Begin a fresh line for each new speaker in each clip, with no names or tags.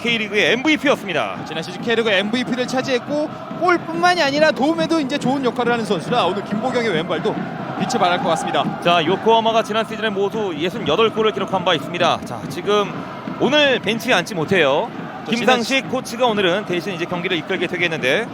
K리그의 MVP였습니다.
지난 시즌 K리그 MVP를 차지했고 골뿐만이 아니라 도움에도 이제 좋은 역할을 하는 선수라 오늘 김보경의 왼발도 빛을 발할 것 같습니다.
자, 요코하마가 지난 시즌에 모두 68골을 기록한 바 있습니다. 자, 지금 오늘 벤치에 앉지 못해요. 김상식 코치가 오늘은 대신 이제 경기를 이끌게 되겠는데,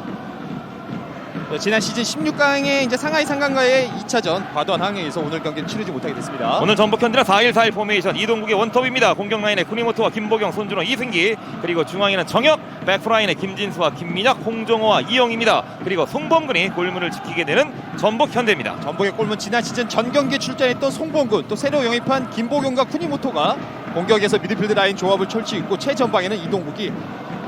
지난 시즌 16강에 이제 상하이 상강과의 2차전 과도한 항해에서 오늘 경기를 치르지 못하게 됐습니다.
오늘 전북현대는 4-1-4-1 포메이션, 이동국의 원톱입니다. 공격 라인에 쿠니모토와 김보경, 손준호, 이승기, 그리고 중앙에는 정혁, 백프라인에 김진수와 김민혁, 홍정호와 이영입니다. 그리고 송범근이 골문을 지키게 되는 전북현대입니다.
전북의 골문 지난 시즌 전 경기에 출전했던 송범근, 또 새로 영입한 김보경과 쿠니모토가 공격에서 미드필드 라인 조합을 펼치고 최전방에는 이동국이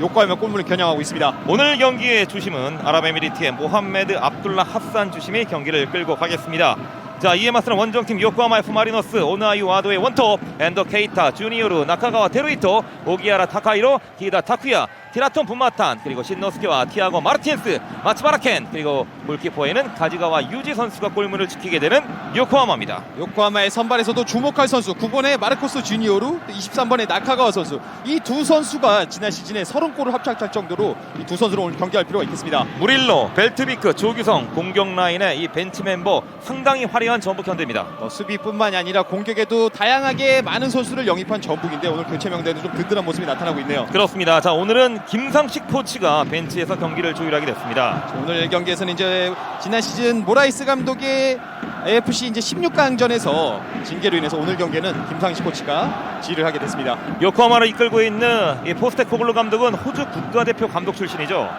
요코하마 골문을 겨냥하고 있습니다.
오늘 경기의 주심은 아랍에미리트의 모함메드 압둘라 하산 주심이 경기를 끌고 가겠습니다. 자, 이에 맞서는 원정팀 요코하마 F 마리노스, 오나유 와도의 원톱, 엔더 케이타, 주니오르, 나카가와 테루이토, 오기야라 타카이로, 기다 타쿠야, 티라톤 분마탄, 그리고 신노스케와 티아고 마르틴스, 마츠바라켄, 그리고 골키퍼에는 가지가와 유지 선수가 골문을 지키게 되는 요코하마입니다.
요코하마의 선발에서도 주목할 선수 9번의 마르코스 주니오르, 23번의 나카가와 선수, 이 두 선수가 지난 시즌에 30골을 합작할 정도로 이 두 선수를 오늘 경기할 필요가 있겠습니다.
무릴로, 벨트비크, 조규성, 공격 라인의 이 벤치 멤버 상당히 화려한 전북현대입니다.
수비뿐만이 아니라 공격에도 다양하게 많은 선수를 영입한 전북인데 오늘 교체 명단에도 좀 든든한 모습이 나타나고 있네요.
그렇습니다. 자, 오늘은 김상식 코치가 벤치에서 경기를 조율하게 됐습니다.
오늘 경기에서는 이제 지난 시즌 모라이스 감독의 AFC 이제 16강전에서 징계로 인해서 오늘 경기는 김상식 코치가 지휘를 하게 됐습니다.
요코하마를 이끌고 있는 이 포스테코글루 감독은 호주 국가대표 감독 출신이죠.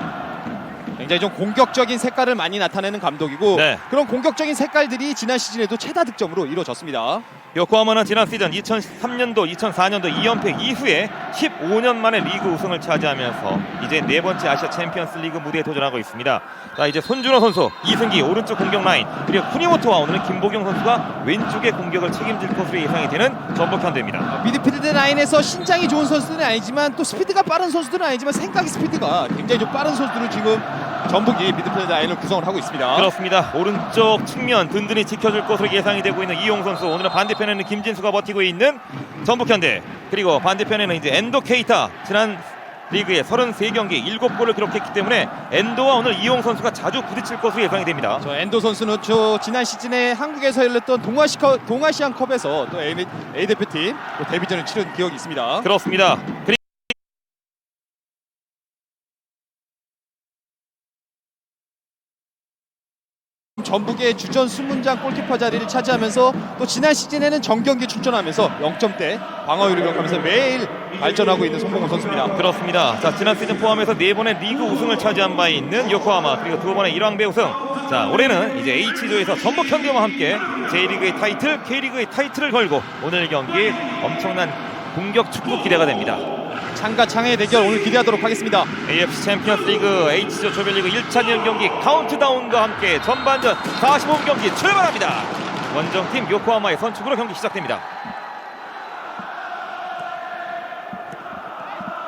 굉장히 좀 공격적인 색깔을 많이 나타내는 감독이고,
네.
그런 공격적인 색깔들이 지난 시즌에도 최다 득점으로 이루어졌습니다.
요코하마는 지난 시즌 2003년도, 2004년도 2연패 이후에 15년 만에 리그 우승을 차지하면서 이제 네 번째 아시아 챔피언스 리그 무대에 도전하고 있습니다. 자, 이제 손준호 선수, 이승기 오른쪽 공격 라인, 그리고 쿠니모토와 오늘은 김보경 선수가 왼쪽의 공격을 책임질 것으로 예상이 되는 전북현대입니다.
미드필드 라인에서 신장이 좋은 선수들은 아니지만 또 스피드가 빠른 선수들은 아니지만 생각의 스피드가 굉장히 좀 빠른 선수들을 지금 전북이 미드필드 라인을 구성을 하고 있습니다.
그렇습니다. 오른쪽 측면 든든히 지켜줄 것으로 예상이 되고 있는 이용 선수, 오늘은 반대편에는 김진수가 버티고 있는 전북현대, 그리고 반대편에는 이제 엔도 케이타, 지난 리그에 33경기 7골을 기록했기 때문에 엔도와 오늘 이용 선수가 자주 부딪힐 것으로 예상이 됩니다.
저 엔도 선수는 지난 시즌에 한국에서 열렸던 동아시안컵에서 또 A 대표팀 또 데뷔전을 치른 기억이 있습니다.
그렇습니다.
전북의 주전 수문장 골키퍼 자리를 차지하면서 또 지난 시즌에는 정경기 출전하면서 0점대 방어율을 기록하면서 매일 발전하고 있는 송봉호 선수입니다.
그렇습니다. 자, 지난 시즌 포함해서 4번의 리그 우승을 차지한 바 있는 요코하마, 그리고 2번의 일왕배 우승. 자, 올해는 이제 H조에서 전북현대와 함께 J리그의 타이틀, K리그의 타이틀을 걸고 오늘 경기 엄청난 공격 축구 기대가 됩니다.
창과 창의 대결 오늘 기대하도록 하겠습니다.
AFC 챔피언스 리그 H조 조별리그 1차전 경기 카운트다운과 함께 전반전 45분 경기 출발합니다. 원정팀 요코하마의 선축으로 경기 시작됩니다.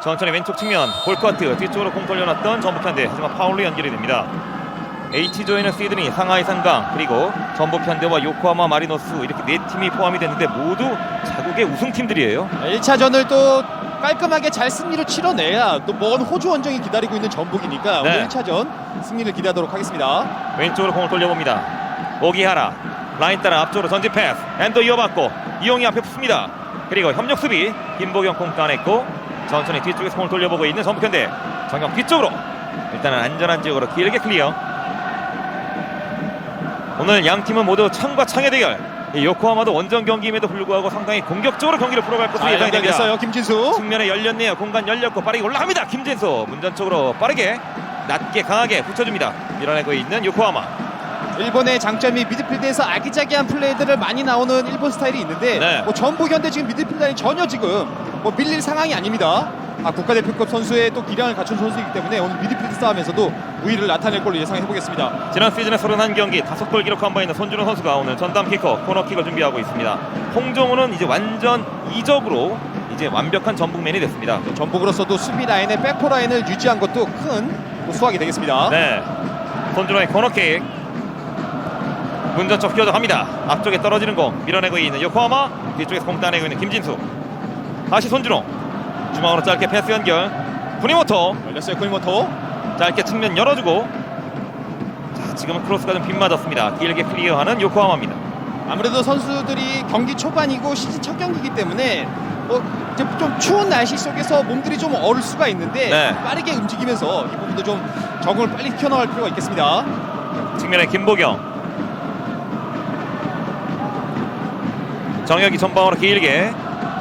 천천히 왼쪽 측면 볼커트 뒤쪽으로 공 돌려놨던 전북현대, 하지만 파울로 연결이 됩니다. H조에는 시드니, 상하이 상강, 그리고 전북현대와 요코하마 마리노스, 이렇게 네 팀이 포함이 됐는데 모두 자국의 우승팀들이에요.
1차전을 또 깔끔하게 잘 승리를 치러내야 또 먼 호주 원정이 기다리고 있는 전북이니까
네.
오늘 1차전 승리를 기대하도록 하겠습니다.
왼쪽으로 공을 돌려봅니다. 오기하라 라인 따라 앞쪽으로 전진 패스, 엔더 이어받고 이용이 앞에 붙습니다. 그리고 협력 수비 김보경 공 따냈고 천천히 뒤쪽에서 공을 돌려보고 있는 전북현대, 정영 뒤쪽으로 일단은 안전한 지역으로 길게 클리어. 오늘 양 팀은 모두 창과 창의 대결. 요코하마도 원정 경기임에도 불구하고 상당히 공격적으로 경기를 풀어갈 것으로 예상이 됩니다.
연결됐어요. 김진수.
측면에 열렸네요. 공간 열렸고 빠르게 올라갑니다. 김진수 문전 쪽으로 빠르게 낮게 강하게 붙여줍니다. 밀어내고 있는 요코하마.
일본의 장점이 미드필드에서 아기자기한 플레이들을 많이 나오는 일본 스타일이 있는데,
네.
전북현대 지금 미드필드 라인 전혀 지금 밀릴 상황이 아닙니다. 국가대표급 선수의 또 기량을 갖춘 선수이기 때문에 오늘 미드필드 싸움에서도 우위를 나타낼 걸로 예상해 보겠습니다.
지난 시즌에 31경기 5골 기록한 바 있는 손준호 선수가 오늘 전담 키커 코너킥을 준비하고 있습니다. 홍정우는 이제 완전 이적으로 이제 완벽한 전북맨이 됐습니다.
전북으로서도 수비 라인의 백포 라인을 유지한 것도 큰 또 수확이 되겠습니다.
네, 손준호의 코너킥 문전 쪽 끼어져 갑니다. 앞쪽에 떨어지는 공 밀어내고 있는 요코하마, 뒤쪽에서 공 따내고 있는 김진수, 다시 손준호 중앙으로 짧게 패스 연결. 쿠니모토.
열렸어요. 쿠니모토.
짧게 측면 열어주고, 자, 지금은 크로스가 좀 빗맞았습니다. 길게 클리어하는 요코하마입니다.
아무래도 선수들이 경기 초반이고 시즌 첫 경기이기 때문에 이제 좀 추운 날씨 속에서 몸들이 좀 얼을 수가 있는데
네.
빠르게 움직이면서 이 부분도 좀 적응을 빨리 튀어나갈 필요가 있겠습니다.
측면에 김보경. 정혁이 전방으로 길게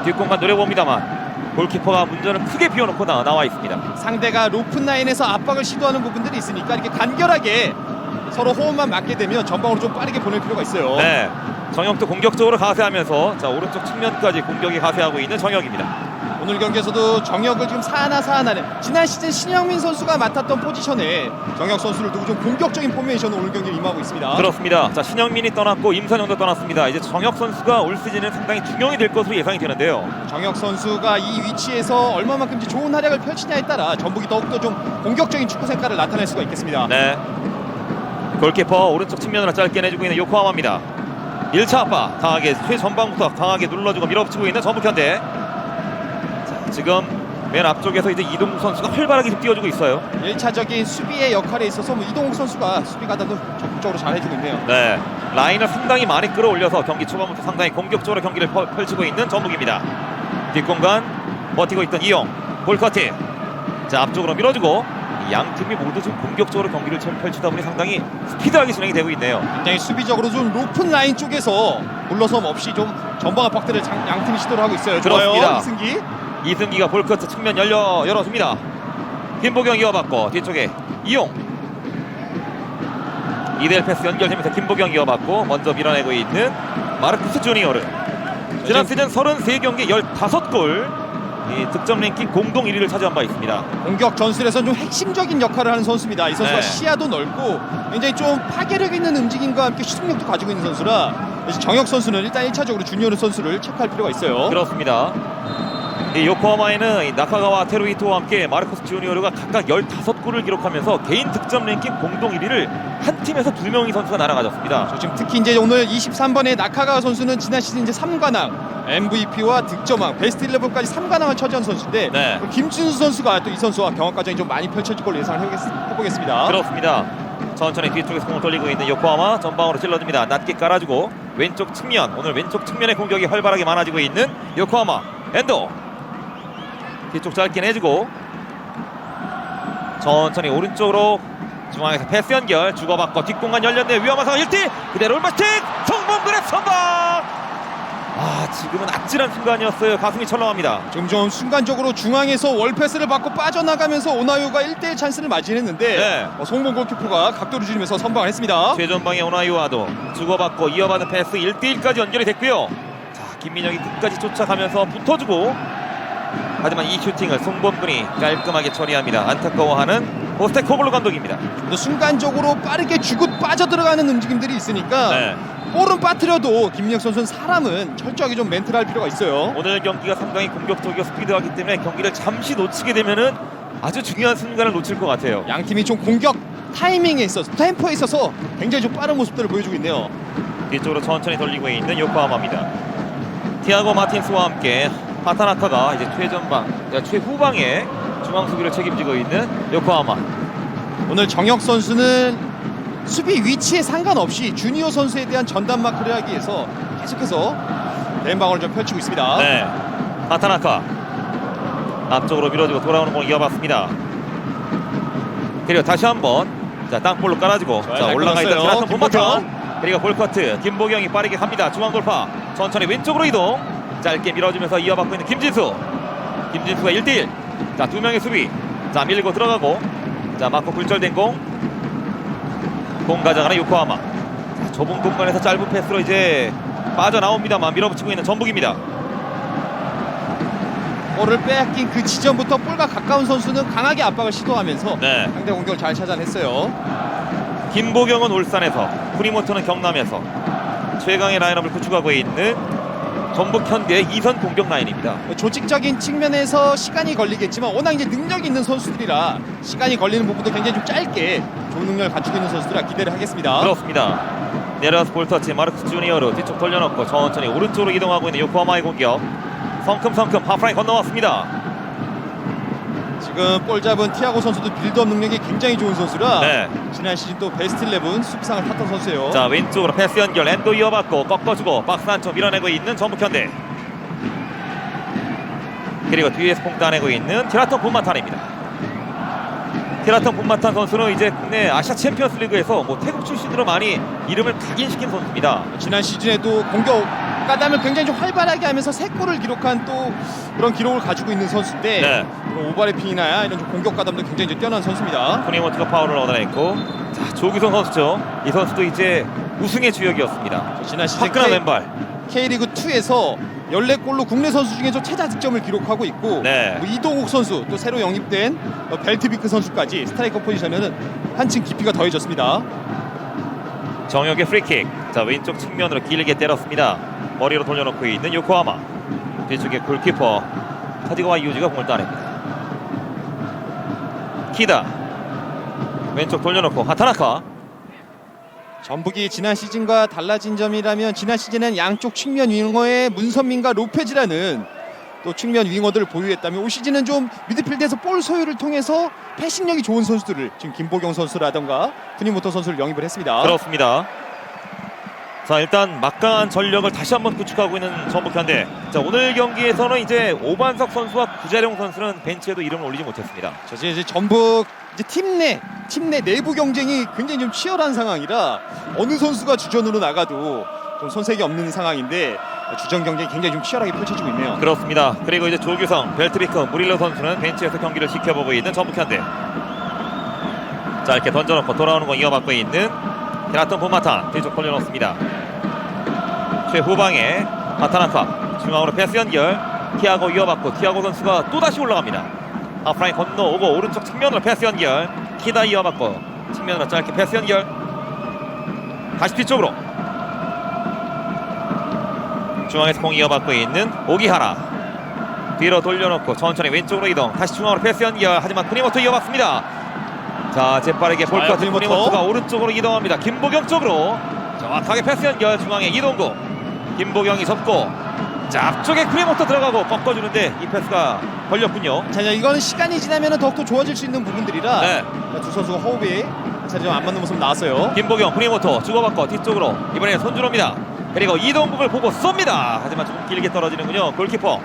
뒷공간 노려봅니다만 골키퍼가 문전을 크게 비워놓고 나와 있습니다.
상대가 높은 라인에서 압박을 시도하는 부분들이 있으니까 이렇게 간결하게 서로 호흡만 맞게 되면 전방으로 좀 빠르게 보낼 필요가 있어요.
네, 정혁도 공격적으로 가세하면서 자, 오른쪽 측면까지 공격이 가세하고 있는 정혁입니다.
오늘 경기에서도 정혁을 지금 사하나는 지난 시즌 신영민 선수가 맡았던 포지션에 정혁 선수를 두고 좀 공격적인 포메이션으로 오늘 경기를 임하고 있습니다.
그렇습니다. 자, 신영민이 떠났고 임선영도 떠났습니다. 이제 정혁 선수가 올 시즌은 상당히 중용이 될 것으로 예상이 되는데요.
정혁 선수가 이 위치에서 얼마만큼 이제 좋은 활약을 펼치냐에 따라 전북이 더욱더 좀 공격적인 축구 색깔을 나타낼 수가 있겠습니다.
네, 골키퍼 오른쪽 측면으로 짧게 내주고 있는 요코하마입니다. 1차 압박 강하게 최전방부터 강하게 눌러주고 밀어붙이고 있는 전북현대. 지금 맨 앞쪽에서 이제 이동욱 선수가 활발하게 좀 뛰어주고 있어요.
1차적인 수비의 역할에 있어서 이동욱 선수가 수비 가담도 적극적으로 잘 해주고 있네요.
네, 라인을 상당히 많이 끌어올려서 경기 초반부터 상당히 공격적으로 경기를 펼치고 있는 전북입니다. 뒷공간 버티고 있던 이용 볼커트. 자, 앞쪽으로 밀어주고 양 팀이 모두 좀 공격적으로 경기를 펼치다 보니 상당히 스피드하게 진행이 되고 있네요.
굉장히 수비적으로 좀 높은 라인 쪽에서 물러섬 없이 좀 전방 압박들을 양 팀이 시도를 하고 있어요.
그렇습니다.
좋아요, 이승기.
이승기가 볼커트 측면 열어줍니다. 김보경 이어받고 뒤쪽에 이용. 이대일 패스 연결되면서 김보경 이어받고 먼저 밀어내고 있는 마르쿠스 주니어르. 지난 시즌 33경기 15골, 이 득점 랭킹 공동 1위를 차지한 바 있습니다.
공격 전술에서는 좀 핵심적인 역할을 하는 선수입니다. 이 선수가
네.
시야도 넓고 굉장히 좀 파괴력 있는 움직임과 함께 슈팅력도 가지고 있는 선수라 정혁 선수는 일단 1차적으로 주니어르 선수를 체크할 필요가 있어요.
그렇습니다. 이 요코하마에는 이 나카가와 테루히토와 함께 마르코스 주니어르가 각각 15골을 기록하면서 개인 득점 랭킹 공동 1위를 한 팀에서 2명의 선수가 날아가졌습니다.
지금 특히 이제 오늘 23번의 나카가와 선수는 지난 시즌 이제 3관왕, MVP와 득점왕, 베스트 11까지 3관왕을 차지한 선수인데
네.
김진수 선수가 또 이 선수와 경합 과정이 좀 많이 펼쳐질 걸로 예상을 해보겠습니다.
그렇습니다. 천천히 뒤쪽에서 공을 돌리고 있는 요코하마 전방으로 찔러줍니다. 낮게 깔아주고 왼쪽 측면, 오늘 왼쪽 측면의 공격이 활발하게 많아지고 있는 요코하마. 엔도 뒤쪽 짧게 내주고 천천히 오른쪽으로 중앙에서 패스 연결 주고받고 뒷공간 열렸네요. 위험한 상황 1대 그대로 올마스틱 송범근의 선방. 지금은 아찔한 순간이었어요. 가슴이 철렁합니다.
지금 좀 순간적으로 중앙에서 월패스를 받고 빠져나가면서 오나유가 1대1 찬스를 맞이했는데
네.
송범 골키퍼가 각도를 줄이면서 선방을 했습니다.
최전방의 오나이와도 주고받고 이어받는 패스 1대1까지 연결이 됐고요. 자, 김민혁이 끝까지 쫓아가면서 붙어주고, 하지만 이 슈팅을 송범근이 깔끔하게 처리합니다. 안타까워하는 포스테코글루 감독입니다.
또 순간적으로 빠르게 주고 빠져들어가는 움직임들이 있으니까
네.
볼은 빠뜨려도 김민혁 선수는 사람은 철저하게 좀 멘트를 할 필요가 있어요.
오늘 경기가 상당히 공격적이고 스피드하기 때문에 경기를 잠시 놓치게 되면은 아주 중요한 순간을 놓칠 것 같아요.
양 팀이 좀 공격 타이밍에 있어서 템포에 있어서 굉장히 좀 빠른 모습들을 보여주고 있네요.
뒤쪽으로 천천히 돌리고 있는 요코하마입니다. 티아고 마틴스와 함께 하타나카가 이제 최후방에 중앙 수비를 책임지고 있는 요코하마.
오늘 정혁 선수는 수비 위치에 상관없이 주니어 선수에 대한 전담 마크를 하기 위해서 계속해서 대응방어를 좀 펼치고 있습니다.
네, 하타나카 앞쪽으로 밀어주고 돌아오는 공 이어봤습니다. 그리고 다시 한번 땅볼로 깔아주고 올라가 있던 드라턴 본버턴, 그리고 볼커트 김보경이 빠르게 갑니다. 중앙 돌파 천천히 왼쪽으로 이동, 짧게 밀어주면서 이어받고 있는 김진수가 1대1. 두 명의 수비. 밀고 들어가고 맞고 굴절된 공 가져가는 요코하마. 좁은 공간에서 짧은 패스로 이제 빠져나옵니다만 밀어붙이고 있는 전북입니다.
볼을 빼앗긴 그 지점부터 볼과 가까운 선수는 강하게 압박을 시도하면서
네.
상대 공격을 잘 찾아냈어요.
김보경은 울산에서, 쿠니모토는 경남에서 최강의 라인업을 구축하고 있는 전북 현대의 2선 공격 라인입니다.
조직적인 측면에서 시간이 걸리겠지만 워낙 이제 능력이 있는 선수들이라 시간이 걸리는 부분도 굉장히 좀 짧게 좋은 능력을 갖추고 있는 선수들이라 기대를 하겠습니다.
그렇습니다. 내려와서 볼터치 마르쿠스 주니어로 뒤쪽 돌려놓고 천천히 오른쪽으로 이동하고 있는 요코하마의 공격. 성큼성큼 하프라인 건너왔습니다.
지금 볼 잡은 티아고 선수도 빌드업 능력이 굉장히 좋은 선수라
네.
지난 시즌 또 베스트 11 수비상을 탔던 선수예요.
자, 왼쪽으로 패스 연결, 엔도 이어받고 꺾어주고 박스 안쪽 밀어내고 있는 전북현대. 그리고 뒤에서 공 따내고 있는 티라톤 분마탄입니다. 티라톤 분마탄 선수는 이제 국내 아시아 챔피언스 리그에서 뭐 태국 출신으로 많이 이름을 각인시킨 선수입니다.
지난 시즌에도 공격 가담을 굉장히 좀 활발하게 하면서 3골을 기록한 또 그런 기록을 가지고 있는 선수인데
네.
오버래핑이나 이런 좀 공격 가담도 굉장히 좀 뛰어난 선수입니다.
쿠니모토가 파울을 얻어냈고, 자, 조규성 선수죠. 이 선수도 이제 우승의 주역이었습니다.
지난 시즌
화끈한 왼발.
K리그2에서 14골로 국내 선수 중에 좀 최다 득점을 기록하고 있고
네.
뭐 이동욱 선수 또 새로 영입된 벨트비크 선수까지 스트라이커 포지션에는 한층 깊이가 더해졌습니다.
정혁의 프리킥. 자, 왼쪽 측면으로 길게 때렸습니다. 머리로 돌려놓고 있는 요코하마. 뒤쪽에 골키퍼 카디가와 이우지가 공을 따냅니다. 키다. 왼쪽 돌려놓고 하타나카.
전북이 지난 시즌과 달라진 점이라면 지난 시즌엔 양쪽 측면 윙어의 문선민과 로페즈라는 또 측면 윙어들을 보유했다면 올 시즌은 좀 미드필드에서 볼 소유를 통해서 패싱력이 좋은 선수들을 지금 김보경 선수라던가 쿠니모토 선수를 영입을 했습니다.
그렇습니다. 자, 일단 막강한 전력을 다시 한번 구축하고 있는 전북현대. 자, 오늘 경기에서는 이제 오반석 선수와 구자룡 선수는 벤치에도 이름을 올리지 못했습니다.
저 이제 전북 이제 팀 내 내부 경쟁이 굉장히 좀 치열한 상황이라 어느 선수가 주전으로 나가도 좀 손색이 없는 상황인데 주전 경쟁이 굉장히 좀 치열하게 펼쳐지고 있네요.
그렇습니다. 그리고 이제 조규성, 벨트비크, 무릴러 선수는 벤치에서 경기를 지켜보고 있는 전북현대. 자, 이렇게 던져놓고 돌아오는 거 이어받고 있는 테라톤 본마탄 뒤쪽 돌려놓습니다. 최후방에 하타나카 중앙으로 패스 연결, 티아고 이어받고 티아고 선수가 또다시 올라갑니다. 하프라인 건너오고 오른쪽 측면으로 패스 연결, 키다 이어받고 측면으로 짧게 패스 연결, 다시 뒤쪽으로 중앙에서 공 이어받고 있는 오기하라. 뒤로 돌려놓고 천천히 왼쪽으로 이동, 다시 중앙으로 패스 연결, 하지만 쿠니모토 이어받습니다. 자, 재빠르게 볼커트 쿠니모토가 오른쪽으로 이동합니다. 김보경 쪽으로 정확하게 패스 연결, 중앙에 이동구, 김보경이 접고 자, 앞쪽에 쿠니모토 들어가고 꺾어주는데 이 패스가 걸렸군요.
자, 이거는 시간이 지나면 더욱더 좋아질 수 있는 부분들이라
네.
두 선수가 호흡이 자리 좀 안 맞는 모습 나왔어요.
김보경, 쿠니모토 주고받고 뒤쪽으로 이번에 손준호입니다. 그리고 이동국을 보고 쏩니다. 하지만 조금 길게 떨어지는군요. 골키퍼.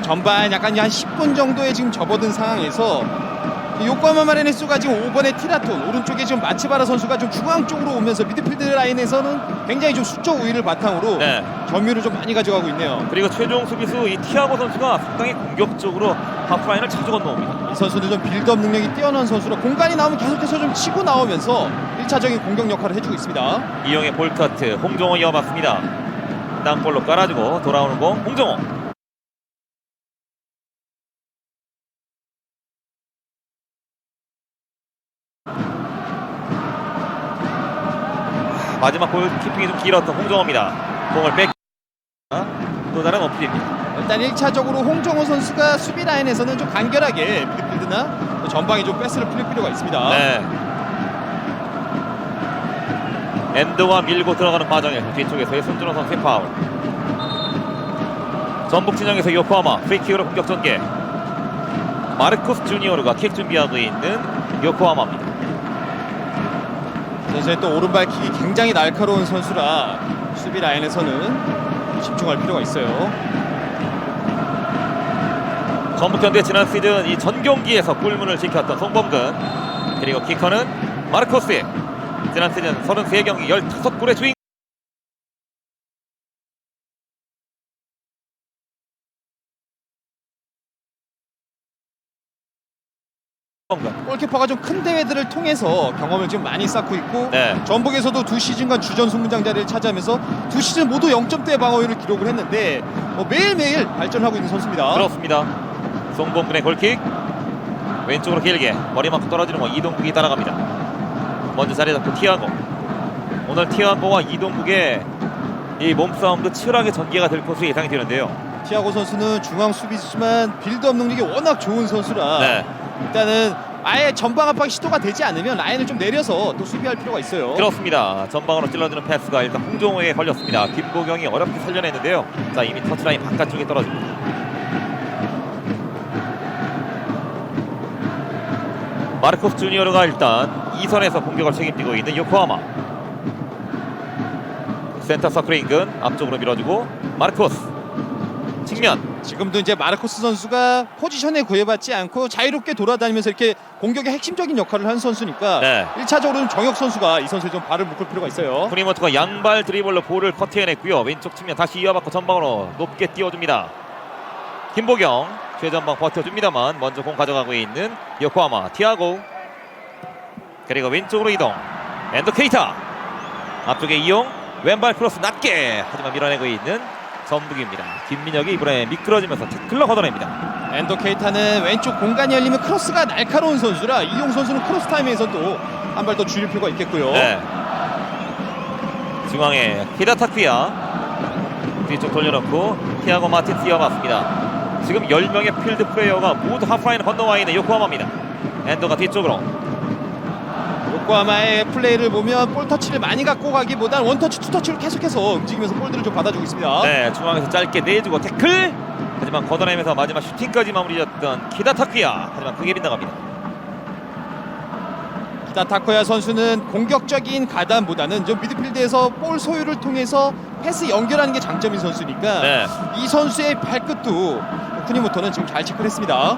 전반 약간 한 10분 정도에 지금 접어든 상황에서 요코하마 마리네스가 지금 5번의 티라톤, 오른쪽에 지금 마츠바라 선수가 좀 중앙 쪽으로 오면서 미드필드 라인에서는 굉장히 좀 수적 우위를 바탕으로
네.
점유를 좀 많이 가져가고 있네요.
그리고 최종 수비수 이 티아고 선수가 상당히 공격적으로 하프라인을 자주 건너옵니다.
이 선수는 좀 빌드업 능력이 뛰어난 선수라 공간이 나오면 계속해서 좀 치고 나오면서 1차적인 공격 역할을 해주고 있습니다.
이용의 볼카트, 홍정호 이어봤습니다. 땅볼로 깔아주고 돌아오는 공 홍정호. 마지막 골키핑이 좀 길었던 홍정호입니다. 공을 뺏. 또 다른 어필입니다.
일단 1차적으로 홍정호 선수가 수비 라인에서는 좀 간결하게 미드필드나 또 전방에 좀 패스를 풀릴 필요가 있습니다.
네. 엔드와 밀고 들어가는 과정에서 뒤쪽에서의 손준호 선수의 파울. 전북 진영에서 요코하마 프리킥으로 공격 전개. 마르코스 주니어르가 킥 준비하고 있는 요코하마입니다.
선수의 또 오른발 킥이 굉장히 날카로운 선수라 수비 라인에서는 집중할 필요가 있어요.
전북현대 지난 시즌 이 전 경기에서 골문을 지켰던 송범근, 그리고 키커는 마르코스. 지난 시즌 33경기 15골의 주인.
골키퍼가 좀 큰 대회들을 통해서 경험을 좀 많이 쌓고 있고
네.
전북에서도 두 시즌간 주전 수문장 자리를 차지하면서 두 시즌 모두 0점대 방어율을 기록을 했는데 매일매일 발전하고 있는 선수입니다.
그렇습니다. 송범근의 골킥 왼쪽으로 길게 머리 맞고 떨어지는 거 이동국이 따라갑니다. 먼저 자리 잡고 티아고. 오늘 티아고와 이동국의 이 몸싸움도 치열하게 전개가 될 것으로 예상이 되는데요.
티아고 선수는 중앙 수비수지만 빌드업 능력이 워낙 좋은 선수라
네.
일단은 아예 전방 압박 시도가 되지 않으면 라인을 좀 내려서 또 수비할 필요가 있어요.
그렇습니다. 전방으로 찔러주는 패스가 일단 홍종호에 걸렸습니다. 김보경이 어렵게 살려냈는데요. 자, 이미 터치라인 바깥쪽에 떨어집니다. 마르코스 주니어르가 일단 2선에서 공격을 책임지고 있는 요코하마. 센터 서클 인근 앞쪽으로 밀어주고 마르코스 측면.
지금도 이제 마르코스 선수가 포지션에 구애받지 않고 자유롭게 돌아다니면서 이렇게 공격의 핵심적인 역할을 한 선수니까
네.
1차적으로는 정혁 선수가 이 선수에 좀 발을 묶을 필요가 있어요.
쿠니모토가 양발 드리블로 볼을 커트해냈고요. 왼쪽 측면 다시 이어받고 전방으로 높게 띄워줍니다. 김보경 최전방 버텨줍니다만 먼저 공 가져가고 있는 요코하마. 티아고 그리고 왼쪽으로 이동. 엔더 케이타 앞쪽에 이용. 왼발 크로스 낮게 하지만 밀어내고 있는 전북입니다. 김민혁이 이번에 미끄러지면서 태클로 걷어냅니다.
엔더 케이타는 왼쪽 공간이 열리면 크로스가 날카로운 선수라 이용 선수는 크로스 타임에서 또 한 발 더 줄일 필요가 있겠고요.
네. 중앙에 히다타쿠야 뒤쪽 돌려놓고 티아고 마틴스 이어봤습니다. 지금 10명의 필드 플레이어가 모두 하프라인을 건너와 있는 요코하마입니다. 엔더가 뒤쪽으로.
요코하마의 플레이를 보면 볼 터치를 많이 갖고 가기보단 원터치 투터치로 계속해서 움직이면서 볼들을 좀 받아주고 있습니다.
네, 중앙에서 짧게 내주고 태클. 하지만 걷어내면서 마지막 슈팅까지 마무리졌던 히다타쿠야. 하지만 크게 빗나갑니다.
히다타쿠야 선수는 공격적인 가담보다는 좀 미드필드에서 볼 소유를 통해서 패스 연결하는 게 장점인 선수니까
네.
이 선수의 발끝도 쿠니모토는 지금 잘 체크를 했습니다.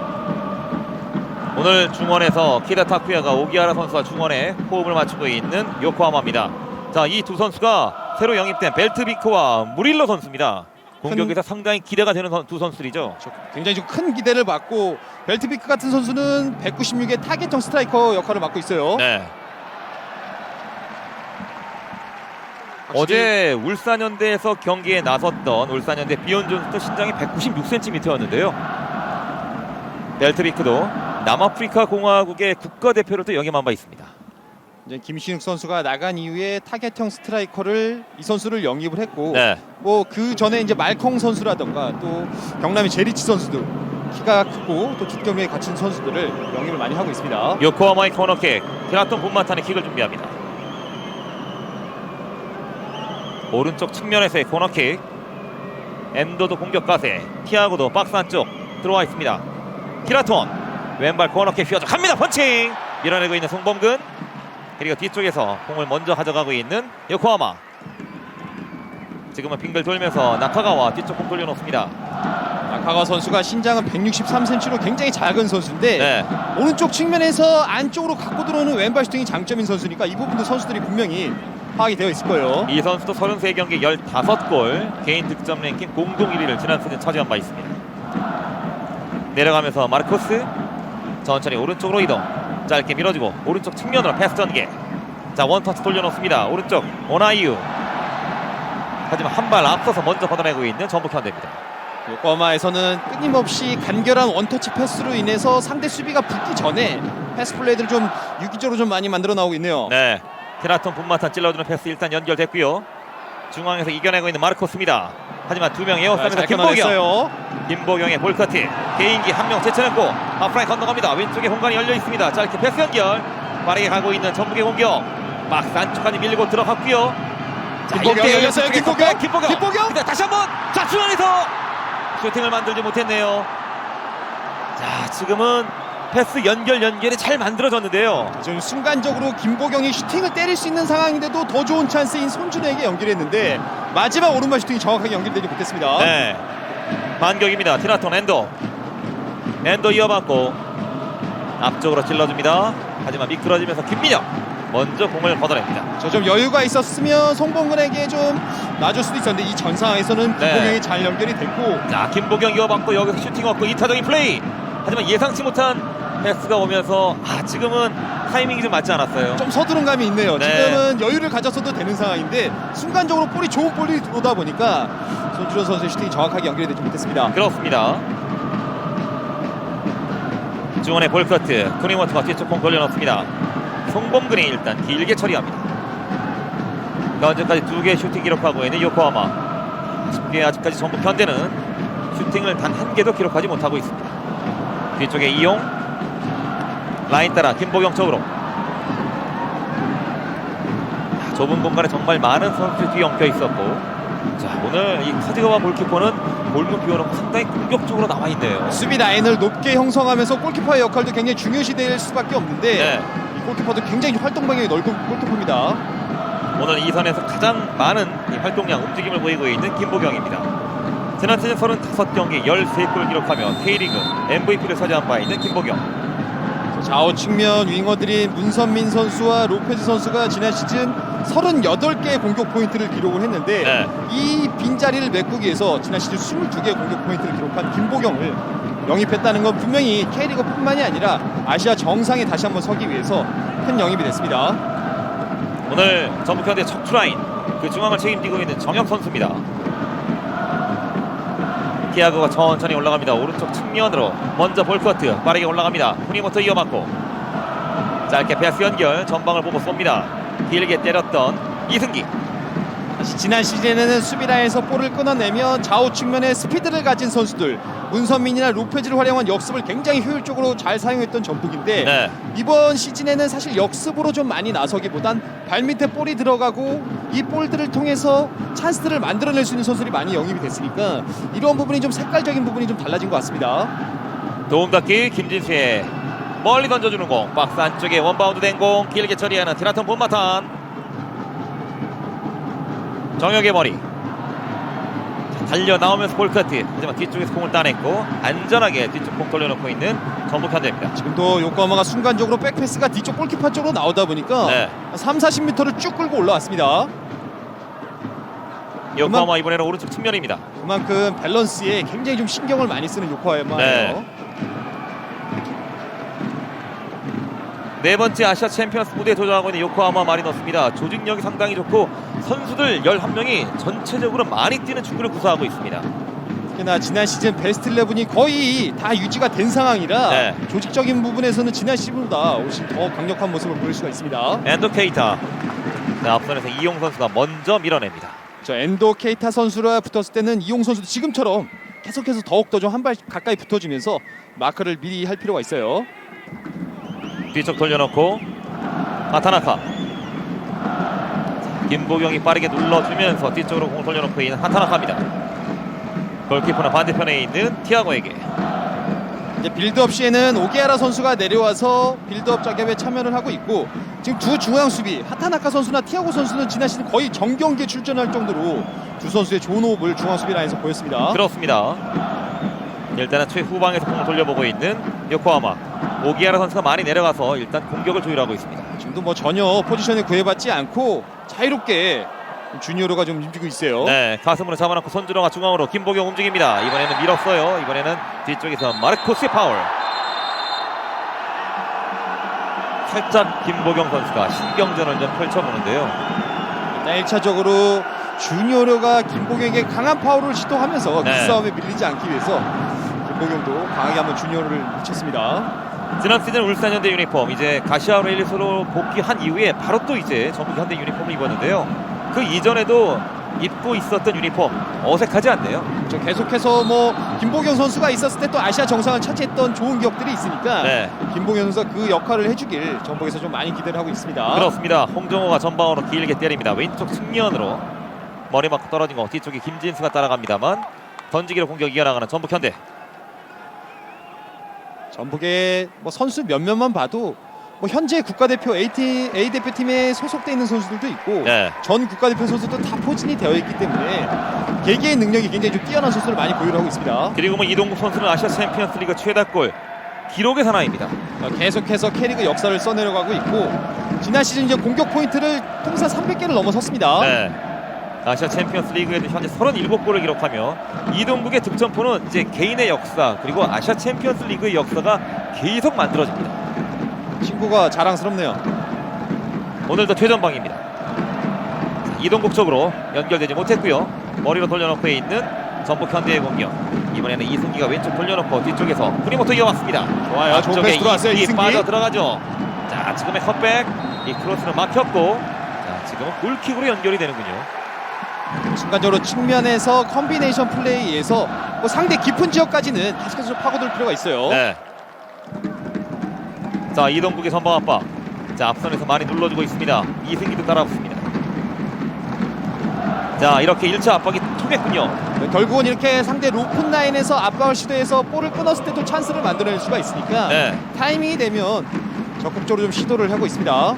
오늘 중원에서 히다타쿠야가 오기하라 선수와 중원에 호흡을 맞추고 있는 요코하마입니다. 자, 이 두 선수가 새로 영입된 벨트비크와 무릴로 선수입니다. 공격에서 상당히 기대가 되는 두 선수들이죠.
굉장히 좀 큰 기대를 받고 벨트비크 같은 선수는 196의 타겟형 스트라이커 역할을 맡고 있어요.
네. 어제 울산현대에서 경기에 나섰던 울산현대 비온 존스도 신장이 196cm였는데요. 벨트비크도 남아프리카 공화국의 국가대표로 또 영입한 바 있습니다.
이제 김신욱 선수가 나간 이후에 타겟형 스트라이커를 이 선수를 영입을 했고
네.
뭐 그 전에 이제 말콩 선수라던가 또 경남의 제리치 선수도 키가 크고 또 뒷경력에 갖춘 선수들을 영입을 많이 하고 있습니다.
요코하마의 코너킥. 테라톤 본마탄의 킥을 준비합니다. 오른쪽 측면에서의 코너킥. 엔도도 공격 가세. 티아고도 박스 안쪽 들어와 있습니다. 티라톤 왼발 코너킥 휘어져 갑니다. 펀칭 밀어내고 있는 송범근. 그리고 뒤쪽에서 공을 먼저 가져가고 있는 요코하마. 지금은 빙글 돌면서 나카가와 뒤쪽 공 돌려놓습니다.
나카가 선수가 신장은 163cm로 굉장히 작은 선수인데
네.
오른쪽 측면에서 안쪽으로 갖고 들어오는 왼발 슈팅이 장점인 선수니까 이 부분도 선수들이 분명히 파악이 되어 있을 거예요.
이 선수도 33경기 15골 개인 득점 랭킹 공동 1위를 지난 시즌 차지한 바 있습니다. 내려가면서 마르코스 천천히 오른쪽으로 이동. 짧게 밀어주고 오른쪽 측면으로 패스 전개. 자, 원터치 돌려놓습니다. 오른쪽 오나이유. 하지만 한 발 앞서서 먼저 걷어내고 있는 전북 현대입니다.
요코하마에서는 끊임없이 간결한 원터치 패스로 인해서 상대 수비가 붙기 전에 패스 플레이들을 좀 유기적으로 좀 많이 만들어 나오고 있네요.
네, 테라톤 분마탄 찔러주는 패스 일단 연결됐고요. 중앙에서 이겨내고 있는 마르코스입니다. 하지만 두 명 에어싸면서
잘
김보경.
끊어냈어요.
김보경의 볼커트. 개인기 한 명 제쳐냈고 하프라인 건너갑니다. 왼쪽에 공간이 열려 있습니다. 짧게 패스 연결. 빠르게 가고 있는 전북의 공격. 박스 안쪽까지 밀고 들어갔고요. 자,
김보경 열렸어요. 김보경.
김보경. 근데 다시 한번 자, 중앙에서 슈팅을 만들지 못했네요. 자, 지금은 패스 연결이 잘 만들어졌는데요.
지금 순간적으로 김보경이 슈팅을 때릴 수 있는 상황인데도 더 좋은 찬스인 손준호에게 연결했는데 마지막 오른발 슈팅이 정확하게 연결되지 못했습니다.
네, 반격입니다. 티라톤 엔도 이어받고 앞쪽으로 찔러줍니다. 하지만 미끄러지면서 김민혁 먼저 공을 걷어냅니다.
저 좀 여유가 있었으면 송범근에게 좀 놔줄 수도 있었는데 이 전 상황에서는
네.
김보경이 잘 연결이 됐고
자, 김보경 이어받고 여기서 슈팅 얻고 2타적인 플레이. 하지만 예상치 못한 패스가 오면서 지금은 타이밍이 좀 맞지 않았어요.
좀 서두른 감이 있네요.
네.
지금은 여유를 가졌어도 되는 상황인데 순간적으로 볼이 좋은 볼이 들어오다 보니까 손준호 선수의 슈팅이 정확하게 연결이 되지 못했습니다.
그렇습니다. 중원의 볼커트. 쿠니모토가 뒤쪽 공 돌려놓습니다. 송범근이 일단 길게 처리합니다. 현재까지 2개의 슈팅 기록하고 있는 요코하마. 쉽게 아직까지 전북 현대는 슈팅을 단 1개도 기록하지 못하고 있습니다. 뒤쪽에 이용. 라인 따라 김보경 쪽으로. 좁은 공간에 정말 많은 선수들이 뒤엉켜 있었고 자, 오늘 이 카드가와 골키퍼는 골문 비워놓고 상당히 공격적으로 나와 있네요.
수비 라인을 높게 형성하면서 골키퍼의 역할도 굉장히 중요시 될 수밖에 없는데
네.
이 골키퍼도 굉장히 활동 방향이 넓은 골키퍼입니다.
오늘 이 선에서 가장 많은 이 활동량 움직임을 보이고 있는 김보경입니다. 지난 시즌 35경기 13골 기록하며 K리그 MVP를 차지한 바 있는 김보경.
좌우 측면 윙어들인 문선민 선수와 로페즈 선수가 지난 시즌 38개의 공격 포인트를 기록을 했는데
네.
이 빈자리를 메꾸기 위해서 지난 시즌 22개의 공격 포인트를 기록한 김보경을 영입했다는 건 분명히 K리그뿐만이 아니라 아시아 정상에 다시 한번 서기 위해서 큰 영입이 됐습니다.
오늘 전북현대 척추라인 그 중앙을 책임지고 있는 정혁 선수입니다. 티아고가 천천히 올라갑니다. 오른쪽 측면으로 먼저 볼커트 빠르게 올라갑니다. 후니모토 이어맞고 짧게 패스 연결 전방을 보고 쏩니다. 길게 때렸던 이승기.
다시 지난 시즌에는 수비라인에서 볼을 끊어내며 좌우 측면에 스피드를 가진 선수들 문선민이나 로페즈를 활용한 역습을 굉장히 효율적으로 잘 사용했던 전북인데
네.
이번 시즌에는 사실 역습으로 좀 많이 나서기보단 발밑에 볼이 들어가고 이 볼들을 통해서 찬스들을 만들어낼 수 있는 선수들이 많이 영입이 됐으니까 이런 부분이 좀 색깔적인 부분이 좀 달라진 것 같습니다.
도움닫기 김진수의 멀리 던져주는 공, 박스 안쪽에 원바운드 된 공 길게 처리하는 티라톤 본마탄. 정혁의 머리 달려 나오면서 볼커트, 하지만 뒤쪽에서 공을 따냈고 안전하게 뒤쪽 공 돌려놓고 있는 전북현대입니다.
지금도 요코하마가 순간적으로 백패스가 뒤쪽 골키퍼 쪽으로 나오다 보니까
네.
3-40m를 쭉 끌고 올라왔습니다.
요코하마 이번에는 오른쪽 측면입니다.
그만큼 밸런스에 굉장히 좀 신경을 많이 쓰는 요코하마예요.
네. 네 번째 아시아 챔피언스 무대에 도전하고 있는 요코하마 마리노스입니다. 조직력이 상당히 좋고 선수들 11명이 전체적으로 많이 뛰는 축구를 구사하고 있습니다.
특히나 지난 시즌 베스트 11이 거의 다 유지가 된 상황이라
네.
조직적인 부분에서는 지난 시즌보다 훨씬 더 강력한 모습을 보일 수가 있습니다.
엔도 케이타. 자, 앞선에서 이용 선수가 먼저 밀어냅니다.
저 엔도 케이타 선수와 붙었을 때는 이용 선수도 지금처럼 계속해서 더욱더 좀 한 발 가까이 붙어주면서 마크를 미리 할 필요가 있어요.
뒤쪽 돌려놓고 하타나카. 김보경이 빠르게 눌러주면서 뒤쪽으로 공을 돌려놓고 있는 하타나카입니다. 골키퍼는 반대편에 있는 티아고에게.
이제 빌드업 시에는 오게아라 선수가 내려와서 빌드업 작업에 참여를 하고 있고 지금 두 중앙 수비 하타나카 선수나 티아고 선수는 지난 시즌 거의 정경기에 출전할 정도로 두 선수의 좋은 호흡을 중앙 수비 라인에서 보였습니다.
그렇습니다. 일단은 최후방에서 공을 돌려보고 있는 요코하마. 오기아라 선수가 많이 내려가서 일단 공격을 조율하고 있습니다.
지금도 뭐 전혀 포지션에 구애받지 않고 자유롭게 주니어로가 좀 움직이고 있어요.
네, 가슴으로 잡아놓고 손주로가 중앙으로 김보경 움직입니다. 이번에는 밀었어요. 이번에는 뒤쪽에서 마르코스의 파울. 살짝 김보경 선수가 신경전을 좀 펼쳐보는데요.
일단 1차적으로 주니어로가 김보경에게 강한 파울을 시도하면서
네.
그 싸움에 밀리지 않기 위해서 김보경도 강하게 한번 주니어로를 붙였습니다.
지난 시즌 울산현대 유니폼 이제 가시아로 헬리스로 복귀한 이후에 바로 또 이제 전북현대 유니폼을 입었는데요. 그 이전에도 입고 있었던 유니폼 어색하지 않네요.
저 계속해서 뭐 김보경 선수가 있었을 때 또 아시아 정상을 차지했던 좋은 기억들이 있으니까
네.
김보경 선수가 그 역할을 해주길 전북에서 좀 많이 기대를 하고 있습니다.
그렇습니다. 홍정호가 전방으로 길게 때립니다. 왼쪽 측면으로 머리 맞고 떨어진 거 뒤쪽에 김진수가 따라갑니다만 던지기로 공격 이어나가는 전북현대.
전북의 뭐 선수 몇몇만 봐도 뭐 현재 국가대표 A 대표팀에 소속돼 있는 선수들도 있고
네.
전 국가대표 선수도 다 포진이 되어 있기 때문에 개개의 능력이 굉장히 좀 뛰어난 선수를 많이 보유를 하고 있습니다.
그리고 뭐 이동국 선수는 아시아 챔피언스리그 최다골 기록의 사나이입니다.
계속해서 K리그 역사를 써내려가고 있고 지난 시즌 이제 공격 포인트를 통산 300개를 넘어섰습니다.
네. 아시아 챔피언스 리그에도 현재 37골을 기록하며 이동국의 득점포는 이제 개인의 역사 그리고 아시아 챔피언스 리그의 역사가 계속 만들어집니다.
친구가 자랑스럽네요.
오늘도 최전방입니다. 이동국 쪽으로 연결되지 못했고요. 머리로 돌려놓고 있는 전북 현대의 공격. 이번에는 이승기가 왼쪽 돌려놓고 뒤쪽에서 후니모토 이어왔습니다.
좋아요. 좋은 패스 들어왔어요. 이승기.
빠져 들어가죠. 자, 지금의 컷백. 이 크로스는 막혔고 자, 지금은 골킥으로 연결이 되는군요.
순간적으로 측면에서 컴비네이션 플레이에서 뭐 상대 깊은 지역까지는 계속해서 좀 파고들 필요가 있어요.
네. 자, 이동국의 선방 압박. 자, 앞선에서 많이 눌러주고 있습니다. 이승기도 따라붙습니다. 자, 이렇게 1차 압박이 통했군요.
결국은 이렇게 상대 로픈 라인에서 압박을 시도해서 볼을 끊었을 때도 찬스를 만들어낼 수가 있으니까
네.
타이밍이 되면 적극적으로 좀 시도를 하고 있습니다.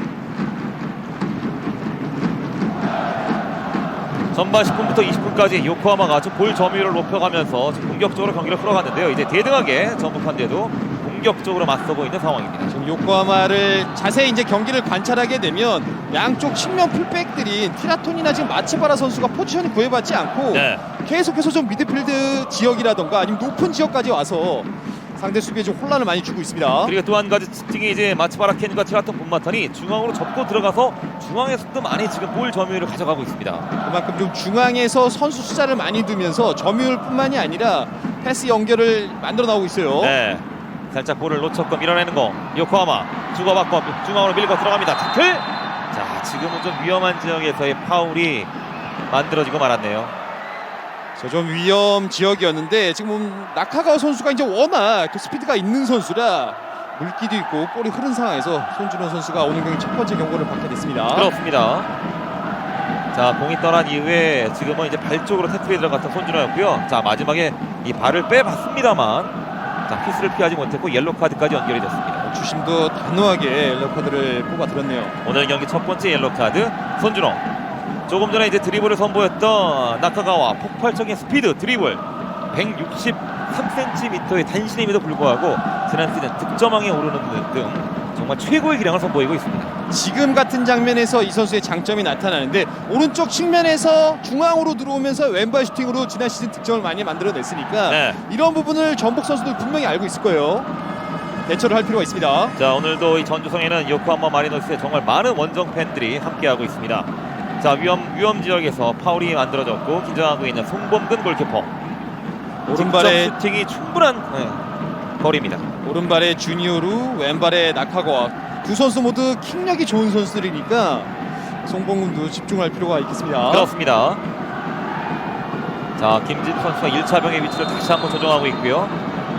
전반 10분부터 20분까지 요코하마가 볼 점유율을 높여가면서 지금 공격적으로 경기를 풀어갔는데요. 이제 대등하게 전북한데도 공격적으로 맞서고 있는 상황입니다.
지금 요코하마를 자세히 이제 경기를 관찰하게 되면 양쪽 측면 풀백들인 티라톤이나 지금 마츠바라 선수가 포지션이 구애받지 않고
네.
계속해서 좀 미드필드 지역이라던가 아니면 높은 지역까지 와서 상대 수비에 좀 혼란을 많이 주고 있습니다.
그리고 또 한 가지 특징이 이제 마츠바라 켄과 티라톤 본마탄이 중앙으로 접고 들어가서 중앙에서도 많이 지금 볼 점유율을 가져가고 있습니다.
그만큼 좀 중앙에서 선수 숫자를 많이 두면서 점유율뿐만이 아니라 패스 연결을 만들어 나오고 있어요.
네. 살짝 볼을 놓쳤고 밀어내는 거 요코하마 주고받고 중앙으로 밀고 들어갑니다. 태클. 자, 지금은 좀 위험한 지역에서의 파울이 만들어지고 말았네요.
좀 위험 지역이었는데 지금 나카가와 선수가 이제 워낙 또 스피드가 있는 선수라 물기도 있고 볼이 흐른 상황에서 손준호 선수가 오늘 경기 첫 번째 경고를 받게 됐습니다.
그렇습니다. 자, 공이 떠난 이후에 지금은 이제 발 쪽으로 태클이 들어갔던 손준호였고요. 자, 마지막에 이 발을 빼봤습니다만 자, 키스를 피하지 못했고 옐로 카드까지 연결이 됐습니다.
주심도 단호하게 옐로 카드를 뽑아 들었네요.
오늘 경기 첫 번째 옐로 카드 손준호. 조금 전에 이제 드리블을 선보였던 나카가와 폭발적인 스피드 드리블 163cm의 단신임에도 불구하고 지난 시즌 득점왕에 오르는 등 정말 최고의 기량을 선보이고 있습니다.
지금 같은 장면에서 이 선수의 장점이 나타나는데 오른쪽 측면에서 중앙으로 들어오면서 왼발 슈팅으로 지난 시즌 득점을 많이 만들어냈으니까
네.
이런 부분을 전북 선수들 분명히 알고 있을 거예요. 대처를 할 필요가 있습니다.
자, 오늘도 이 전주성에는 요코하마 마리노스의 정말 많은 원정 팬들이 함께하고 있습니다. 자, 위험 지역에서 파울이 만들어졌고 긴장하고 있는 송범근 골키퍼.
오른발에
슈팅이 충분한 거리입니다.
오른발에 주니오루, 왼발에 나카가와 두 선수 모두 킥력이 좋은 선수들이니까 송범근도 집중할 필요가 있겠습니다.
그렇습니다. 자, 김진수 선수가 1차 병의 위치를 다시 한번 조정하고 있고요.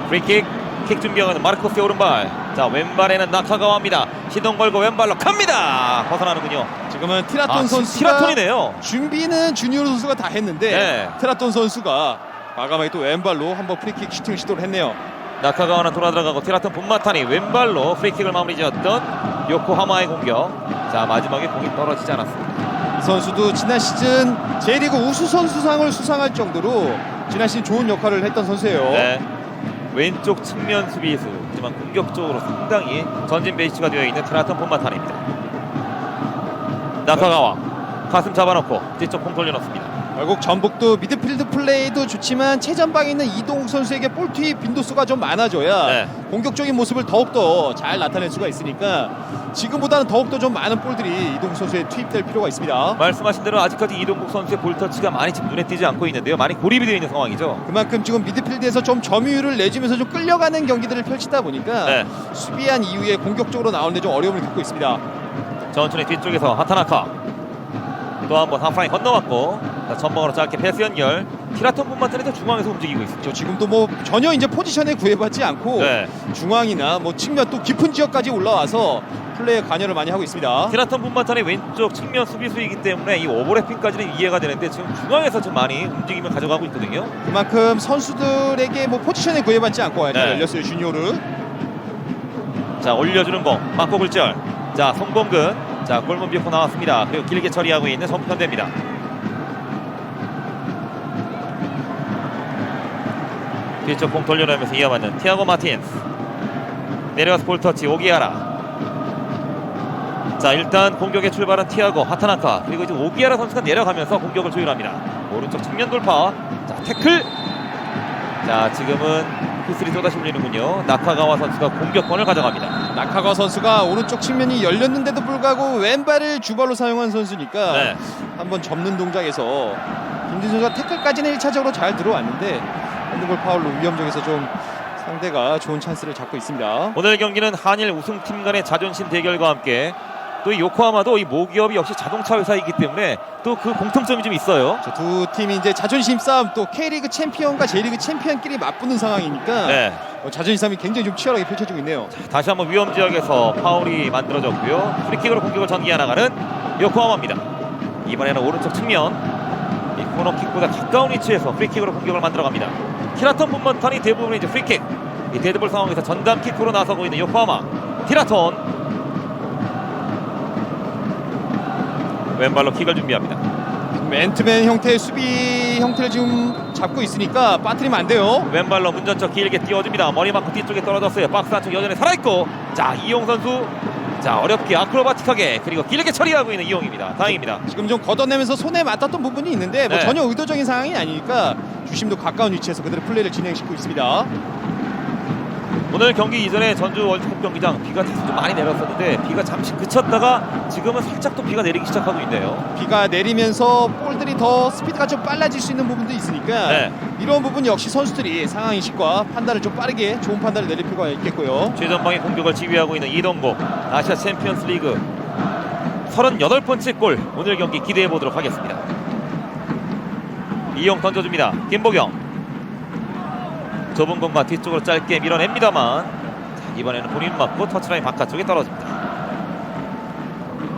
프리킥, 킥 준비하는 마르코스의 오른발. 자, 왼발에는 나카가와입니다. 시동 걸고 왼발로 갑니다. 벗어나는군요.
지금은 티라톤 선수가
티라톤이네요.
준비는 주니오루 선수가 다 했는데
네.
티라톤 선수가 과감하게 또 왼발로 한번 프리킥 슈팅을 시도를 했네요.
나카가와는 돌아 들어가고 티라톤 본마탄이 왼발로 프리킥을 마무리 지었던 요코하마의 공격. 자, 마지막에 공이 떨어지지 않았습니다.
이 선수도 지난 시즌 J리그 우수 선수상을 수상할 정도로 지난 시즌 좋은 역할을 했던 선수예요.
네. 왼쪽 측면 수비수 하지만 공격적으로 상당히 전진 베이스가 되어 있는 티라톤 본마탄입니다. 나카가와 가슴 잡아놓고 뒤쪽 공 돌려놓습니다.
결국 전북도 미드필드 플레이도 좋지만 최전방에 있는 이동욱 선수에게 볼 투입 빈도수가 좀 많아져야
네.
공격적인 모습을 더욱더 잘 나타낼 수가 있으니까 지금보다는 더욱더 좀 많은 볼들이 이동욱 선수에 투입될 필요가 있습니다.
말씀하신 대로 아직까지 이동국 선수의 볼터치가 많이 지금 눈에 띄지 않고 있는데요. 많이 고립이 되어 있는 상황이죠.
그만큼 지금 미드필드에서 좀 점유율을 내주면서 좀 끌려가는 경기들을 펼치다 보니까
네.
수비한 이후에 공격적으로 나오는데 좀 어려움을 겪고 있습니다.
천천히 뒤쪽에서 하타나카 또 한번 하프라인 건너왔고 자, 전방으로 짧게 패스 연결. 티라톤 본마탄에서 중앙에서 움직이고 있습니다.
지금도 뭐 전혀 이제 포지션에 구애받지 않고
네.
중앙이나 뭐 측면 또 깊은 지역까지 올라와서 플레이에 관여를 많이 하고 있습니다.
티라톤 본마탄의 왼쪽 측면 수비수이기 때문에 이 오버래핑까지는 이해가 되는데 지금 중앙에서 좀 많이 움직임을 가져가고 있거든요.
그만큼 선수들에게 뭐 포지션에 구애받지 않고 잘
네.
열렸어요. 주니오르.
자, 올려주는 공 맞고 굴절. 자, 송범근. 자, 골문 비고 나왔습니다. 그리고 길게 처리하고 있는 선편대입니다. 뒤쪽 공 돌려내면서 이어받는 티아고 마틴스. 내려와서 볼터치 오기아라. 자, 일단 공격의 출발은 티아고 하타나카 그리고 이제 오기아라 선수가 내려가면서 공격을 조율합니다. 오른쪽 측면 돌파. 자, 태클. 자, 지금은 피스리 쏟아시 울리는군요. 나카가와 선수가 공격권을 가져갑니다.
나카가 선수가 오른쪽 측면이 열렸는데도 불구하고 왼발을 주발로 사용한 선수니까
네.
한번 접는 동작에서 김진 선수가 태클까지는 1차적으로 잘 들어왔는데 핸드볼 파울로 위험적에서 좀 상대가 좋은 찬스를 잡고 있습니다.
오늘 경기는 한일 우승팀 간의 자존심 대결과 함께 또 이 요코하마도 이 모기업이 역시 자동차 회사이기 때문에 또 그 공통점이 좀 있어요.
두 팀이 이제 자존심 싸움 또 K리그 챔피언과 J리그 챔피언끼리 맞붙는 상황이니까
네.
자존심 싸움이 굉장히 좀 치열하게 펼쳐지고 있네요.
다시 한번 위험 지역에서 파울이 만들어졌고요. 프리킥으로 공격을 전개해 나가는 요코하마입니다. 이번에는 오른쪽 측면. 이 코너킥보다 가까운 위치에서 프리킥으로 공격을 만들어갑니다. 티라톤 분번턴이 대부분 이제 프리킥. 이 데드볼 상황에서 전담킥으로 나서고 있는 요코하마. 티라톤 왼발로 킥을 준비합니다.
맨투맨 형태의 수비 형태를 지금 잡고 있으니까 빠뜨리면 안 돼요.
왼발로 문전적 길게 띄워줍니다. 머리 맞고 뒤쪽에 떨어졌어요. 박스 안쪽 여전히 살아있고, 자 이용 선수, 자 어렵게 아크로바틱하게 그리고 길게 처리하고 있는 이용입니다. 다행입니다.
지금 좀 걷어내면서 손에 맞았던 부분이 있는데 뭐
네.
전혀 의도적인 상황이 아니니까 주심도 가까운 위치에서 그대로 플레이를 진행시키고 있습니다.
오늘 경기 이전에 전주 월드컵 경기장 비가 좀 많이 내렸었는데 비가 잠시 그쳤다가 지금은 살짝 또 비가 내리기 시작하고 있네요.
비가 내리면서 볼들이 더 스피드가 좀 빨라질 수 있는 부분도 있으니까
네.
이런 부분 역시 선수들이 상황 인식과 판단을 좀 빠르게 좋은 판단을 내릴 필요가 있겠고요.
최전방의 공격을 지휘하고 있는 이동국, 아시아 챔피언스 리그 38번째 골, 오늘 경기 기대해 보도록 하겠습니다. 이용 던져줍니다. 김보경 좁은 공간 뒤쪽으로 짧게 밀어냅니다만, 자, 이번에는 본인 맞고 터치라인 바깥쪽에 떨어집니다.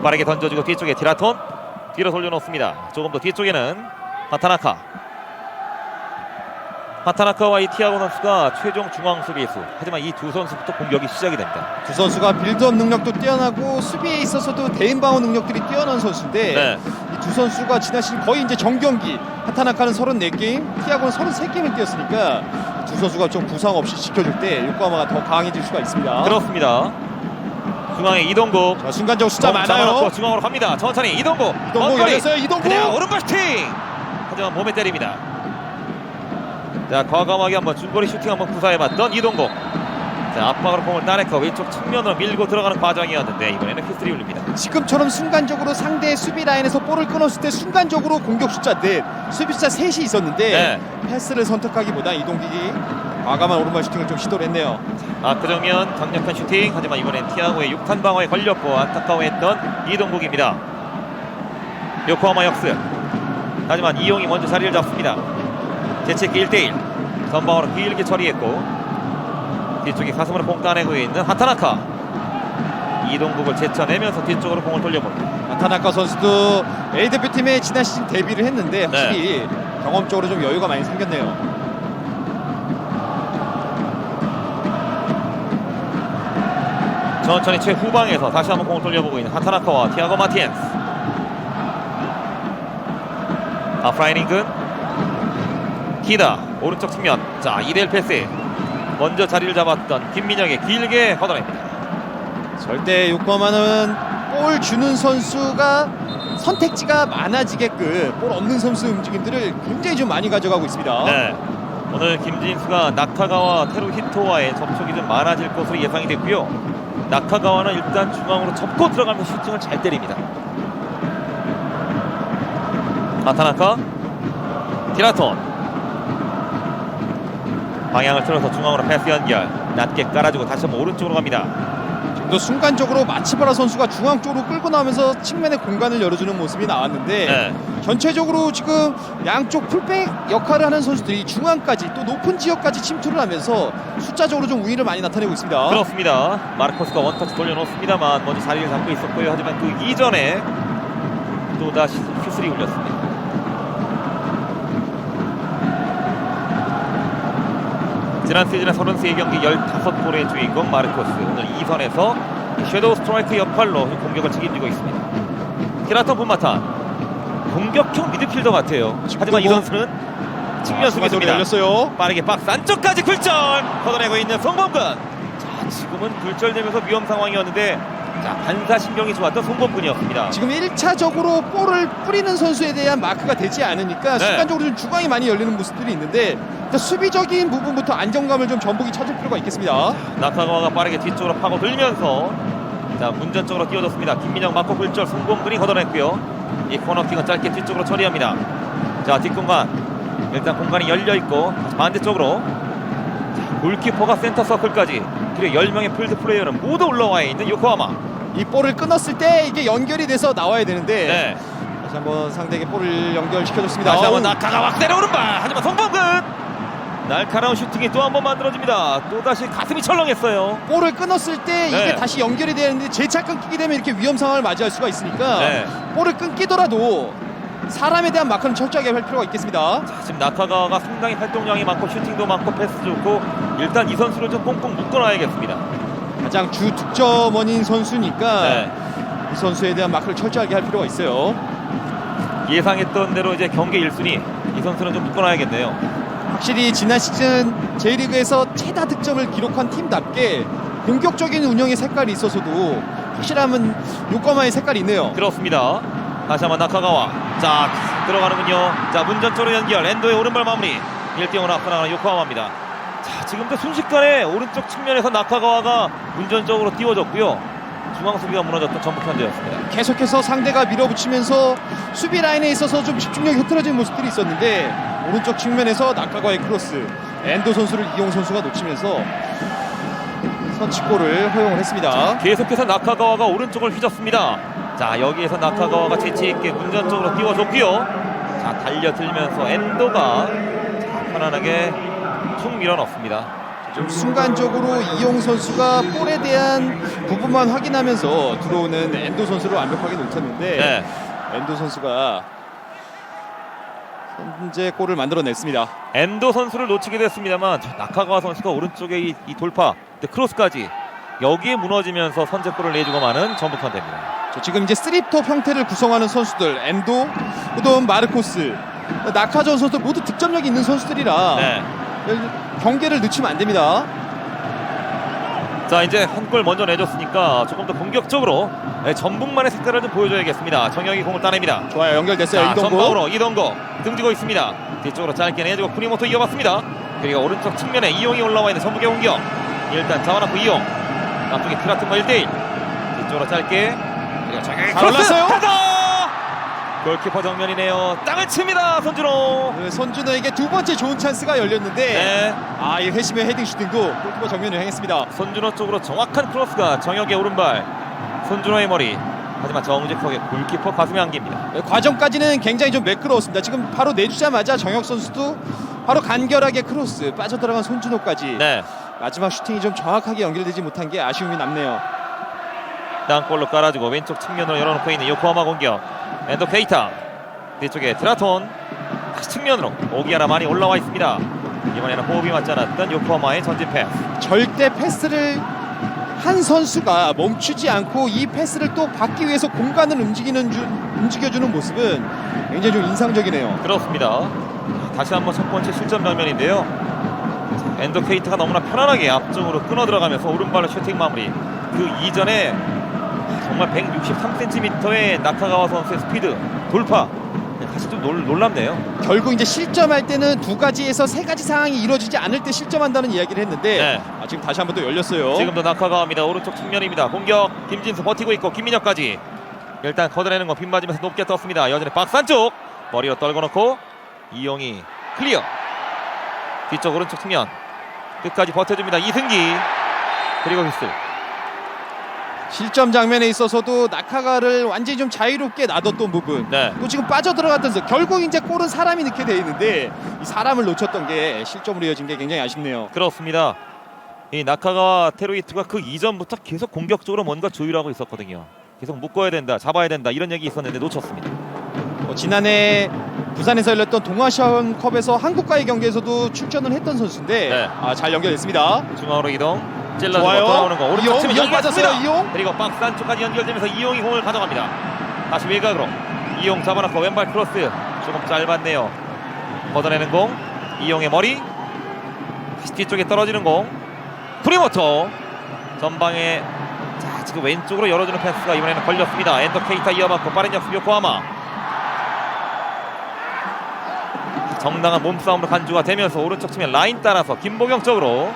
빠르게 던져주고 뒤쪽에 티라톤 뒤로 돌려놓습니다. 조금 더 뒤쪽에는 하타나카와 이 티아고 선수가 최종 중앙 수비수. 하지만 이 두 선수부터 공격이 시작이 됩니다.
두 선수가 빌드업 능력도 뛰어나고 수비에 있어서도 대인 방어 능력들이 뛰어난 선수인데
네.
이 두 선수가 지난 시즌 거의 이제 정경기, 하타나카는 34게임, 티아고는 33게임을 뛰었으니까 두 선수가 좀 부상 없이 지켜줄 때 요코하마가 더 강해질 수가 있습니다.
그렇습니다. 중앙에 이동국.
자, 순간적으로 숫자 많아요.
잡아놓고 중앙으로 갑니다. 천천히 이동국.
이동국 열렸어요. 이동국.
그냥 오른발 슈팅. 하지만 몸에 때립니다. 자, 과감하게 한번 중거리 슈팅 한번 구사해봤던 이동국. 자, 압박으로 공을 따내고 왼쪽 측면으로 밀고 들어가는 과정이었는데 이번에는 휘슬이 울립니다.
지금처럼 순간적으로 상대의 수비 라인에서 볼을 끊었을 때 순간적으로 공격 숫자 4, 수비 숫자 3이 있었는데
네.
패스를 선택하기보다 이동국이 과감한 오른발 슈팅을 좀 시도를 했네요.
그 정면 강력한 슈팅. 하지만 이번엔 티아고의 6탄 방어에 걸렸고 안타까워했던 이동국입니다. 요코하마 역습. 하지만 이용이 먼저 자리를 잡습니다. 재채기 1대1 전방으로 길게 처리했고, 뒤쪽에 가슴으로 공 따내고 있는 하타나카. 이동국을 제쳐내면서 뒤쪽으로 공을 돌려봅니다.
하타나카 선수도 A대표팀에 지난 시즌 데뷔를 했는데 확실히 경험적으로 좀 여유가 많이 생겼네요.
천천히 최후방에서 다시 한번 공을 돌려보고 있는 하타나카와 티아고 마티엔스. 프라이닝근 기다 오른쪽 측면. 자 2대1 패스. 먼저 자리를 잡았던 김민혁의 길게 걷어냅니다.
절대 요코하마는 볼 주는 선수가 선택지가 많아지게끔 볼 없는 선수 움직임들을 굉장히 좀 많이 가져가고 있습니다.
네. 오늘 김진수가 나카가와 테루히토와의 접촉이 좀 많아질 것으로 예상이 됐고요. 나카가와는 일단 중앙으로 접고 들어가면서 슈팅을 잘 때립니다. 하타나카, 티라톤 방향을 틀어서 중앙으로 패스 연결. 낮게 깔아주고 다시 한번 오른쪽으로 갑니다.
또 순간적으로 마치바라 선수가 중앙 쪽으로 끌고 나오면서 측면의 공간을 열어주는 모습이 나왔는데
네.
전체적으로 지금 양쪽 풀백 역할을 하는 선수들이 중앙까지 또 높은 지역까지 침투를 하면서 숫자적으로 좀 우위를 많이 나타내고 있습니다.
그렇습니다. 마르코스가 원터치 돌려놓습니다만 먼저 자리를 잡고 있었고요. 하지만 그 이전에 또다시 휘슬이 울렸습니다. 지난 시즌의 33경기 15골의 주인공 마르코스. 오늘 2선에서 섀도우 스트라이크 역할로 공격을 책임지고 있습니다. 티라톤 분마탄 공격형 미드필더 같아요. 하지만 이 선수는 측면 수비수입니다.
열렸어요.
빠르게 박스 안쪽까지 굴절 걷어내고 있는 송범근. 자, 지금은 굴절되면서 위험 상황이었는데, 자, 반사신경이 좋았던 송범근이었습니다.
지금 1차적으로 볼을 뿌리는 선수에 대한 마크가 되지 않으니까
네.
순간적으로 좀 중앙이 많이 열리는 모습들이 있는데 일단 수비적인 부분부터 안정감을 좀 전북이 찾을 필요가 있겠습니다.
나카가와가 빠르게 뒤쪽으로 파고들면서 자 문전 쪽으로 띄워줬습니다. 김민영 맞고 굴절, 송범근이 걷어냈고요. 이 코너킥은 짧게 뒤쪽으로 처리합니다. 자 뒷공간, 일단 공간이 열려있고 반대쪽으로 골키퍼가 센터 서클까지, 그리고 10명의 필드 플레이어는 모두 올라와 있는 요코하마.
이 볼을 끊었을 때 이게 연결이 돼서 나와야 되는데
네.
다시 한번 상대에게 볼을 연결시켜줬습니다.
다시 한번
어우,
나카가와 그대로 오른발. 하지만 송범근 날카로운 슈팅이 또 한 번 만들어집니다. 또다시 가슴이 철렁했어요.
볼을 끊었을 때 이게
네.
다시 연결이 되는데 재차 끊기게 되면 이렇게 위험 상황을 맞이할 수가 있으니까
네.
볼을 끊기더라도 사람에 대한 마크는 철저하게 할 필요가 있겠습니다.
자, 지금 나카가와가 상당히 활동량이 많고 슈팅도 많고 패스 좋고 일단 이 선수를 좀 꽁꽁 묶어놔야겠습니다.
가장 주 득점원인 선수니까
네.
이 선수에 대한 마크를 철저하게 할 필요가 있어요.
예상했던 대로 이제 경기 1순위 이 선수는 좀 묶어놔야겠네요.
확실히 지난 시즌 J리그에서 최다 득점을 기록한 팀답게 공격적인 운영의 색깔이 있어서도 확실함은 요코하마의 색깔이 있네요.
그렇습니다. 다시 한번 나카가와 자 들어가는군요. 자 문전 쪽으로 연결 엔도의 오른발 마무리 1대0으로 앞서 나가는 요코하마입니다. 자 지금도 순식간에 오른쪽 측면에서 나카가와가 문전 쪽으로 띄워졌고요. 중앙 수비가 무너졌던 전북 현대였습니다.
계속해서 상대가 밀어붙이면서 수비 라인에 있어서 좀 집중력이 흐트러진 모습들이 있었는데 오른쪽 측면에서 나카가와의 크로스 엔도 선수를 이용 선수가 놓치면서 선취골을 허용을 했습니다.
계속해서 나카가와가 오른쪽을 휘졌습니다. 자 여기에서 나카가와가 재치있게 문전 쪽으로 띄워줬고요. 자 달려들면서 엔도가 자, 편안하게 툭 밀어넣습니다.
좀 순간적으로 이용 선수가 볼에 대한 부분만 확인하면서 들어오는 엔도 선수를 완벽하게 놓쳤는데
네.
엔도 선수가 현재 골을 만들어냈습니다.
엔도 선수를 놓치게 됐습니다만 나카가와 선수가 오른쪽에 이 돌파 크로스까지 여기에 무너지면서 선제골을 내주고 마는 전북 현대입니다.
지금 이제 3톱 형태를 구성하는 선수들 엔도, 그다음 마르코스, 나카전 선수들 모두 득점력이 있는 선수들이라
네.
경기를 늦추면 안 됩니다.
자 이제 한 골 먼저 내줬으니까 조금 더 공격적으로 전북만의 색깔을 좀 보여줘야겠습니다. 정혁이 공을 따냅니다.
좋아요, 연결됐어요.
자,
이동국.
전방으로 이동거 등지고 있습니다. 뒤쪽으로 짧게 내주고 쿠니모토 이어봤습니다. 그리고 오른쪽 측면에 이용이 올라와 있는 전북의 공격. 일단 잡아놓고 이용. 앞쪽에 크라튼과 1대1. 뒤쪽으로 짧게. 그리고 정혁이
잘 올랐어요.
골키퍼 정면이네요. 땅을 칩니다. 손준호.
네, 손준호에게 두 번째 좋은 찬스가 열렸는데
네.
이 회심의 헤딩 슈팅도 골키퍼 정면을 향했습니다.
손준호 쪽으로 정확한 크로스가 정혁의 오른발. 손준호의 머리. 하지만 정직하게 골키퍼 가슴에 안깁니다.
네, 과정까지는 굉장히 좀 매끄러웠습니다. 지금 바로 내주자마자 정혁 선수도 바로 간결하게 크로스 빠져들어간 손준호까지
네.
마지막 슈팅이 좀 정확하게 연결되지 못한 게 아쉬움이 남네요.
땅볼로 깔아주고 왼쪽 측면으로 열어놓고 있는 요코하마 공격. 엔도 케이타 뒤쪽에 드라톤 다시 측면으로 오기아라 많이 올라와 있습니다. 이번에는 호흡이 맞지 않았던 요코하마의 전진 패스.
절대 패스를 한 선수가 멈추지 않고 이 패스를 또 받기 위해서 공간을 움직여주는 모습은 굉장히 좀 인상적이네요.
그렇습니다. 다시 한번 첫 번째 실점 장면인데요. 엔도 케이타가 너무나 편안하게 앞쪽으로 끊어 들어가면서 오른발로 슈팅 마무리. 그 이전에 정말 163cm의 나카가와 선수의 스피드 돌파 사실 좀 놀랍네요.
결국 이제 실점할 때는 두 가지에서 세 가지 상황이 이루어지지 않을 때 실점한다는 이야기를 했는데
네.
지금 다시 한번 또 열렸어요.
지금도 나카가와입니다. 오른쪽 측면입니다. 공격 김진수 버티고 있고 김민혁까지 일단 걷어내는 거 빗 맞으면서 높게 떴습니다. 여전히 박스 안쪽 머리로 떨궈 놓고 이용이 클리어. 뒤쪽 오른쪽 측면 끝까지 버텨줍니다. 이승기 그리고 휘슬.
실점 장면에 있어서도 나카가를 완전히 좀 자유롭게 놔뒀던 부분.
네.
또 지금 빠져들어갔던 결국 이제 골은 사람이 넣게 돼 있는데 이 사람을 놓쳤던 게 실점으로 이어진 게 굉장히 아쉽네요.
그렇습니다. 이 나카가와 테루이트가 그 이전부터 계속 공격적으로 뭔가 조율하고 있었거든요. 계속 묶어야 된다, 잡아야 된다 이런 얘기 있었는데 놓쳤습니다.
지난해 부산에서 열렸던 동아시안컵에서 한국과의 경기에서도 출전을 했던 선수인데
네.
잘 연결됐습니다.
중앙으로 이동. 찔러주고
좋아요.
돌아오는 거 오른쪽 치면
이용 빠졌어요. 이용.
그리고 박스 안쪽까지 연결되면서 이용이 공을 가져갑니다. 다시 외곽으로 이용 잡아놓고 왼발 크로스 조금 짧았네요. 걷어내는 공 이용의 머리 다시 뒤쪽에 떨어지는 공 쿠니모토 전방에 자 지금 왼쪽으로 열어주는 패스가 이번에는 걸렸습니다. 엔더 케이타 이어받고 빠른 역습 요코하마 정당한 몸싸움으로 간주가 되면서 오른쪽 측면 라인 따라서 김보경 쪽으로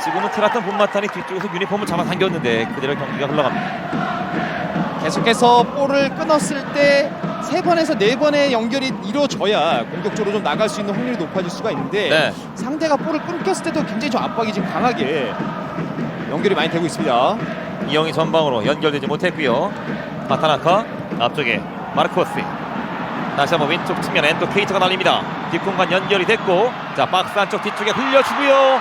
지금은 트라탄 본마탄이 뒤쪽에서 유니폼을 잡아당겼는데 그대로 경기가 흘러갑니다.
계속해서 볼을 끊었을 때 3번에서 4번의 연결이 이루어져야 공격적으로 좀 나갈 수 있는 확률이 높아질 수가 있는데
네.
상대가 볼을 끊겼을 때도 굉장히 좀 압박이 지금 강하게 연결이 많이 되고 있습니다.
이영이 전방으로 연결되지 못했고요. 마타나카 앞쪽에 마르코스 다시 한번 왼쪽 측면 엔도 케이터가 날립니다. 뒷공간 연결이 됐고 자 박스 안쪽 뒤쪽에 흘려주고요.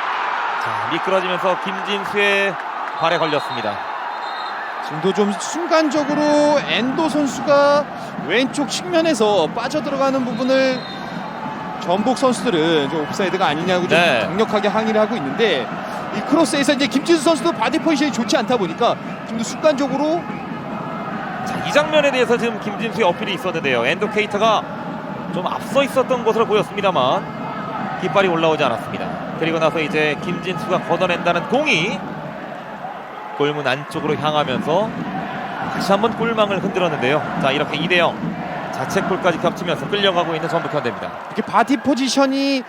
자 미끄러지면서 김진수의 발에 걸렸습니다.
지금도 좀 순간적으로 엔도 선수가 왼쪽 측면에서 빠져들어가는 부분을 전북 선수들은 좀 옵사이드가 아니냐고 좀
네.
강력하게 항의를 하고 있는데, 이 크로스에서 이제 김진수 선수도 바디 포지션이 좋지 않다 보니까 지금도 순간적으로
자, 이 장면에 대해서 지금 김진수의 어필이 있었는데요. 엔도 케이타가 좀 앞서 있었던 것으로 보였습니다만 깃발이 올라오지 않았습니다. 그리고 나서 이제 김진수가 걷어낸다는 공이 골문 안쪽으로 향하면서 다시 한번 골망을 흔들었는데요. 자, 이렇게 2대0 자책골까지 겹치면서 끌려가고 있는 전북현대입니다.
이렇게 바디 포지션이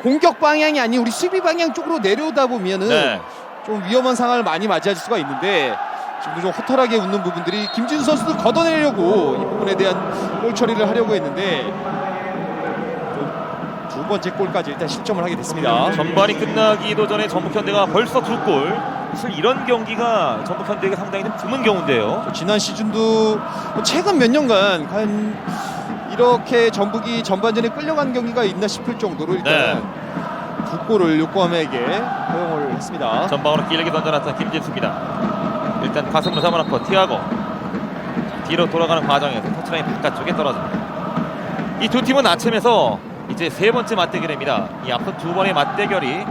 공격 방향이 아닌 우리 수비 방향 쪽으로 내려오다 보면은
네.
좀 위험한 상황을 많이 맞이할 수가 있는데, 지금도 좀 허탈하게 웃는 부분들이 김진수 선수도 걷어내려고 이 부분에 대한 골 처리를 하려고 했는데 좀 두 번째 골까지 일단 실점을 하게 됐습니다.
전반이 끝나기도 전에 전북현대가 벌써 2골. 사실 이런 경기가 전북현대가 상당히 좀 드문 경우인데요.
지난 시즌도 최근 몇 년간 과연 이렇게 전북이 전반전에 끌려간 경기가 있나 싶을 정도로 일단
네.
두 골을 요코하마에게 허용을 했습니다.
전방으로 길게 던져놨던 김진수입니다. 일단 가슴으로 잡아놓고 티아고 뒤로 돌아가는 과정에서 터치라인 바깥쪽에 떨어집니다. 이 두 팀은 아침에서 이제 세 번째 맞대결입니다. 이 앞선 두 번의 맞대결이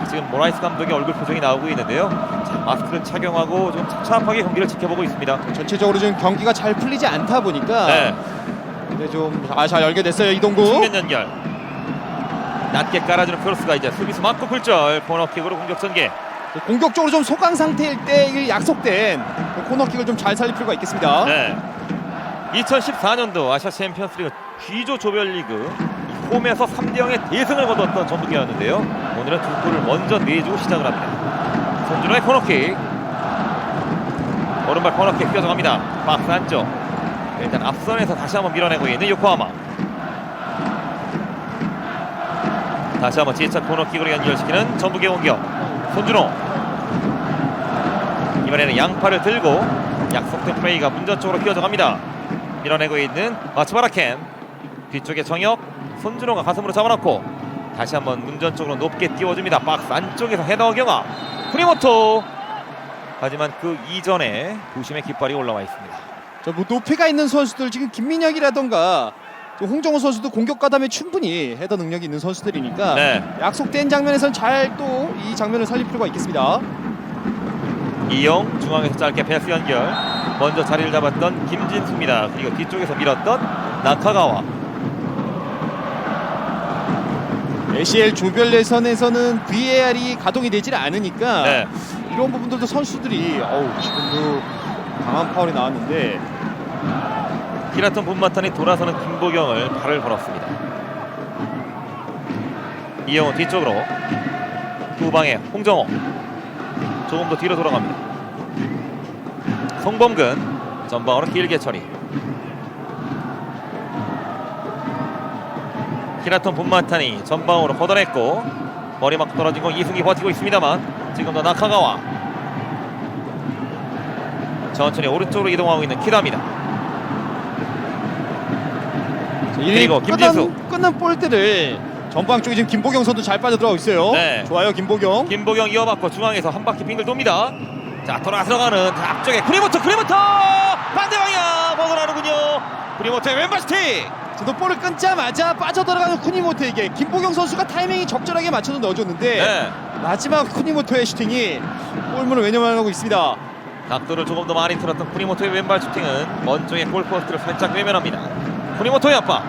지금 모라이스 감독의 얼굴 표정이 나오고 있는데요. 자, 마스크를 착용하고 좀 차분하게 경기를 지켜보고 있습니다.
전체적으로 지금 경기가 잘 풀리지 않다 보니까
네.
근데 좀 잘 열게 됐어요. 이동국.
측면 연결. 낮게 깔아주는 크로스가 이제 수비수 맞고 굴절. 코너킥으로 공격 전개.
공격적으로 좀 소강 상태일 때 이 약속된 코너킥을 좀 잘 살릴 필요가 있겠습니다.
네. 2014년도 아시아 챔피언스리그 G조 조별리그 홈에서 3대0의 대승을 거뒀던 전북이었는데요. 오늘은 두 골을 먼저 내주고 시작을 합니다. 손준호의 코너킥. 오른발 코너킥 휘어져갑니다. 박스 안쪽. 일단 앞선에서 다시 한번 밀어내고 있는 요코하마. 다시 한번 지혜찬 코너킥으로 연결시키는 전북의 공격. 손준호. 이번에는 양팔을 들고 약속된 플레이가 문전 쪽으로 휘어져갑니다. 밀어내고 있는 마츠바라켄. 뒤쪽에 정혁. 손준호가 가슴으로 잡아놓고 다시 한번 문전 쪽으로 높게 띄워줍니다. 박스 안쪽에서 헤더 경합. 쿠니모토. 하지만 그 이전에 부심의 깃발이 올라와 있습니다.
뭐 높이가 있는 선수들, 지금 김민혁이라던가 또 홍정호 선수도 공격 가담에 충분히 헤더 능력이 있는 선수들이니까
네.
약속된 장면에선 잘 또 이 장면을 살릴 필요가 있겠습니다.
이영 중앙에서 짧게 패스 연결. 먼저 자리를 잡았던 김진수입니다. 그리고 뒤쪽에서 밀었던 나카가와.
ACL 조별 예선에서는 VAR이 가동이 되질 않으니까
네.
이런 부분들도 선수들이 지금도 강한 파울이 나왔는데,
히라톤 본마탄이 돌아서는 김보경을 발을 걸었습니다. 이영은 뒤쪽으로 후방에 홍정호. 조금 더 뒤로 돌아갑니다. 송범근 전방으로 길게 처리. 히라톤 본마탄이 전방으로 걷어냈고 머리 맞고 떨어진 건 이승기 버티고 있습니다만 지금도 나카가와. 천천히 오른쪽으로 이동하고 있는 키다입니다. 그리고 김진수.
끊는 볼들을 전방 쪽에 지금 김보경 선수 잘 빠져들어가고 있어요.
네.
좋아요, 김보경.
김보경 이어받고 중앙에서 한 바퀴 빙글 돕니다. 자, 돌아 들어가는 앞쪽에 쿠니모토 반대 방향 벗어나는군요. 쿠니모토의 왼발 스틱.
저도 볼을 끊자마자 빠져들어가는 쿠니모토에게 김보경 선수가 타이밍이 적절하게 맞춰서 넣어줬는데
네.
마지막 쿠니모토의 슈팅이 골문을 외면하고 있습니다.
각도를 조금 더 많이 틀었던 쿠니모토의 왼발 슈팅은 먼 쪽에 골포스트를 살짝 외면합니다. 쿠니모토의 압박.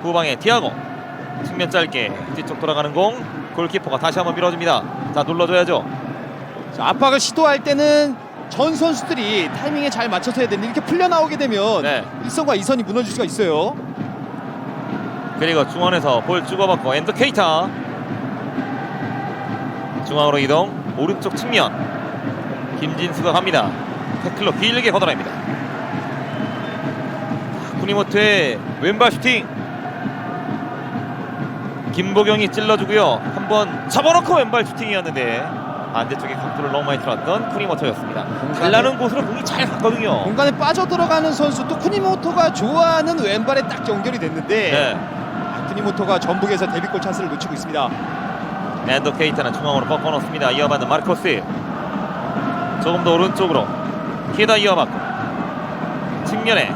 후방에 티아고. 측면 짧게 뒤쪽 돌아가는 공. 골키퍼가 다시 한번 밀어줍니다. 자, 눌러줘야죠.
자, 압박을 시도할 때는 전 선수들이 타이밍에 잘 맞춰서 해야 되는데 이렇게 풀려 나오게 되면
네.
1선과 2선이 무너질 수가 있어요.
그리고 중원에서 볼 주고받고 엔더 케이타. 중앙으로 이동. 오른쪽 측면. 김진수가 갑니다. 태클로 길게 걷어냅니다. 쿠니모토의 왼발 슈팅. 김보경이 찔러주고요. 한번 잡아놓고 왼발 슈팅이었는데 반대쪽에 각도를 너무 많이 틀었던 쿠니모토였습니다. 잘나는 곳으로 공이 잘 갔거든요.
공간에 빠져들어가는 선수, 또 쿠니모토가 좋아하는 왼발에 딱 연결이 됐는데
네.
쿠니모토가 전북에서 데뷔골 찬스를 놓치고 있습니다.
엔더 케이타는 중앙으로 꺾어놓습니다. 이어받는 마르코스. 조금 더 오른쪽으로 키에다 이어맞고 측면에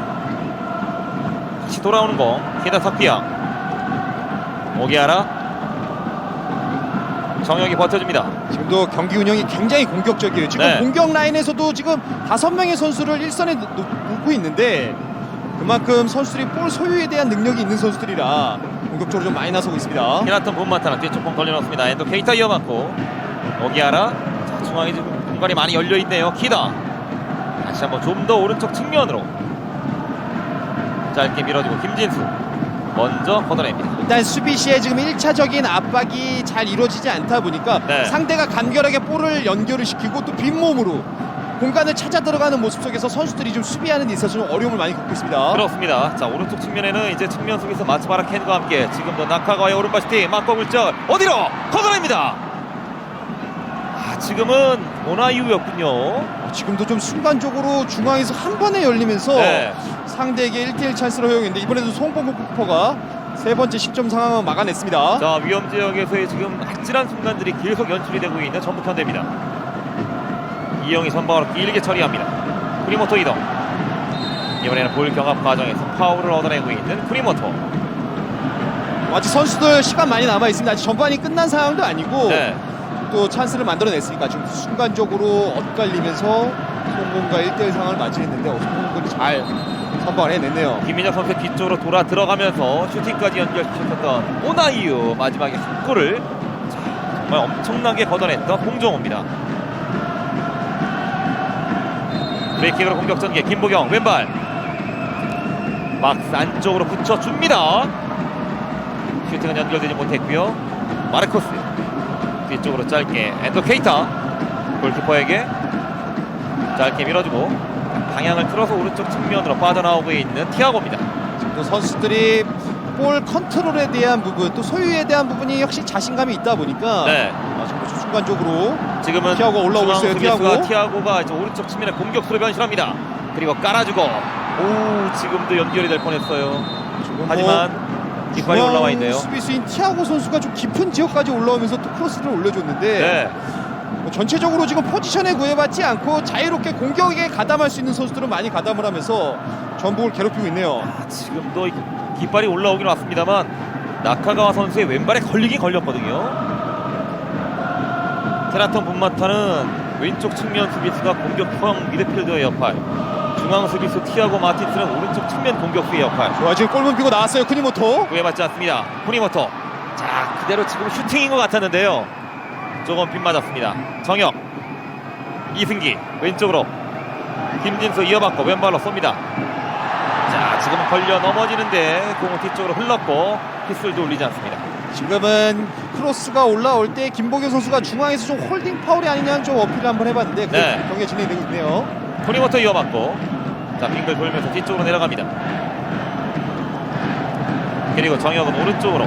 다시 돌아오는 공. 키에다 사피아 오기아라 정혁이 버텨줍니다.
지금도 경기 운영이 굉장히 공격적이에요. 지금
네.
공격 라인에서도 지금 5명의 선수를 일선에 놓고 있는데 그만큼 선수들이 볼 소유에 대한 능력이 있는 선수들이라 공격적으로 좀 많이 나서고 있습니다.
히나턴 본마타는 뒤쪽 공 걸려놓습니다. 엔도 케이타 이어맞고 오기아라. 자, 중앙에 지금 공간이 많이 열려있네요. 키다 다시 한번 좀 더 오른쪽 측면으로 짧게 밀어주고 김진수 먼저 걷어냅니다.
일단 수비 시에 지금 1차적인 압박이 잘 이루어지지 않다 보니까
네.
상대가 간결하게 볼을 연결을 시키고 또 빈몸으로 공간을 찾아 들어가는 모습 속에서 선수들이 좀 수비하는 데 있어서 좀 어려움을 많이 겪고 있습니다.
그렇습니다. 자, 오른쪽 측면에는 이제 측면 수비수 마츠바라 켄과 함께 지금도 나카가와의 오른발 슈팅 맞고 물절 어디로 걷어냅니다. 지금은 오나이우였군요.
지금도 좀 순간적으로 중앙에서 한 번에 열리면서
네.
상대에게 1대1 찬스를 허용했는데 이번에도 송범국 키퍼가 세 번째 10점 상황을 막아냈습니다.
자, 위험 지역에서의 지금 아찔한 순간들이 계속 연출이 되고 있는 전북현대입니다. 이영이 선방으로 길게 처리합니다. 쿠니모토 이동. 이번에는 볼 경합 과정에서 파울을 얻어내고 있는 쿠니모토.
아직 선수들 시간 많이 남아 있습니다. 아직 전반이 끝난 상황도 아니고
네.
또 찬스를 만들어냈으니까 지금 순간적으로 엇갈리면서 송공과 1대1 상황을 맞이했는데 송공군이 잘 선방을 해냈네요.
김민혁 선수 뒤쪽으로 돌아 들어가면서 슈팅까지 연결시켰던 오나이유 마지막에 한 골을 정말 엄청나게 걷어냈던 홍정호입니다. 브레이킹으로 공격 전개 김보경 왼발 막스 안쪽으로 붙여줍니다. 슈팅은 연결되지 못했고요. 마르코스 뒤쪽으로 짧게 엔도 케이타 골키퍼에게 짧게 밀어주고 방향을 틀어서 오른쪽 측면으로 빠져나오고 있는 티아고입니다.
또 선수들이 볼 컨트롤에 대한 부분 또 소유에 대한 부분이 역시 자신감이 있다 보니까
네.
지금 순간적으로
지금은
티아고가 올라오고 있어요.
티아고가 이제 오른쪽 측면에 공격수로 변신합니다. 그리고 깔아주고 지금도 연결이 될 뻔했어요. 하지만 뒷발이 올라와 있네요.
수비수인 티아고 선수가 좀 깊은 지역까지 올라오면서 또 크로스를 올려줬는데
네.
전체적으로 지금 포지션에 구애받지 않고 자유롭게 공격에 가담할 수 있는 선수들은 많이 가담을 하면서 전북을 괴롭히고 있네요.
지금도 깃발이 올라오긴 왔습니다만 나카가와 선수의 왼발에 걸리긴 걸렸거든요. 테라톤 분마타는 왼쪽 측면 수비수가 공격형 미드필더의 역할, 중앙 수비수 티아고 마틴스는 오른쪽 측면 공격수의 역할.
좋아, 지금 골문 비고 나왔어요. 쿠니모토.
구애받지 않습니다. 쿠니모토. 자, 그대로 지금 슈팅인 것 같았는데요. 조금 빗맞았습니다. 정혁, 이승기 왼쪽으로 김진수 이어받고 왼발로 쏩니다. 자, 지금은 걸려 넘어지는데 공은 뒤쪽으로 흘렀고 휘슬도 울리지 않습니다.
지금은 크로스가 올라올 때 김보경 선수가 중앙에서 좀 홀딩 파울이 아니냐는 좀 어필을 한번 해봤는데
네.
경기가 진행되고 있네요.
쿠니모토 이어받고 자, 빙글 돌면서 뒤쪽으로 내려갑니다. 그리고 정혁은 오른쪽으로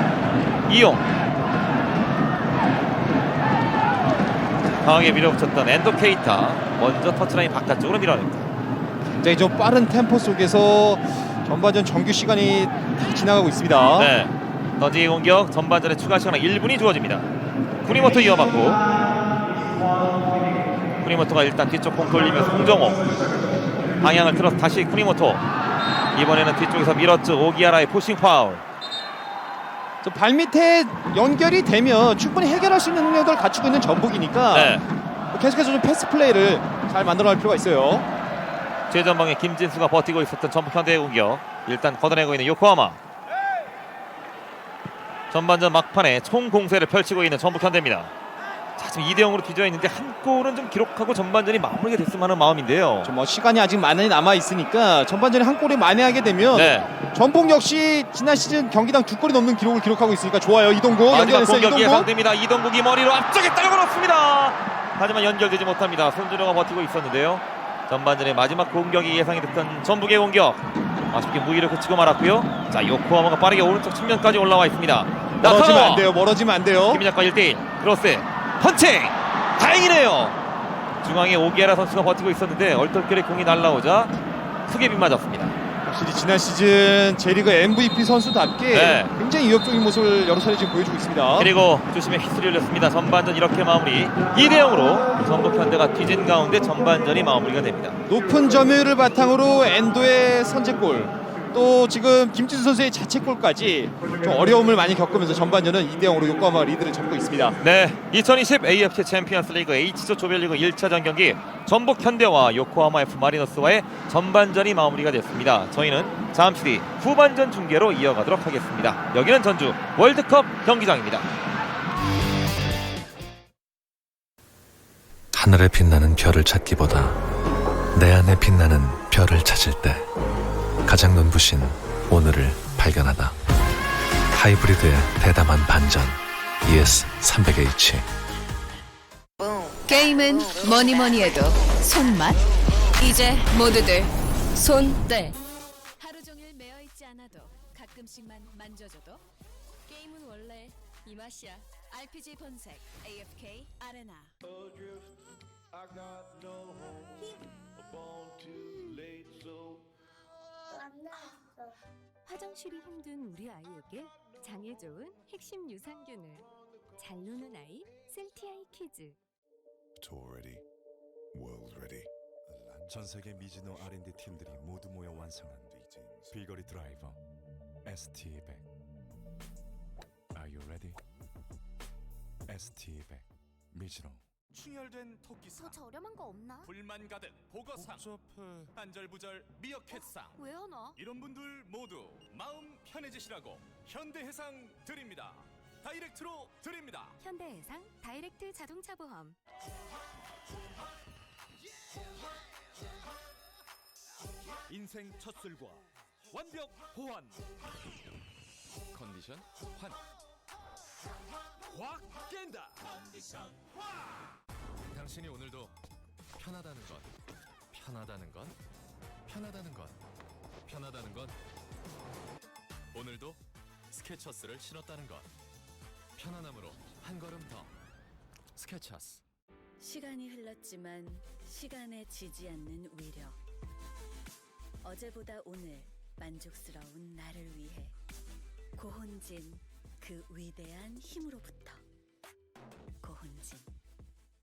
이용 강하게 밀어붙였던 엔도 케이타 먼저 터치라인 바깥쪽으로 밀어냅니다.
굉장히 좀 빠른 템포 속에서 전반전 정규 시간이 다 지나가고 있습니다.
네. 던지기 공격 전반전에 추가 시간 1분이 주어집니다. 쿠니모토 이어받고 쿠니모토가 일단 뒤쪽 공 돌리면서 홍정호 방향을 틀어서 다시 쿠니모토 이번에는 뒤쪽에서 밀었죠. 오기아라의 푸싱 파울.
저 발밑에 연결이 되면 충분히 해결할 수 있는 능력을 갖추고 있는 전북이니까
네.
계속해서 좀 패스 플레이를 잘 만들어갈 필요가 있어요.
최전방에 김진수가 버티고 있었던 전북현대의 공격 일단 걷어내고 있는 요코하마. 전반전 막판에 총 공세를 펼치고 있는 전북현대입니다. 자, 지금 2대0으로 뒤져 있는데 한 골은 좀 기록하고 전반전이 마무리가 됐으면 하는 마음인데요.
좀 시간이 아직 많이 남아 있으니까 전반전에 한 골이 만회하게 되면
네.
전북 역시 지난 시즌 경기당 2골이 넘는 기록을 기록하고 있으니까 좋아요. 이동국
마지막
연결했어요.
공격
이동국.
예상됩니다. 이동국이 머리로 앞쪽에 따려 걸었습니다. 하지만 연결되지 못합니다. 손준호가 버티고 있었는데요. 전반전에 마지막 공격이 예상이 됐던 전북의 공격 아쉽게 무기를 그치고 말았고요. 자, 요코하마가 빠르게 오른쪽 측면까지 올라와 있습니다.
멀어지면 안 돼요. 멀어지면 안 돼요.
김민혁과 1대1 크로스 펀칭 다행이네요. 중앙에 오기에라 선수가 버티고 있었는데 얼떨결에 공이 날라오자 크게 빗맞았습니다.
확실히 지난 시즌 J리그 MVP 선수답게
네.
굉장히 위협적인 모습을 여러 차례 지금 보여주고 있습니다.
그리고 주심의 휘슬이 울렸습니다. 전반전 이렇게 마무리 2대0으로 전북현대가 뒤진 가운데 전반전이 마무리가 됩니다.
높은 점유율을 바탕으로 엔도의 선제골, 또 지금 김진수 선수의 자책골까지 좀 어려움을 많이 겪으면서 전반전은 2대0으로 요코하마가 리드를 잡고 있습니다.
네, 2020 AFC 챔피언스 리그 H조 조별리그 1차전 경기 전북 현대와 요코하마 F 마리노스와의 전반전이 마무리가 됐습니다. 저희는 잠시 뒤 후반전 중계로 이어가도록 하겠습니다. 여기는 전주 월드컵 경기장입니다.
하늘에 빛나는 별을 찾기보다 내 안에 빛나는 별을 찾을 때 가장 눈부신 오늘을 발견하다. 하이브리드의 대담한 반전 ES300H.
게임은 뭐니 해도 손맛. 이제 모두들 손대. 하루 종일 매여 있지 않아도 가끔씩만 만져줘도 게임은 원래 이 맛이야. RPG 본색 AFK 아레나.
화장실이 힘든 우리 아이에게 장에 좋은 핵심 유산균을 잘 노는 아이 셀티아이 키즈.
Tour ready, world ready. 전 세계 미즈노 R&D 팀들이 모두 모여 완성한 빌거리 드라이버 ST200. Are you ready? ST200 미즈노.
충혈된 토끼상,
더 저렴한 거 없나?
불만 가득 보거상,
복잡해.
안절부절 미어캣상.
왜 하나?
이런 분들 모두 마음 편해지시라고 현대해상 드립니다. 다이렉트로 드립니다.
현대해상 다이렉트 자동차 보험.
인생 첫 술과 완벽 호환. 컨디션 환. 확 깬다.
당신이 오늘도 편하다는 건, 편하다는 건, 편하다는 건, 편하다는 건, 오늘도 스케쳐스를 신었다는 것. 편안함으로 한 걸음 더. 스케쳐스.
시간이 흘렀지만 시간에 지지 않는 위력. 어제보다 오늘 만족스러운 나를 위해 고혼진, 그 위대한 힘으로부터. 고혼진.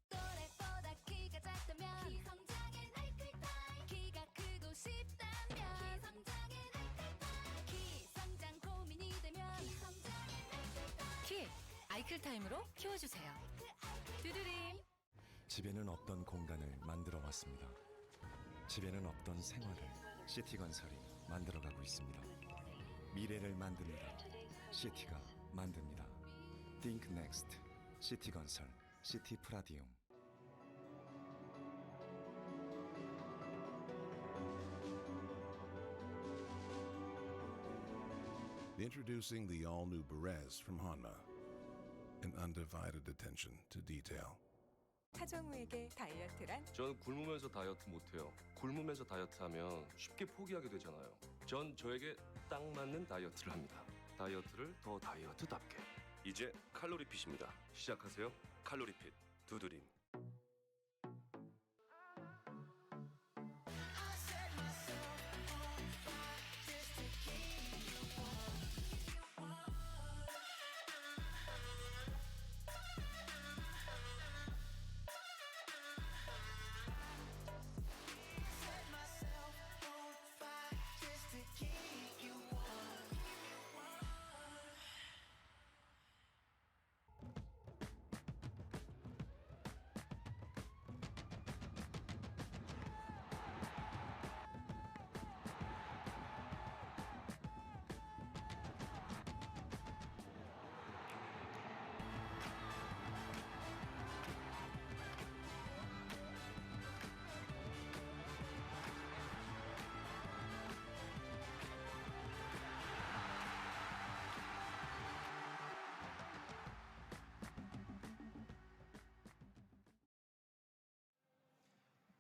또래보다 키가 작다면 기성장애 나이클타임. 키가 크고 싶다면 기성장애 나이클타임. 기성장 고민이 되면 기성장애 나이클타임. 키 아이클타임으로 키워주세요. 두드림.
집에는 없던 공간을 만들어 왔습니다. 집에는 없던 생활을 시티건설이 만들어가고 있습니다. 미래를 만듭니다. 시티가 만듭니다. Think Next. 시티건설, 시티프라디움.
Introducing the all-new Berez from Honma. An undivided attention to detail.
하정우에게 다이어트란?
전 굶으면서 다이어트 못해요. 굶으면서 다이어트하면 쉽게 포기하게 되잖아요. 전 저에게 딱 맞는 다이어트를 합니다. 다이어트를 더 다이어트답게. 이제 칼로리핏입니다. 시작하세요. 칼로리핏 두드림.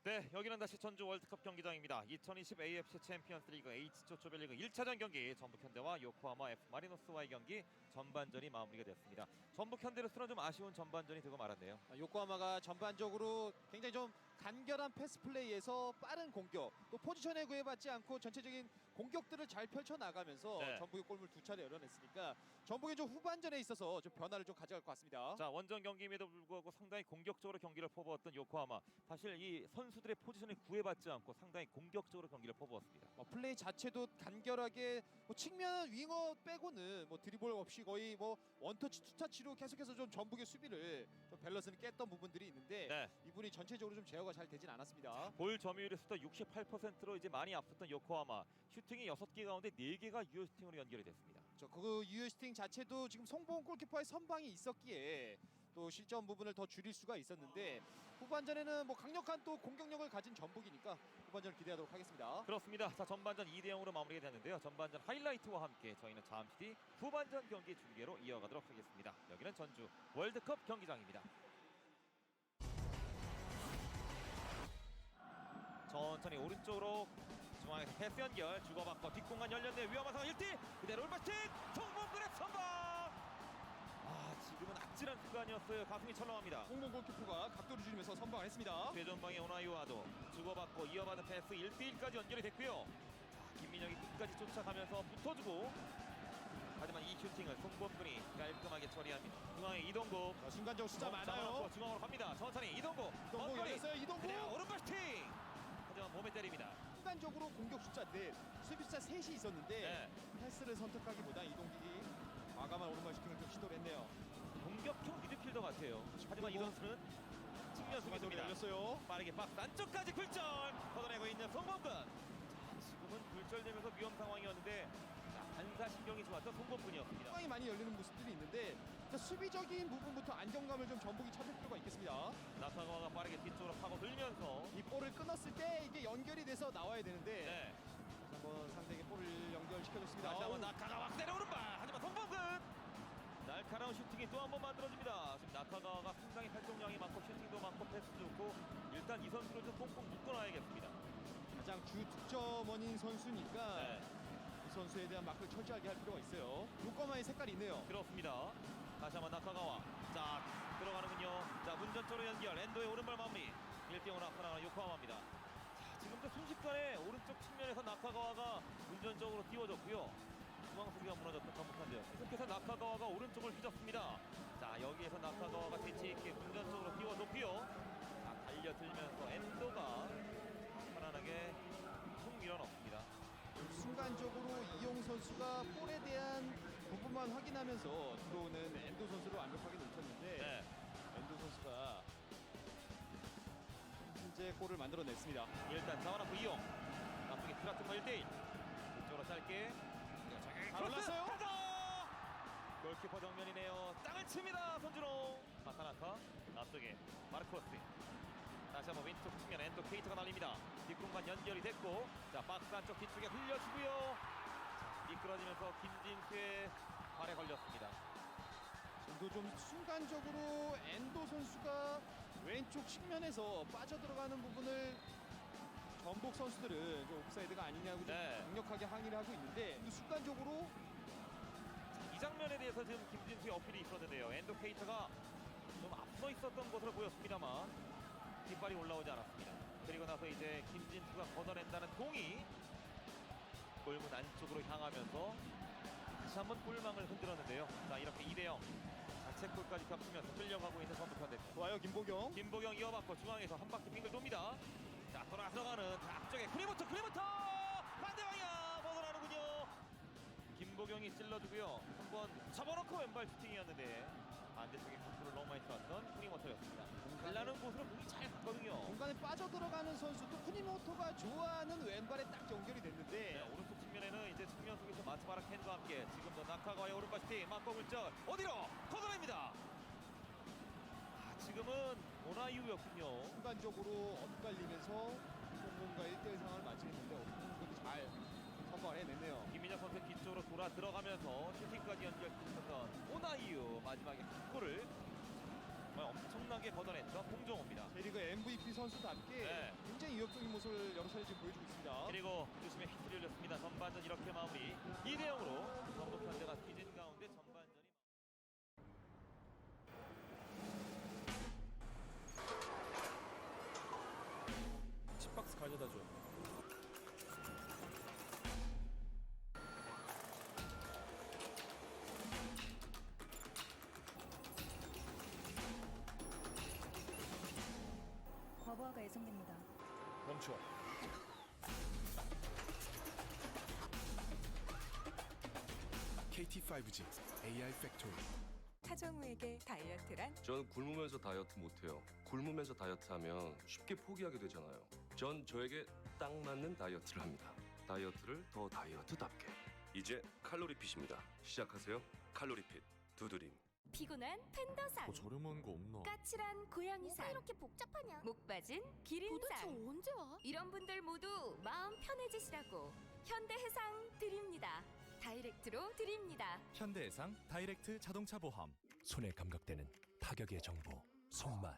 네, 여기는 다시 전주 월드컵 경기장입니다. 2020 AFC 챔피언스 리그 H조 조별리그 1차전 경기 전북 현대와 요코하마 F 마리노스와의 경기 전반전이 마무리가 됐습니다. 전북 현대로서는 좀 아쉬운 전반전이 되고 말았네요.
요코하마가 전반적으로 굉장히 좀 간결한 패스 플레이에서 빠른 공격, 또 포지션에 구애받지 않고 전체적인 공격들을 잘 펼쳐 나가면서
네.
전북이 골을 2차례 열어냈으니까 전북이 좀 후반전에 있어서 좀 변화를 좀 가져갈 것 같습니다.
자, 원정 경기임에도 불구하고 상당히 공격적으로 경기를 퍼부었던 요코하마. 사실 이 선수들의 포지션에 구애받지 않고 상당히 공격적으로 경기를 퍼부었습니다.
플레이 자체도 간결하게 측면 윙어 빼고는 드리블 없이 거의 원터치 투터치로 계속해서 좀 전북의 수비를 좀 밸런스를 깼던 부분들이 있는데
네.
이분이 전체적으로 좀 제어가 잘 되진 않았습니다.
볼 점유율에서도 68%로 이제 많이 앞섰던 요코하마. 슈팅이 6개 가운데 4개가 유효 슈팅으로 연결이 됐습니다.
그 유효 슈팅 자체도 지금 송봉 골키퍼의 선방이 있었기에 또 실점 부분을 더 줄일 수가 있었는데 후반전에는 강력한 또 공격력을 가진 전북이니까 후반전을 기대하도록 하겠습니다.
그렇습니다. 자, 전반전 2대0으로 마무리가 됐는데요. 전반전 하이라이트와 함께 저희는 잠시 뒤 후반전 경기 중계로 이어가도록 하겠습니다. 여기는 전주 월드컵 경기장입니다. 천천히 오른쪽으로 중앙에서 패스 연결, 주고받고 뒷공간 열렸네. 위험한 상황 1대 그대로 올바스틱 송봉근의 선방. 지금은 아찔한 순간이었어요. 가슴이 철렁합니다.
송봉 골키퍼가 각도를 줄이면서 선방을 했습니다.
최전방의 오나이와도 주고받고 이어받은 패스 1대1까지 연결이 됐고요. 자, 김민혁이 끝까지 쫓아가면서 붙어주고, 하지만 이 슈팅을 송범근이 깔끔하게 처리합니다. 중앙에 이동국,
순간적으로 숫자 많아요.
중앙으로 갑니다. 천천히 이동국
열렸어요. 이동국
그냥 오른발 슈팅. 하지만 몸에 때립니다.
순간적으로 공격 숫자 4, 수비 숫자 3이 있었는데 패스를 선택하기보다 이동국이 과감한 오른발 슈팅을 좀 시도를 했네요.
공격형 미드필더 같아요. 하지만 이 선수는 측면 수비수입니다.
열렸어요.
빠르게 박스 안쪽까지 굴절 걷어내고 있는 송범근. 지금은 굴절되면서 위험 상황이었는데 반사신경이 좋았던 송범근이었습니다.
상당히 많이 열리는 모습들이 있는데 수비적인 부분부터 안정감을 좀 전북이 찾을 필요가 있겠습니다.
나타가와가 빠르게 뒤쪽으로 파고 들면서
이 볼을 끊었을 때 이게 연결이 돼서 나와야 되는데
네.
한번 상대에게 볼을 연결시켜줬습니다.
다시 한번 나카가와 그대로 오른발. 하지만 송범근 날카로운 슈팅이 또 한 번 만들어집니다. 지금 나카가와가 상당히 활동량이 많고 슈팅도 많고 패스도 좋고 일단 이 선수를 좀 꽁꽁 묶어놔야겠습니다.
가장 주 득점원인 선수니까
네.
이 선수에 대한 마크를 철저하게 할 필요가 있어요. 요코하마의 색깔이 있네요.
그렇습니다. 다시 한번 나카가와. 자, 들어가는군요. 자, 문전 쪽으로 연결. 엔도의 오른발 마무리. 1대0으로 앞서 나가는 요코하마입니다. 자, 지금도 순식간에 오른쪽 측면에서 나카가와가 문전적으로 띄워졌고요. 중앙 수비가 무너졌던 전북한데요. 계속해서 나카가와가 오른쪽을 휘젓습니다. 자, 여기에서 나카가와가 대치 있게 문전적으로 띄워줬고요. 자, 달려들면서 엔도가 편안하게 툭 밀어넣습니다.
순간적으로 이용 선수가 볼에 대한 부분만 확인하면서 들어오는 엔도 선수를 완벽하게 놓쳤는데
네.
엔도 선수가 현재 골을 만들어냈습니다.
일단 자원하고 이용. 앞쪽에 트라트마 1대1. 이쪽으로 짧게.
잘 올랐어요.
골키퍼 정면이네요. 땅을 칩니다. 손준호. 마타나카 앞쪽에 마르코스. 다시 한번 왼쪽 측면 엔도 케이트가 날립니다. 뒷공간 연결이 됐고, 자, 박스 안쪽 뒤쪽에 흘려주고요. 자, 미끄러지면서 김진수의 발에 걸렸습니다.
지금도 좀 순간적으로 엔도 선수가 왼쪽 측면에서 빠져들어가는 부분을 전북 선수들은 좀 옵사이드가 아니냐고 좀
네.
강력하게 항의를 하고 있는데 순간적으로
이 장면에 대해서 지금 김진수의 어필이 있었는데요. 엔도 케이트가 좀 앞서 있었던 것으로 보였습니다만 뒷발이 올라오지 않았습니다. 그리고 나서 이제 김진수가 걷어낸다는 공이 골문 안쪽으로 향하면서 다시 한번 골망을 흔들었는데요. 자, 이렇게 2대0 자책골까지 겹치면서 끌려가고 있는 전북현대입니다.
좋아요. 김보경.
김보경 이어받고 중앙에서 한 바퀴 빙글 돕니다. 자, 돌아 들어가는 앞쪽에 크리모터 반대 방향 벗어나는군요. 김보경이 찔러주고요. 한번 접어놓고 왼발 슈팅이었는데 반대쪽에 컨트롤 너무 많이 좋았던 쿠니모토였습니다. 잘나는 곳으로 공이 잘 갔거든요.
공간에 빠져들어가는 선수 또 쿠니모토가 좋아하는 왼발에 딱 연결이 됐는데
네, 오른쪽 측면에는 이제 측면 속에서 마츠바라 켄과 함께 지금도 나카가와의 오른발 슈팅 맞고 굴절 어디로 걷어냅니다. 지금은 오나이우였군요.
순간적으로 엇갈리면서 송봉과 1대1 상황을 맞이했는데 어떻게 잘 선방을 해냈네요.
김민혁 선수 뒤쪽으로 돌아 들어가면서 슈팅까지 연결시켰던 오나이우 마지막에 한 골을 정말 엄청나게 걷어냈던 홍정호입니다.
K리그 MVP 선수답게
네.
굉장히 위협적인 모습을 여러 차례 지금 보여주고 있습니다.
그리고 주심에 히트를 올렸습니다. 전반전 이렇게 마무리 2대0으로 전북현대가 뒤진 가운데 전반전이
박스 가져다 줘.
과부하가 예상됩니다.
멈춰.
KT5G AI 팩토리.
하정우에게 다이어트란
전 굶으면서 다이어트 못해요. 굶으면서 다이어트하면 쉽게 포기하게 되잖아요. 전 저에게 딱 맞는 다이어트를 합니다. 다이어트를 더 다이어트답게. 이제 칼로리핏입니다. 시작하세요. 칼로리핏 두드림.
피곤한 팬더상,
저렴한 거 없나?
까칠한 고양이상, 이렇게 복잡하냐? 목 빠진 기린상. 언제 와? 이런 분들 모두 마음 편해지시라고 현대해상 드립니다. 다이렉트로 드립니다.
현대해상 다이렉트 자동차 보험.
손에 감각되는 타격의 정보, 손맛.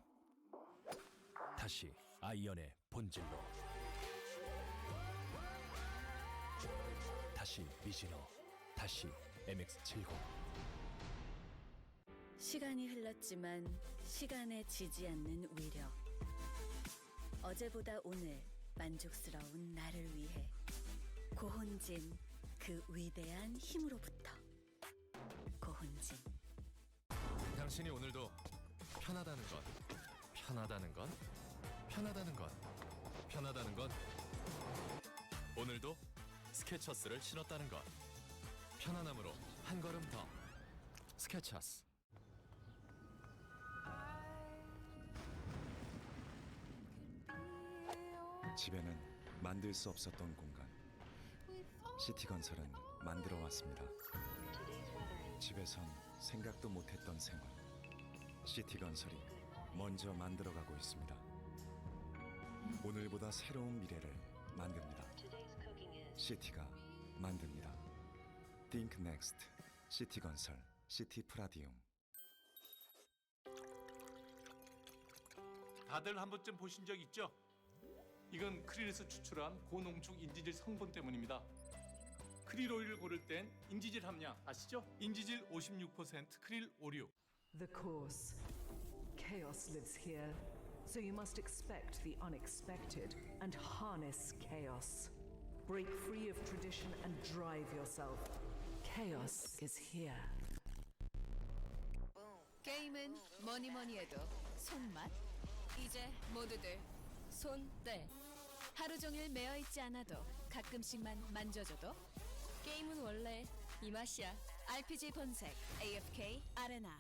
다시 아이언의 본질로. 다시 미즈노, 다시 MX-70.
시간이 흘렀지만 시간에 지지 않는 위력. 어제보다 오늘 만족스러운 나를 위해 고혼진 그 위대한 힘으로부터. 고혼진.
당신이 오늘도 편하다는 것, 편하다는 건, 편하다는 것, 편하다는 건 오늘도 스케쳐스를 신었다는 것. 편안함으로 한 걸음 더. 스케쳐스.
집에는 만들 수 없었던 공간. 시티건설은 만들어 왔습니다. 집에선 생각도 못했던 생활. 시티건설이 먼저 만들어가고 있습니다. 오늘보다 새로운 미래를 만듭니다. 시티가 만듭니다. Think Next. 시티건설. 시티프라디움.
다들 한 번쯤 보신 적 있죠? 이건 크릴에서 추출한 고농축 인지질 성분 때문입니다. 크릴 오일을 고를 땐 인지질 함량 아시죠? 인지질 56% 크릴 오류.
The course. Chaos lives here, so you must expect the unexpected and harness chaos. Break free of tradition and drive yourself. Chaos is here.
게임은 뭐니 해도 손맛. 이제 모두들 손.대. 하루 종일 매여 있지 않아도 가끔씩만 만져줘도 게임은 원래 이 맛이야. RPG 본색 AFK 아레나.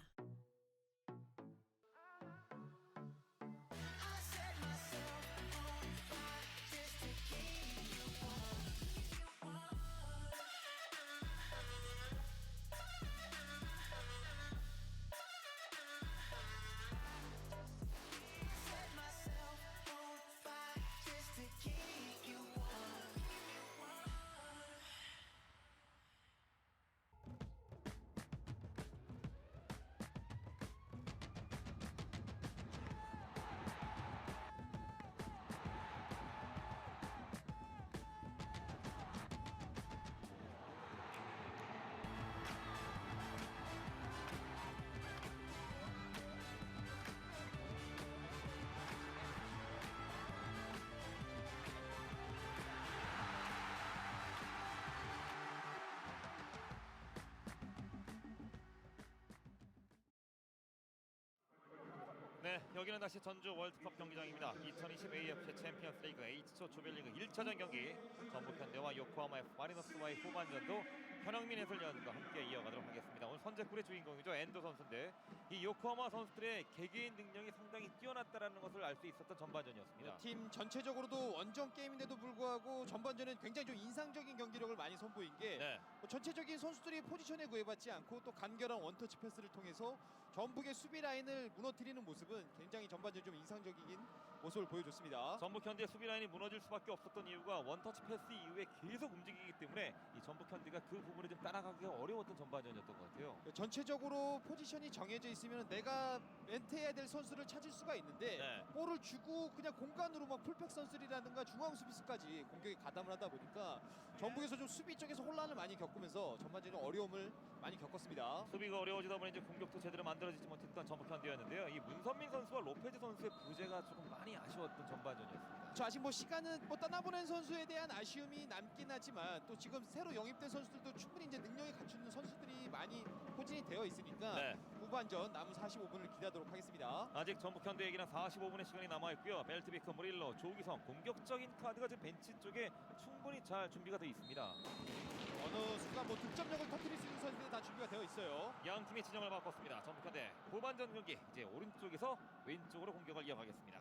네, 여기는 다시 전주 월드컵 경기장입니다. 2020 AFC 챔피언스 리그 H조 조별리그 1차전 경기 전북현대와 요코하마 F 마리노스와의 후반전도 현영민 해설위원과 함께 이어가도록 하겠습니다. 오늘 선제골의 주인공이죠. 엔도 선수인데 이 요코하마 선수들의 개개인 능력이 상당히 뛰어났다는 것을 알 수 있었던 전반전이었습니다.
팀 전체적으로도 원정 게임인데도 불구하고 전반전은 굉장히 좀 인상적인 경기력을 많이 선보인 게 전체적인 선수들이 포지션에 구애받지 않고 또 간결한 원터치 패스를 통해서 전북의 수비 라인을 무너뜨리는 모습은 굉장히 전반전 좀 인상적인 모습을 보여줬습니다.
전북 현대 수비 라인이 무너질 수밖에 없었던 이유가 원터치 패스 이후에 계속 움직이기 때문에 이 전북 현대가 그 부분을 좀 따라가기가 어려웠던 전반전이었던 것 같아요.
전체적으로 포지션이 정해져 있으면 내가 멘트해야 될 선수를 찾을 수가 있는데 볼을 주고 그냥 공간으로 막 풀백 선수들이라든가 중앙 수비수까지 공격에 가담을 하다 보니까 전북에서 좀 수비 쪽에서 혼란을 많이 겪으면서 전반전에 어려움을 많이 겪었습니다.
수비가 어려워지다 보니 이제 공격도 제대로 만들어지지 못했던 전북 현대였는데요. 이 문선민 선수와 로페즈 선수의 부재가 조금 많이 많이 아쉬웠던 전반전이었습니다.
아직 뭐 시간은 뭐 떠나보낸 선수에 대한 아쉬움이 남긴 하지만 또 지금 새로 영입된 선수들도 충분히 이제 능력이 갖추는 선수들이 많이 포진이 되어 있으니까
네.
후반전 남은 45분을 기대하도록 하겠습니다.
아직 전북 현대에게는 45분의 시간이 남아있고요. 벨트비크, 무릴로, 조기성 공격적인 카드가 지금 벤치 쪽에 충분히 잘 준비가 되어 있습니다.
어느 순간 뭐 득점력을 터뜨릴 수 있는 선수들이 다 준비가 되어 있어요.
양 팀의 지정을 바꿨습니다. 전북 현대 후반전 경기 이제 오른쪽에서 왼쪽으로 공격을 이어가겠습니다.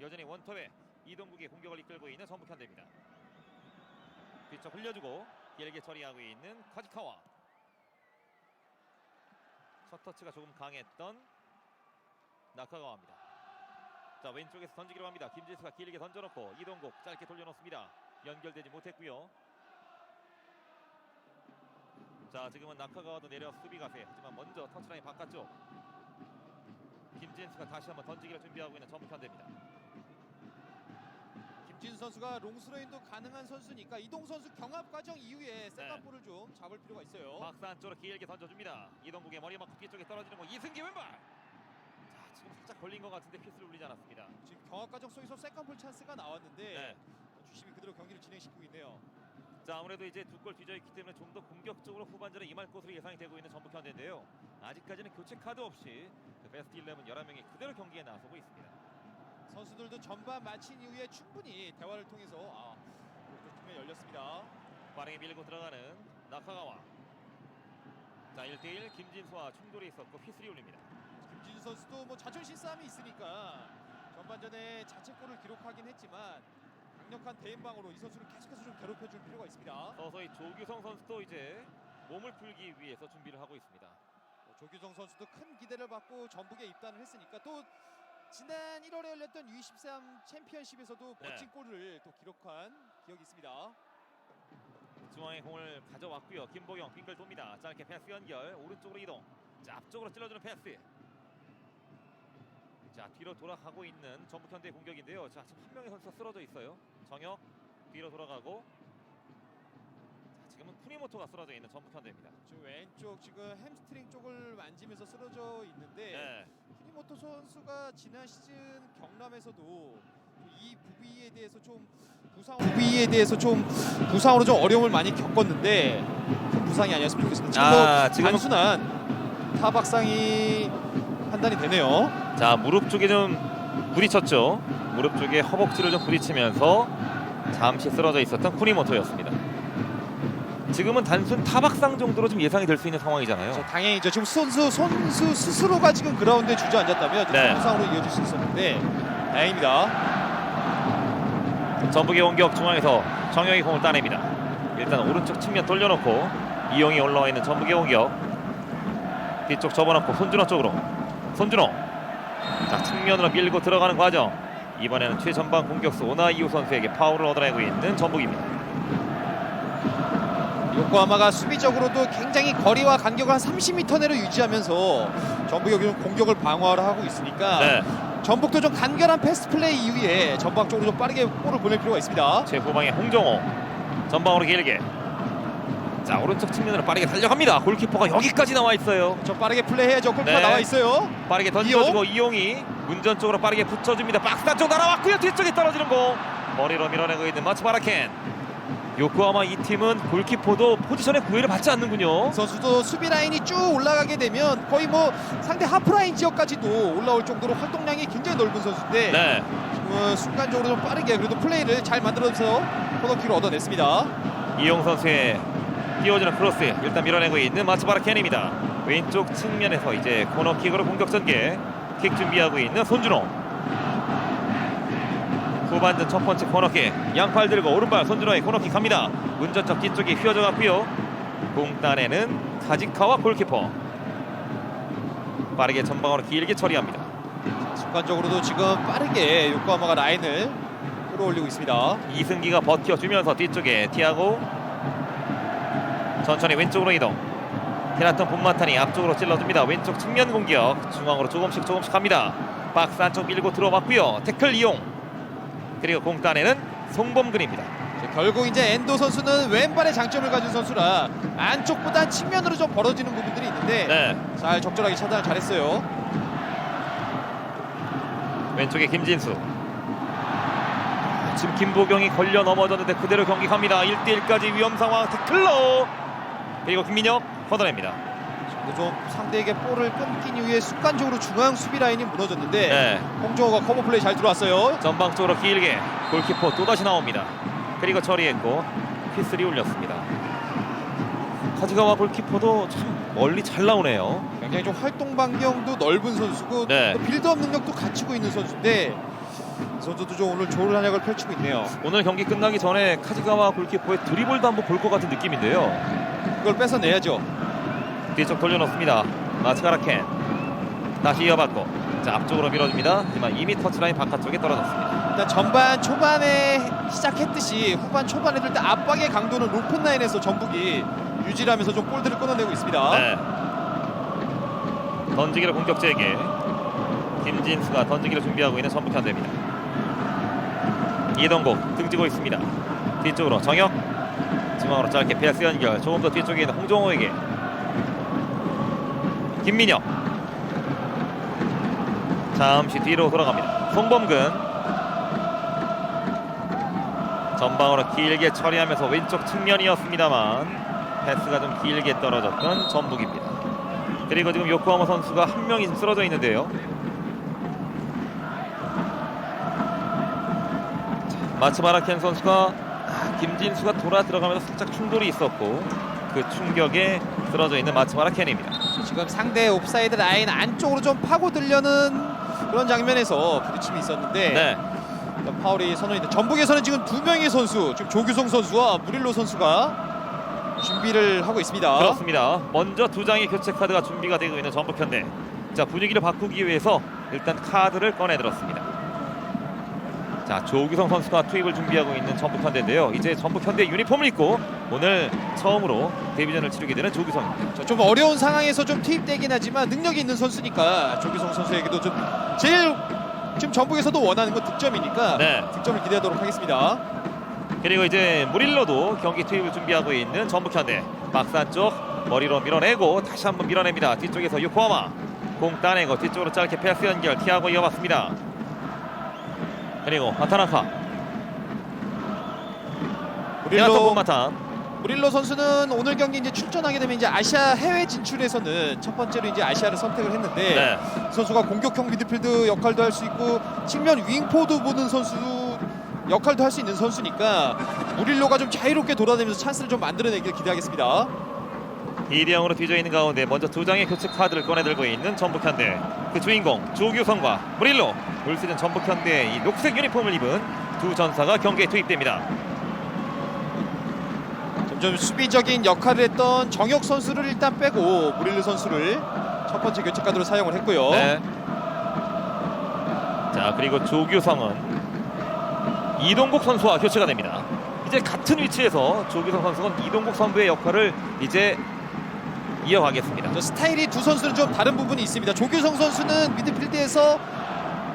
여전히 원톱에 이동국이 공격을 이끌고 있는 전북 현대입니다. 뒤쪽 흘려주고 길게 처리하고 있는 카지카와. 첫 터치가 조금 강했던 나카가와입니다. 자, 왼쪽에서 던지기로 합니다. 김진수가 길게 던져놓고 이동국 짧게 돌려놓습니다. 연결되지 못했고요. 자, 지금은 나카가와도 내려 수비 가세. 하지만 먼저 터치라인 바깥쪽. 김진수가 다시 한번 던지기를 준비하고 있는 전북 현대입니다.
김진수 선수가 롱스로인도 가능한 선수니까 이동 선수 경합 과정 이후에 세컨볼을 좀 잡을 필요가 있어요.
박스 안쪽으로 길게 던져줍니다. 이동국의 머리 맞고 뒤쪽에 떨어지는 거 이승기 왼발. 자, 지금 살짝 걸린 것 같은데 피스를 울리지 않았습니다.
지금 경합 과정 속에서 세컨볼 찬스가 나왔는데
네.
주심이 그대로 경기를 진행시키고 있네요.
자, 아무래도 이제 두 골 뒤져 있기 때문에 좀 더 공격적으로 후반전에 임할 것으로 예상이 되고 있는 전북 현대인데요. 아직까지는 교체 카드 없이 그 베스트 11 11명이 그대로 경기에 나서고 있습니다.
선수들도 전반 마친 이후에 충분히 대화를 통해서 오른쪽 측면 열렸습니다.
빠르게 밀고 들어가는 나카가와. 자, 1대1 김진수와 충돌이 있었고 휘슬이 울립니다.
김진수 선수도 뭐 자존심 싸움이 있으니까 전반전에 자책골을 기록하긴 했지만 강력한 대인방으로 이 선수를 계속해서 좀 괴롭혀줄 필요가 있습니다.
서서히 조규성 선수도 이제 몸을 풀기 위해서 준비를 하고 있습니다.
조규성 선수도 큰 기대를 받고 전북에 입단을 했으니까 또 지난 1월에 열렸던 U23 챔피언십에서도 멋진 골을 또 기록한 기억이 있습니다.
중앙에 공을 가져왔고요. 김보경 빙글 돕니다. 짧게 패스 연결, 오른쪽으로 이동. 자, 앞쪽으로 찔러주는 패스. 자, 뒤로 돌아가고 있는 전북 현대의 공격인데요. 자, 지금 한 명의 선수가 쓰러져 있어요. 정혁 뒤로 돌아가고. 자, 지금은 쿠니모토가 쓰러져 있는 전북 현대입니다.
지금 왼쪽 지금 햄스트링 쪽을 만지면서 쓰러져 있는데 쿠니모토 선수가 지난 시즌 경남에서도 이 부위에 대해서 좀 부상으로 좀 어려움을 많이 겪었는데 큰 부상이 아니었으면 좋겠습니다. 지금 단순한 타박상이 판단이 되네요.
자, 무릎 쪽에 좀 부딪혔죠. 무릎 쪽에 허벅지를 좀 부딪히면서 잠시 쓰러져 있었던 쿠니모토였습니다. 지금은 단순 타박상 정도로 좀 예상이 될 수 있는 상황이잖아요.
당연히 지금 선수 스스로가 지금 그라운드에 주저앉았다면 부상으로 이어질 수 있었는데 다행입니다.
전북의 공격 중앙에서 정영이 공을 따냅니다. 일단 오른쪽 측면 돌려놓고 이용이 올라와 있는 전북의 공격. 뒤쪽 접어놓고 손준호 쪽으로. 손준호. 자, 측면으로 밀고 들어가는 과정. 이번에는 최전방 공격수 오나이우 선수에게 파울을 얻어내고 있는 전북입니다.
요코하마가 수비적으로도 굉장히 거리와 간격을 한 30m 내로 유지하면서 전북이 공격을 방어를 하고 있으니까 전북도 좀 간결한 패스트 플레이 이후에 전방 쪽으로 좀 빠르게 볼을 보낼 필요가 있습니다.
최후방에 홍정호 전방으로 길게. 자, 오른쪽 측면으로 빠르게 달려갑니다. 골키퍼가 여기까지 나와 있어요.
좀 빠르게 플레이해야죠. 골키퍼 나와 있어요.
빠르게 던져주고 이용이 문전 쪽으로 빠르게 붙여줍니다. 박스 안쪽 날아왔고요. 뒤쪽에 떨어지는 공. 머리로 밀어내고 있는 마츠바라켄. 요코하마 이 팀은 골키퍼도 포지션의 구애를 받지 않는군요.
선수도 수비 라인이 쭉 올라가게 되면 거의 뭐 상대 하프라인 지역까지도 올라올 정도로 활동량이 굉장히 넓은 선수인데 지금은 순간적으로 좀 빠르게 그래도 플레이를 잘 만들어서 코너킥을 얻어냈습니다.
이용 선수의 띄워지는 크로스 일단 밀어내고 있는 마츠바라켄입니다. 왼쪽 측면에서 이제 코너킥으로 공격 전개. 킥 준비하고 있는 손준호. 후반전 첫 번째 코너킥. 양팔 들고 오른발 손준호의 코너킥 갑니다. 운전석 뒤쪽에 휘어져 갔고요. 공 따내는 카지카와 골키퍼. 빠르게 전방으로 길게 처리합니다.
순간적으로도 지금 빠르게 요코하마가 라인을 끌어올리고 있습니다.
이승기가 버텨주면서 뒤쪽에 티아고. 천천히 왼쪽으로 이동. 테라톤 본마탄이 앞쪽으로 찔러줍니다. 왼쪽 측면 공격. 중앙으로 조금씩 갑니다. 박스 안쪽 밀고 들어왔고요. 태클 이용. 그리고 공 따내는 송범근입니다.
결국 이제 엔도 선수는 왼발의 장점을 가진 선수라 안쪽보다 측면으로 좀 벌어지는 부분들이 있는데 잘 적절하게 차단을 잘했어요.
왼쪽에 김진수. 지금 김보경이 걸려 넘어졌는데 그대로 경기 갑니다. 1대1까지 위험 상황 태클로 그리고 김민혁 걷어냅니다.
좀 상대에게 볼을 끊긴 이후에 순간적으로 중앙 수비 라인이 무너졌는데
네.
홍정호가 커버 플레이 잘 들어왔어요.
전방 쪽으로 길게 골키퍼 또다시 나옵니다. 그리고 처리했고 휘슬이 울렸습니다. 카지가와 골키퍼도 참 멀리 잘 나오네요.
굉장히 좀 활동 반경도 넓은 선수고
네.
또 빌드업 능력도 갖추고 있는 선수인데 이 선수도 좀 오늘 좋은 활약을 펼치고 있네요.
오늘 경기 끝나기 전에 카지가와 골키퍼의 드리블도 한번 볼 것 같은 느낌인데요.
그걸 뺏어내야죠.
뒤쪽 돌려놓습니다. 마츠가라 켄 다시 이어받고 자 앞쪽으로 밀어줍니다. 하지만 이미 터치라인 바깥쪽에 떨어졌습니다.
일단 전반 초반에 시작했듯이 후반 초반에도 일단 압박의 강도는 높은 라인에서 전북이 유지를 하면서 좀 볼들을 끊어내고 있습니다.
네. 던지기를 공격제에게 김진수가 던지기를 준비하고 있는 전북 현대입니다. 이동국 등지고 있습니다. 뒤쪽으로 정혁 중앙으로 짧게 패스 연결 조금 더 뒤쪽에 있는 홍정호에게 김민혁 잠시 뒤로 돌아갑니다. 송범근 전방으로 길게 처리하면서 왼쪽 측면이었습니다만 패스가 좀 길게 떨어졌던 전북입니다. 그리고 지금 요코하마 선수가 한 명이 쓰러져 있는데요. 마츠마라켄 선수가 김진수가 돌아 들어가면서 살짝 충돌이 있었고 그 충격에 쓰러져 있는 마츠마라켄입니다.
지금 상대 옵사이드 라인 안쪽으로 좀 파고들려는 그런 장면에서 부딪힘이 있었는데
네.
파울이 선언인데 전북에서는 지금 두 명의 선수 지금 조규성 선수와 무릴로 선수가 준비를 하고 있습니다.
그렇습니다. 먼저 두 장의 교체 카드가 준비가 되고 있는 전북현대. 자 분위기를 바꾸기 위해서 일단 카드를 꺼내 들었습니다. 자 조규성 선수가 투입을 준비하고 있는 전북현대인데요. 이제 전북현대 유니폼을 입고 오늘 처음으로 데뷔전을 치르게 되는 조규성입니다.
좀 어려운 상황에서 좀 투입되긴 하지만 능력이 있는 선수니까 조규성 선수에게도 좀 제일 지금 전북에서도 원하는 건 득점이니까
네.
득점을 기대하도록 하겠습니다.
그리고 이제 무릴로도 경기 투입을 준비하고 있는 전북현대. 박스 안쪽 머리로 밀어내고 다시 한번 밀어냅니다. 뒤쪽에서 요코하마 공 따내고 뒤쪽으로 짧게 패스 연결 티아고 이어봤습니다. 그리고 아타나카
무릴로 선수는 오늘 경기 이제 출전하게 되면 이제 아시아 해외 진출에서는 첫 번째로 이제 아시아를 선택을 했는데
네.
선수가 공격형 미드필드 역할도 할 수 있고 측면 윙포도 보는 선수 역할도 할 수 있는 선수니까 무릴로가 좀 자유롭게 돌아다니면서 찬스를 좀 만들어내길 기대하겠습니다.
2대0으로 뒤져 있는 가운데 먼저 두 장의 교체 카드를 꺼내들고 있는 전북현대. 그 주인공 조규성과 무릴로 올 시즌 전북현대의 이 녹색 유니폼을 입은 두 전사가 경기에 투입됩니다.
점점 수비적인 역할을 했던 정혁 선수를 일단 빼고 무릴로 선수를 첫 번째 교체 카드로 사용을 했고요.
네. 자 그리고 조규성은 이동국 선수와 교체가 됩니다. 이제 같은 위치에서 조규성 선수는 이동국 선수의 역할을 이제 이어가겠습니다.
저 스타일이 두 선수는 좀 다른 부분이 있습니다. 조규성 선수는 미드필드에서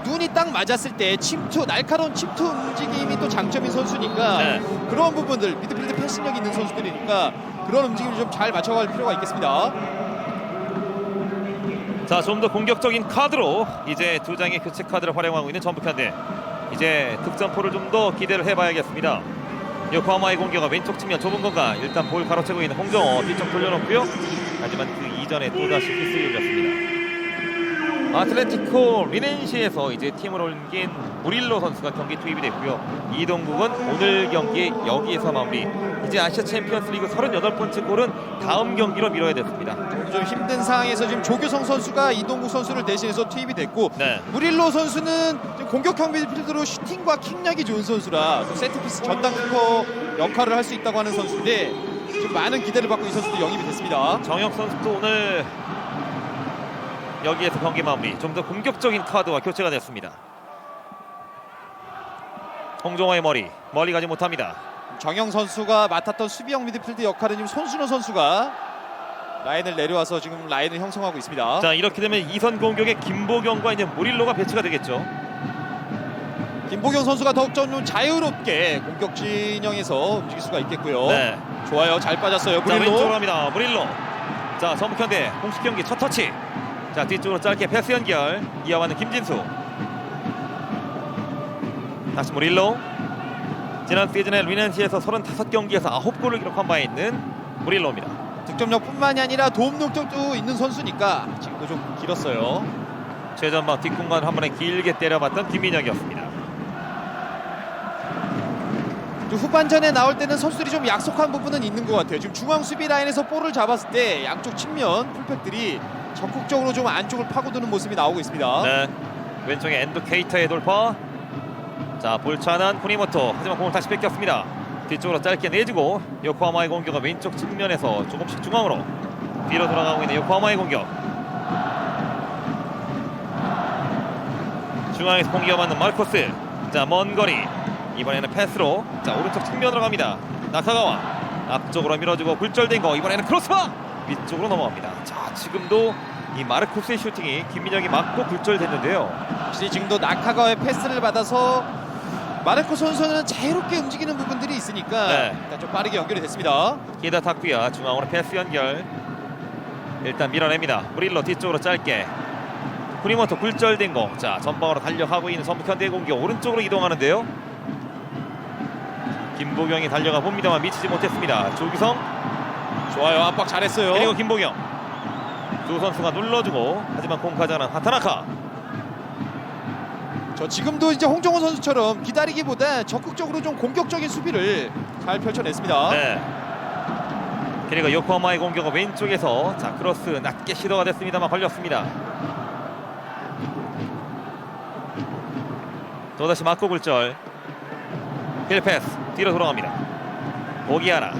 눈이 딱 맞았을 때 침투, 날카로운 침투 움직임이 또 장점인 선수니까
네.
그런 부분들 미드필드 패싱력 있는 선수들이니까 그런 움직임을 좀 잘 맞춰갈 필요가 있겠습니다.
자, 좀 더 공격적인 카드로 이제 두 장의 교체 카드를 활용하고 있는 전북현대. 이제 득점포를 좀 더 기대를 해봐야겠습니다. 요코하마의 공격은 왼쪽 측면 좁은 공간 일단 볼 가로채고 있는 홍정호 뒤쪽 돌려놓고요. 하지만 그 이전에 또다시 휘슬이 울렸습니다. 아틀레티코 리넨시에서 이제 팀을 옮긴 무릴로 선수가 경기 투입이 됐고요. 이동국은 오늘 경기 여기에서 마무리. 이제 아시아 챔피언스 리그 38번째 골은 다음 경기로 미뤄야 됐습니다.
좀 힘든 상황에서 지금 조규성 선수가 이동국 선수를 대신해서 투입이 됐고
네.
무릴로 선수는 지금 공격형 미드필더로 슈팅과 킥력이 좋은 선수라 또 세트피스 전담 키퍼 역할을 할 수 있다고 하는 선수인데 지금 많은 기대를 받고 이 선수도 영입이 됐습니다.
정혁 선수도 오늘 여기에서 경기 마무리. 좀 더 공격적인 카드와 교체가 됐습니다. 홍정호의 멀리 가지 못합니다.
정영 선수가 맡았던 수비형 미드필드 역할은 지금 손순호 선수가 라인을 내려와서 지금 라인을 형성하고 있습니다.
자 이렇게 되면 이선 공격에 김보경과 이제 무릴로가 배치가 되겠죠.
김보경 선수가 더욱 좀 자유롭게 공격 진영에서 움직일 수가 있겠고요.
네.
좋아요, 잘 빠졌어요.
자
무릴로.
왼쪽으로 합니다. 무릴로. 자 전북현대 공식 경기 첫 터치. 자 뒤쪽으로 짧게 패스 연결 이어가는 김진수. 다시 무릴로. 지난 시즌에 리넨시에서 35경기에서 9골을 기록한 바 있는 무릴로입니다.
득점력뿐만이 아니라 도움 능력도 있는 선수니까 지금도 좀 길었어요.
최전방 뒷공간 한 번에 길게 때려봤던 김민혁이었습니다.
또 후반전에 나올 때는 선수들이 좀 약속한 부분은 있는 것 같아요. 지금 중앙 수비 라인에서 볼을 잡았을 때 양쪽 측면 풀백들이 적극적으로 좀 안쪽을 파고드는 모습이 나오고 있습니다.
네, 왼쪽에 엔도 케이타의 돌파. 자, 볼찬한 쿠니모토. 하지만 공을 다시 뺏겼습니다. 뒤쪽으로 짧게 내주고 요코하마의 공격은 왼쪽 측면에서 조금씩 중앙으로 뒤로 돌아가고 있는 요코하마의 공격. 중앙에서 공격 맞는 마르코스. 자, 먼 거리. 이번에는 패스로 자 오른쪽 측면으로 갑니다. 나카가와 앞쪽으로 밀어주고 굴절된 거. 이번에는 크로스바 위쪽으로 넘어갑니다. 자, 지금도 이 마르코스의 슈팅이 김민혁이 맞고 굴절됐는데요.
확실히 지금도 나카가와의 패스를 받아서 마르코 선수는 자유롭게 움직이는 부분들이 있으니까
네.
일단 좀 빠르게 연결이 됐습니다.
기다 타쿠야 중앙으로 패스 연결. 일단 밀어냅니다. 무릴로 뒤쪽으로 짧게. 쿠니모토 굴절된 거. 자, 전방으로 달려가고 있는 전북현대의 공격. 오른쪽으로 이동하는데요. 김보경이 달려가 봅니다만 미치지 못했습니다. 조규성.
좋아요. 압박 잘했어요.
그리고 김보경. 두 선수가 눌러주고 하지만 공카지 않은 하타나카.
저 지금도 이제 홍정호 선수처럼 기다리기보다 적극적으로 좀 공격적인 수비를 잘 펼쳐냈습니다.
네. 그리고 요코하마의 공격은 왼쪽에서 자 크로스 낮게 시도가 됐습니다만 걸렸습니다. 또다시 맞고 굴절. 힐패스 뒤로 돌아갑니다. 오기아라.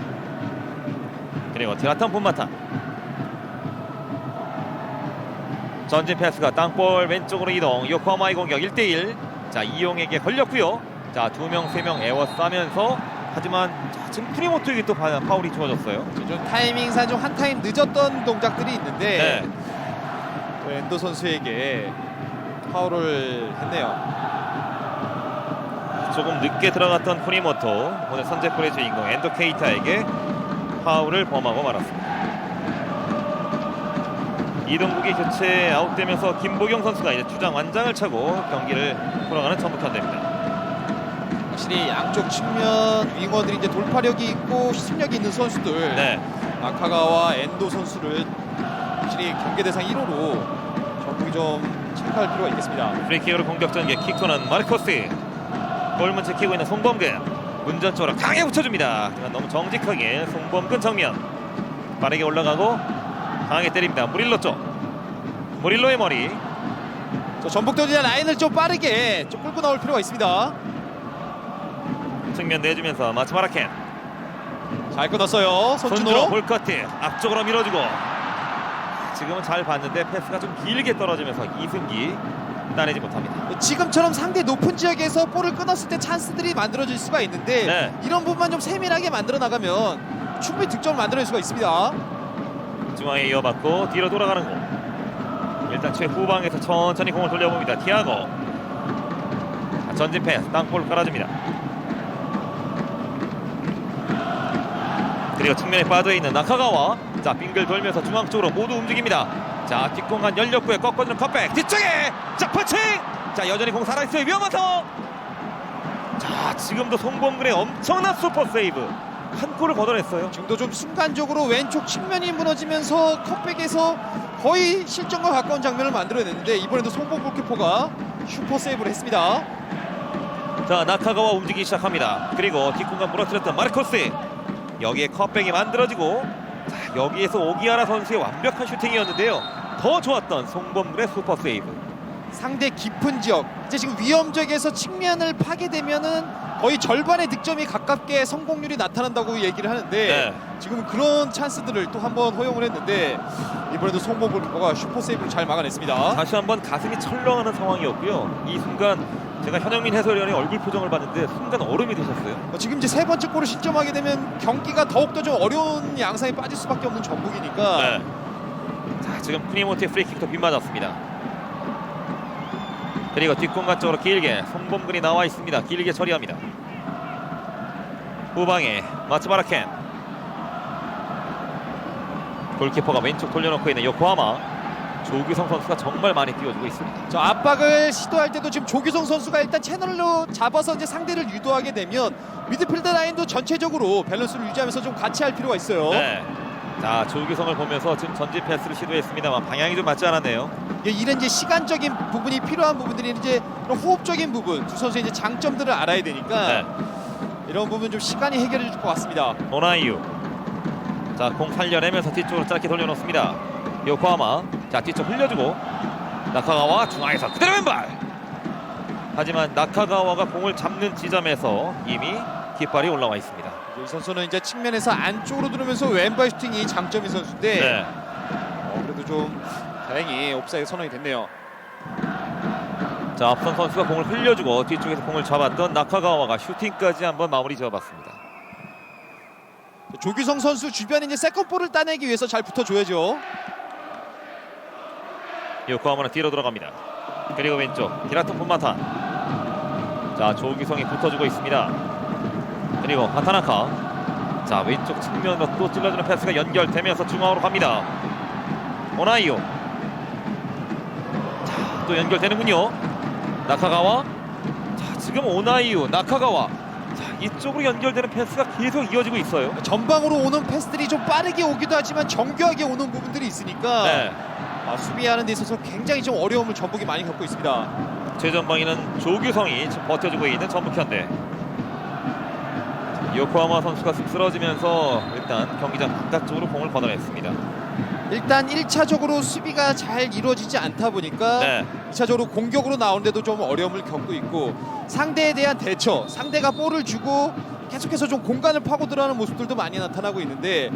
그리고 드라탄 푼마타. 전진 패스가 땅볼 왼쪽으로 이동. 요코하마의 공격 1대1. 자, 이용에게 걸렸고요. 자, 2명 3명 에워싸면서 하지만 자, 지금 쿠니모토에게 또 파울이 주어졌어요.
좀 타이밍상 좀 한 타임 늦었던 동작들이 있는데 또 엔도 선수에게 파울을 했네요.
조금 늦게 들어갔던 쿠니모토, 오늘 선제골의 주인공 엔도 케이타에게 파울을 범하고 말았습니다. 이동국이 교체 아웃되면서 김보경 선수가 이제 주장 완장을 차고 경기를 돌아가는 전북현대입니다.
확실히 양쪽 측면 윙어들이 이제 돌파력이 있고 실력이 있는 선수들.
네.
나카가와 엔도 선수를 확실히 경계 대상 1호로 전북이 좀 체크할 필요가 있겠습니다.
프리킥으로 공격 전개 킥토는 마르코스. 골문 지키고 있는 송범근. 운전 쪽으로 강하게 붙여줍니다. 하지만 너무 정직하게 송범근 정면. 빠르게 올라가고 강하게 때립니다. 무릴로 쪽. 무릴로의 머리.
저 전북도지의 라인을 좀 빠르게 좀 끌고 나올 필요가 있습니다.
측면 내주면서 마츠마라켄.
잘 끊었어요.
손준호
손준호.
볼커트 앞쪽으로 밀어주고. 지금은 잘 봤는데 패스가 좀 길게 떨어지면서 이승기 따내지 못합니다.
지금처럼 상대 높은 지역에서 볼을 끊었을 때 찬스들이 만들어질 수가 있는데
네.
이런 부분만 좀 세밀하게 만들어 나가면 충분히 득점을 만들어낼 수가 있습니다.
중앙에 이어받고 뒤로 돌아가는 공. 일단 최후방에서 천천히 공을 돌려봅니다. 티아고. 전진 패스 땅볼 깔아줍니다. 그리고 측면에 빠져있는 나카가와 자 빙글 돌면서 중앙 쪽으로 모두 움직입니다. 자 뒷공간 열렸고요. 꺾어주는 컵백 뒤쪽에 자 퍼칭. 자 여전히 공 살아있어요. 위험하서 자 지금도 송범근의 엄청난 슈퍼 세이브 한 골을 걷어냈어요.
지금도 좀 순간적으로 왼쪽 측면이 무너지면서 컵백에서 거의 실점과 가까운 장면을 만들어냈는데 이번에도 송범 골키퍼가 슈퍼 세이브를 했습니다.
자 나카가와 움직이기 시작합니다. 그리고 뒷공간 무너뜨렸던 마르코스. 여기에 컵백이 만들어지고 자, 여기에서 오기아라 선수의 완벽한 슈팅이었는데요. 더 좋았던 송범근의 슈퍼 세이브.
상대 깊은 지역 이제 지금 위험 지역에서 측면을 파괴되면은 거의 절반의 득점이 가깝게 성공률이 나타난다고 얘기를 하는데
네.
지금 그런 찬스들을 또 한번 허용을 했는데 이번에도 송범 골키퍼가 슈퍼 세이브를 잘 막아냈습니다.
다시 한번 가슴이 철렁하는 상황이었고요. 이 순간 제가 현영민 해설위원의 얼굴 표정을 봤는데 순간 얼음이 되셨어요.
지금 이제 세 번째 골을 실점하게 되면 경기가 더욱더 좀 어려운 양상에 빠질 수밖에 없는 전북이니까
네. 자 지금 쿠니모토의 프리킥도 빗맞았습니다. 그리고 뒷공간 쪽으로 길게 송범근이 나와 있습니다. 길게 처리합니다. 후방에 마츠마라켄. 골키퍼가 왼쪽 돌려놓고 있는 요코하마. 조규성 선수가 정말 많이 띄워주고 있습니다.
저 압박을 시도할 때도 지금 조규성 선수가 일단 채널로 잡아서 이제 상대를 유도하게 되면 미드필드 라인도 전체적으로 밸런스를 유지하면서 좀 같이 할 필요가 있어요.
네. 자, 조규성을 보면서 지금 전진 패스를 시도했습니다만 방향이 좀 맞지 않았네요.
이런 이제 시간적인 부분이 필요한 부분들이 이제 그런 호흡적인 부분, 두 선수의 이제 장점들을 알아야 되니까
네.
이런 부분 좀 시간이 해결해 줄 것 같습니다.
오나이유. 자, 공 살려내면서 뒤쪽으로 짧게 돌려놓습니다. 요코하마. 자, 뒤쪽 흘려주고 나카가와 중앙에서 그대로 왼발. 하지만 나카가와가 공을 잡는 지점에서 이미 깃발이 올라와 있습니다.
이 선수는 이제 측면에서 안쪽으로 들어오면서 왼발 슈팅이 장점인 선수인데
네.
그래도 좀 다행히 옵사이드 선언이 됐네요.
자, 앞선 선수가 공을 흘려주고 뒤쪽에서 공을 잡았던 나카가와가 슈팅까지 한번 마무리 지어봤습니다.
조규성 선수 주변에 이제 세컨볼을 따내기 위해서 잘 붙어줘야죠.
요코하마는 뒤로 들어갑니다. 그리고 왼쪽 히라토 폰마탄. 자, 조규성이 붙어주고 있습니다. 그리고 하타나카. 자, 왼쪽 측면으로 또 찔러주는 패스가 연결되면서 중앙으로 갑니다. 오나이오. 자, 또 연결되는군요. 나카가와. 자, 지금 오나이오, 나카가와. 자, 이쪽으로 연결되는 패스가 계속 이어지고 있어요.
전방으로 오는 패스들이 좀 빠르게 오기도 하지만 정교하게 오는 부분들이 있으니까
네.
수비하는 데 있어서 굉장히 좀 어려움을 전북이 많이 겪고 있습니다.
최전방에는 조규성이 지금 버텨주고 있는 전북현대. 요코하마 선수가 쓰러지면서 일단 경기장 바깥쪽으로 공을 걷어냈습니다.
일단 1차적으로 수비가 잘 이루어지지 않다 보니까
네.
2차적으로 공격으로 나오는데도 좀 어려움을 겪고 있고 상대에 대한 대처, 상대가 볼을 주고 계속해서 좀 공간을 파고 들어가는 모습들도 많이 나타나고 있는데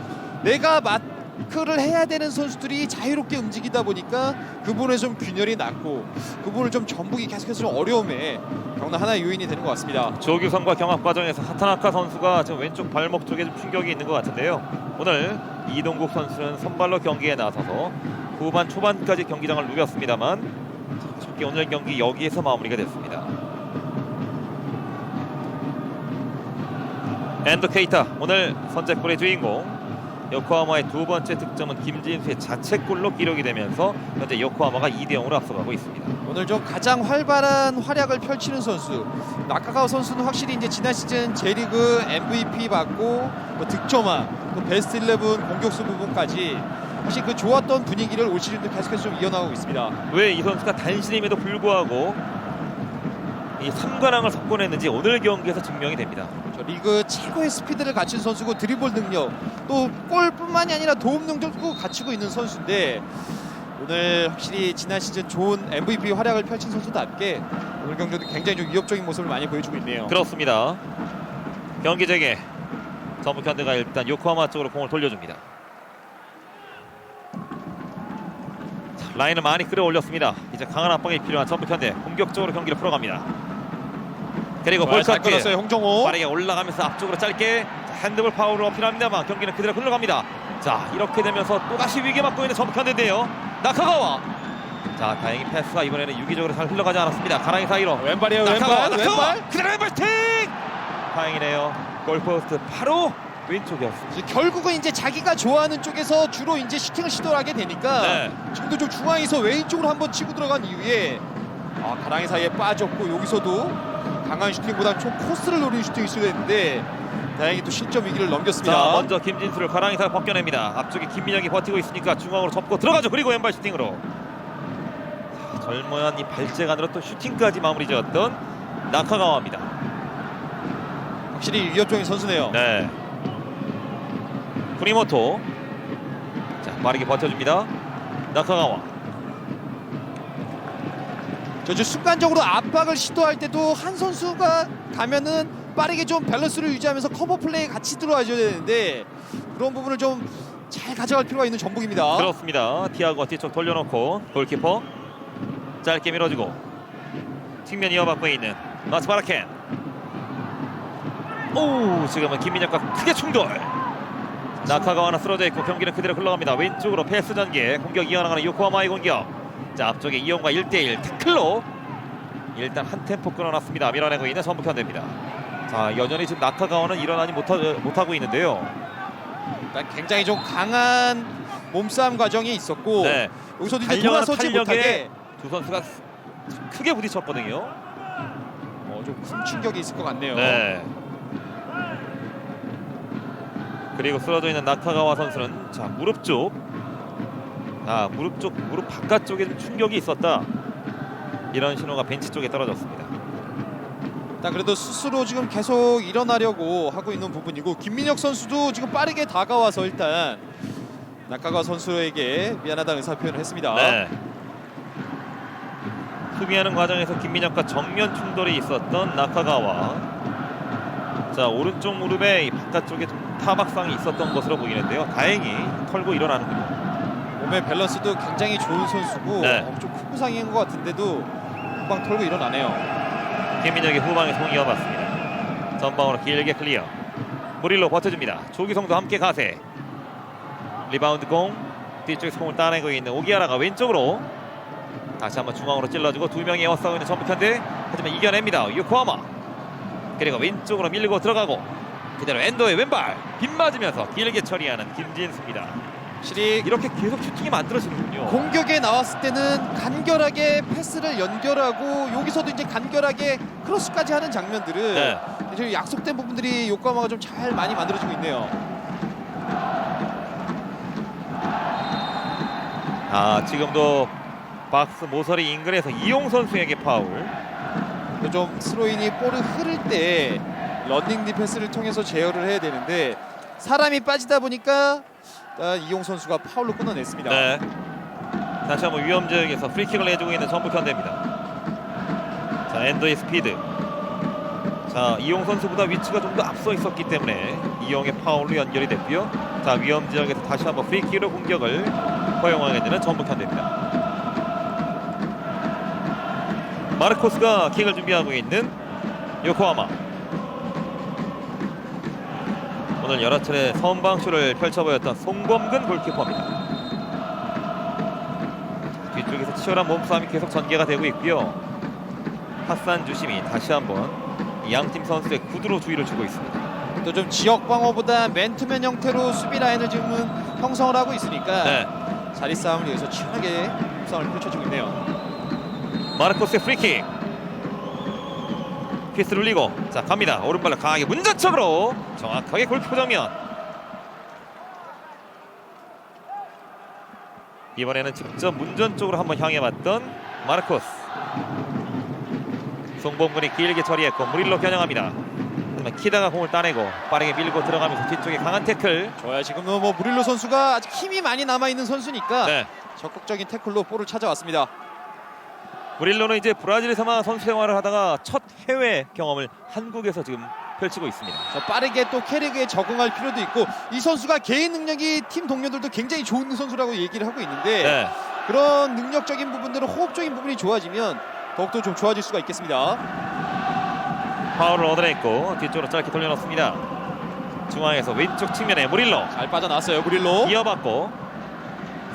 내가 마크를 해야 되는 선수들이 자유롭게 움직이다 보니까 그 부분에 좀 균열이 났고 그 부분을 좀 전북이 계속해서 좀 어려움에 겪는 하나의 요인이 되는 것 같습니다.
조규성과 경합 과정에서 하타나카 선수가 지금 왼쪽 발목 쪽에 좀 충격이 있는 것 같은데요. 오늘 이동국 선수는 선발로 경기에 나서서 후반 초반까지 경기장을 누볐습니다만 쉽게 오늘 경기 여기에서 마무리가 됐습니다. 엔더 케이타 오늘 선제골의 주인공. 요코하마의 두 번째 득점은 김진수의 자책골로 기록이 되면서 현재 요코하마가 2대0으로 앞서가고 있습니다.
오늘 좀 가장 활발한 활약을 펼치는 선수 나카가와 선수는 확실히 이제 지난 시즌 J리그 MVP 받고 또 득점왕 또 베스트 11 공격수 부분까지 확실히 그 좋았던 분위기를 올 시즌도 계속해서 좀 이어나가고 있습니다.
왜 이 선수가 단신임에도 불구하고 이 3관왕을 석권했는지 오늘 경기에서 증명이 됩니다.
저 리그 최고의 스피드를 갖춘 선수고 드리블 능력 또 골뿐만이 아니라 도움 능력도 갖추고 있는 선수인데 오늘 확실히 지난 시즌 좋은 MVP 활약을 펼친 선수답게 오늘 경기도 굉장히 좀 위협적인 모습을 많이 보여주고 있네요.
그렇습니다. 경기 재개 전북현대가 일단 요코하마 쪽으로 공을 돌려줍니다. 자, 라인을 많이 끌어올렸습니다. 이제 강한 압박이 필요한 전북현대 공격적으로 경기를 풀어갑니다. 그리고
잘
볼카트
끊었어요 홍정호.
빠르게 올라가면서 앞쪽으로 짧게 핸드볼 파울을 어필합니다만 경기는 그대로 흘러갑니다. 자, 이렇게 되면서 또다시 위기에 맞고 있는 전북현대인데요. 나카가와. 자, 다행히 패스가 이번에는 유기적으로 잘 흘러가지 않았습니다. 가랑이 사이로
왼발이에요.
나카가와,
왼발.
나카가와.
왼발.
그대로 왼발 팅. 다행이네요. 골포스트 바로 왼쪽이었습니다.
결국은 이제 자기가 좋아하는 쪽에서 주로 이제 슈팅을 시도를 하게 되니까
네.
지금도 좀 중앙에서 왼쪽으로 한번 치고 들어간 이후에 가랑이 사이에 빠졌고 여기서도 강한 슈팅보다 좀 코스를 노리는 슈팅이 시도했는데 다행히 또 실점 위기를 넘겼습니다.
자, 먼저 김진수를 가랑이 사이 벗겨냅니다. 앞쪽에 김민혁이 버티고 있으니까 중앙으로 접고 들어가죠. 그리고 왼발 슈팅으로. 자, 절묘한 이 발재간으로 또 슈팅까지 마무리 지었던 나카가와입니다.
확실히 위협적인 선수네요.
네. 쿠니모토. 자, 빠르게 버텨줍니다. 나카가와.
저 순간적으로 압박을 시도할 때도 한 선수가 가면은 빠르게 좀 밸런스를 유지하면서 커버 플레이 같이 들어와줘야 되는데 그런 부분을 좀 잘 가져갈 필요가 있는 전북입니다.
그렇습니다. 티아고 뒤쪽 돌려놓고 골키퍼 짧게 밀어주고 측면 이어받고 있는 마스바라켄. 오, 지금은 김민혁과 크게 충돌. 나카가 하나 쓰러져 있고 경기는 그대로 흘러갑니다. 왼쪽으로 패스 전개 공격 이어나가는 요코하마의 공격. 자, 앞쪽에 이용과 1대1 태클로 일단 한 템포 끊어놨습니다. 밀어내고 있는 전북현대입니다. 자, 여전히 지금 나카가와는 일어나지 못하고 있는데요.
굉장히 좀 강한 몸싸움 과정이 있었고
네.
여기서도 이제
달려가는
돌아서지
탄력에
못하게
두 선수가 크게 부딪혔거든요.
좀 큰 충격이 있을 것 같네요.
네. 그리고 쓰러져 있는 나카가와 선수는 자 무릎 쪽, 무릎 바깥쪽에 좀 충격이 있었다. 이런 신호가 벤치 쪽에 떨어졌습니다.
일단 그래도 스스로 지금 계속 일어나려고 하고 있는 부분이고 김민혁 선수도 지금 빠르게 다가와서 일단 나카가와 선수에게 미안하다는 의사 표현을 했습니다.
네. 수비하는 과정에서 김민혁과 정면 충돌이 있었던 나카가와 자 오른쪽 무릎에 이 바깥쪽에 좀 타박상이 있었던 것으로 보이는데요. 다행히 털고 일어나는군요.
몸의 밸런스도 굉장히 좋은 선수고
네.
좀 큰 부상인 것 같은데도 후방 털고 일어나네요.
김민혁이 후방에 송 이어봤습니다. 전방으로 길게 클리어. 무릴로 버텨줍니다. 조기성도 함께 가세. 리바운드 공 뒤쪽에서 공을 따내고 있는 오기아라가 왼쪽으로 다시 한번 중앙으로 찔러주고 두 명이 에워싸고 있는 전북현대. 하지만 이겨냅니다. 요코하마. 그리고 왼쪽으로 밀고 들어가고 그대로 엔도의 왼발 빗맞으면서 길게 처리하는 김진수입니다.
확실히
이렇게 계속 슈팅이 만들어지는군요.
공격에 나왔을 때는 간결하게 패스를 연결하고 여기서도 이제 간결하게 크로스까지 하는 장면들은
네.
이제 약속된 부분들이 요코하마가 좀 잘 많이 만들어지고 있네요.
지금도 박스 모서리 인근에서 이용 선수에게 파울.
좀 스로인이 볼을 흐를 때 런닝 디펜스를 통해서 제어를 해야 되는데 사람이 빠지다 보니까 이용 선수가 파울로 끊어냈습니다.
네. 다시 한번 위험 지역에서 프리킥을 내주고 있는 전북현대입니다. 자 엔더의 스피드. 자 이용 선수보다 위치가 좀 더 앞서 있었기 때문에 이용의 파울로 연결이 됐고요. 자 위험 지역에서 다시 한번 프리킥으로 공격을 허용하게 되는 전북현대입니다. 마르코스가 킥을 준비하고 있는 요코하마. 오늘 여러 차례 선방쇼를 펼쳐보였던 송범근 골키퍼입니다. 뒤쪽에서 치열한 몸싸움이 계속 전개가 되고 있고요. 하산 주심이 다시 한번 양팀 선수의 구두로 주의를 주고 있습니다.
또 좀 지역 방어보다 맨투맨 형태로 수비 라인을 지금 형성을 하고 있으니까
네.
자리 싸움을 위해서 치열하게 싸움을 펼쳐주고 있네요.
마르코스의 프리킥. 피스를 올리고 자 갑니다. 오른발로 강하게 문전적으로 정확하게 골키퍼 정면. 이번에는 직접 문전 쪽으로 한번 향해봤던 마르코스. 송범근이 길게 처리했고 무릴로 겨냥합니다. 하지만 키다가 공을 따내고 빠르게 밀고 들어가면서 뒤쪽에 강한 태클.
좋아요. 지금은 뭐 무릴로 선수가 아직 힘이 많이 남아있는 선수니까
네.
적극적인 태클로 볼을 찾아왔습니다.
무릴로는 이제 브라질에서만 선수 생활을 하다가 첫 해외 경험을 한국에서 지금 펼치고 있습니다.
빠르게 또 캐릭에 적응할 필요도 있고 이 선수가 개인 능력이 팀 동료들도 굉장히 좋은 선수라고 얘기를 하고 있는데
네.
그런 능력적인 부분들은 호흡적인 부분이 좋아지면 더욱더 좀 좋아질 수가 있겠습니다.
파울을 얻어냈고 뒤쪽으로 짧게 돌려놓습니다. 중앙에서 왼쪽 측면에 무릴로
잘 빠져나왔어요. 무릴로
이어받고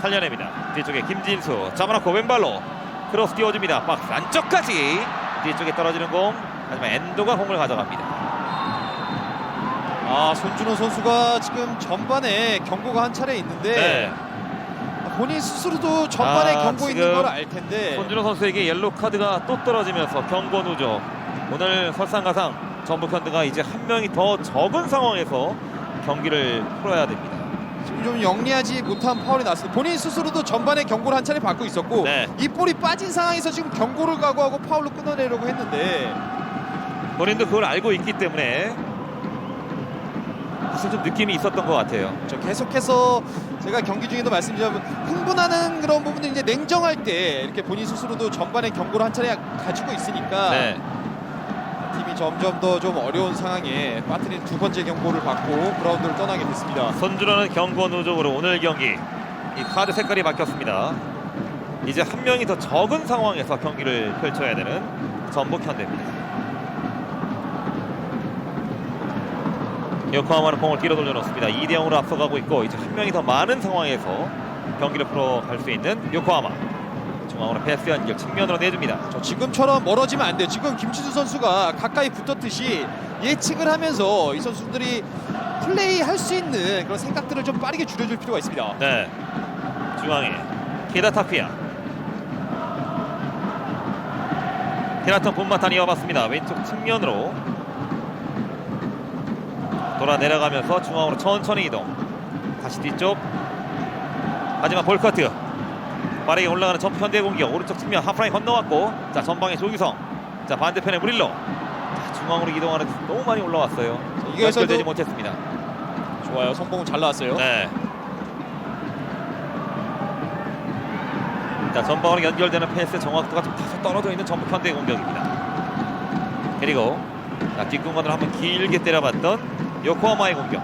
살려냅니다. 뒤쪽에 김진수 잡아놓고 왼발로 크로스 띄워줍니다. 박스 안쪽까지 뒤쪽에 떨어지는 공. 하지만 엔도가 공을 가져갑니다.
손준호 선수가 지금 전반에 경고가 한 차례 있는데
네.
본인 스스로도 전반에 경고 있는 걸 알 텐데
손준호 선수에게 옐로우 카드가 또 떨어지면서 경고 누적. 오늘 설상가상 전북현대가 이제 한 명이 더 적은 상황에서 경기를 풀어야 됩니다.
지금 좀 영리하지 못한 파울이 났습니다. 본인 스스로도 전반에 경고를 한 차례 받고 있었고
네.
이 볼이 빠진 상황에서 지금 경고를 각오하고 파울로 끊어내려고 했는데
본인도 그걸 알고 있기 때문에 무슨 좀 느낌이 있었던 것 같아요.
계속해서 제가 경기 중에도 말씀드리자면 흥분하는 그런 부분은 이제 냉정할 때 이렇게 본인 스스로도 전반에 경고를 한 차례 가지고 있으니까
네.
팀이 점점 더 좀 어려운 상황에 빠뜨린 두 번째 경고를 받고 그라운드를 떠나게 됐습니다.
손준호는 경고 누적으로 오늘 경기 이 카드 색깔이 바뀌었습니다. 이제 한 명이 더 적은 상황에서 경기를 펼쳐야 되는 전북현대입니다. 요코하마는 공을 뒤로 돌려놓습니다. 2대0으로 앞서가고 있고 이제 한 명이 더 많은 상황에서 경기를 풀어갈 수 있는 요코하마. 중앙으로 패스 연결 측면으로 내줍니다.
지금처럼 멀어지면 안 돼요. 지금 김치수 선수가 가까이 붙었듯이 예측을 하면서 이 선수들이 플레이할 수 있는 그런 생각들을 좀 빠르게 줄여줄 필요가 있습니다.
네. 중앙에 케다 타쿠야. 테라톤 본마탄 이어봤습니다. 왼쪽 측면으로 돌아 내려가면서 중앙으로 천천히 이동. 다시 뒤쪽. 하지만 볼커트 빠르게 올라가는 점프 현대 공격. 오른쪽 측면 하프라인 건너왔고, 자 전방에 조규성, 자 반대편에 무릴로. 자, 중앙으로 이동하는 너무 많이 올라왔어요. 연결되지 못했습니다.
좋아요. 성공은 잘 나왔어요.
네. 자 전방으로 연결되는 패스 정확도가 좀 다소 떨어져 있는 전북 현대의 공격입니다. 그리고 자, 뒷공간으로 한번 길게 때려봤던 요코하마의 공격.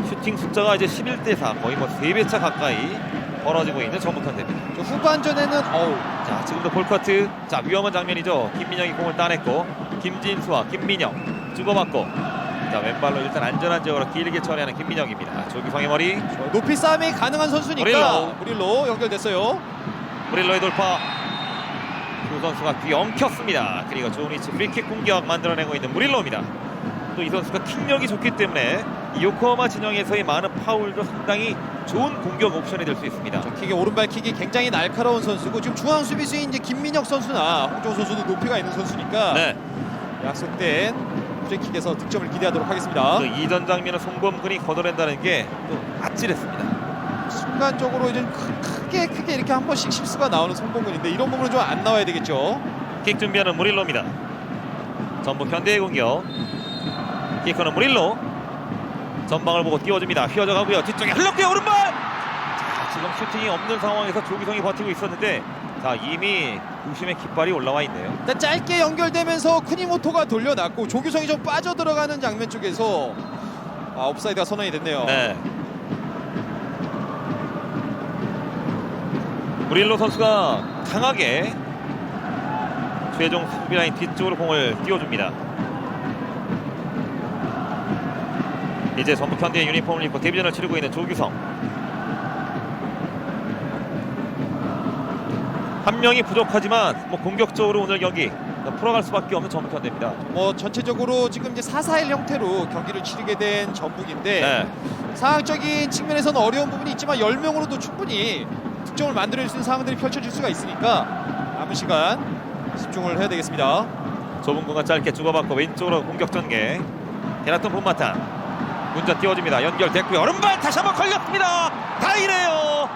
슈팅 숫자가 이제 11대4, 거의 뭐 3배차 가까이 벌어지고 있는 전북 현대입니다.
후반전에는
자 지금도 볼커트, 자 위험한 장면이죠. 김민영이 공을 따냈고 김진수와 김민영 주고받고, 자 왼발로 일단 안전한 지역으로 길게 처리하는 김민영입니다. 조규성의 머리.
높이 싸움이 가능한 선수니까 무릴로 연결됐어요.
무릴로의 돌파. 두 선수가 뒤 엉켰습니다. 그리고 좋은 위치 프리킥 공격 만들어내고 있는 무릴로입니다. 또 이 선수가 킥력이 좋기 때문에 이 요코하마 진영에서의 많은 파울도 상당히 좋은 공격 옵션이 될 수 있습니다.
킥의 오른발 킥이 굉장히 날카로운 선수고, 지금 중앙 수비수인 이제 김민혁 선수나 홍정호 선수도 높이가 있는 선수니까
네.
약속된 프리킥에서 득점을 기대하도록 하겠습니다.
그 이전 장면을 송범근이 걷어낸다는 게 또 아찔했습니다.
순간적으로 이제 크게 이렇게 한 번씩 실수가 나오는 송범근인데, 이런 부분은 좀 안 나와야 되겠죠.
킥 준비하는 무릴로입니다. 전북 현대의 공격. 키커는 무릴로. 전방을 보고 띄워줍니다. 휘어져 가고요. 뒤쪽에 흘렀고요. 오른발. 자 지금 슈팅이 없는 상황에서 조기성이 버티고 있었는데, 자 이미 부심의 깃발이 올라와 있네요.
일단 짧게 연결되면서 쿠니모토가 돌려놨고 조규성이 좀 빠져들어가는 장면 쪽에서 옵사이드가 선언이 됐네요.
네. 무릴로 선수가 강하게 최종 수비라인 뒤쪽으로 공을 띄워줍니다. 이제 전북 현대의 유니폼을 입고 데뷔전을 치르고 있는 조규성. 한 명이 부족하지만 뭐 공격적으로 오늘 경기 풀어갈 수밖에 없는 전북 현대입니다.
뭐 전체적으로 지금 이제 4-4-1 형태로 경기를 치르게 된 전북인데,
네.
상황적인 측면에서는 어려운 부분이 있지만 10명으로도 충분히 득점을 만들어낼 수 있는 상황들이 펼쳐질 수가 있으니까 남은 시간 집중을 해야 되겠습니다.
좁은 공간 짧게 주고받고 왼쪽으로 공격 전개. 테라톤 본마탄 운전 띄워줍니다. 연결됐고요. 오른발 다시 한번 걸렸습니다. 다행이네요.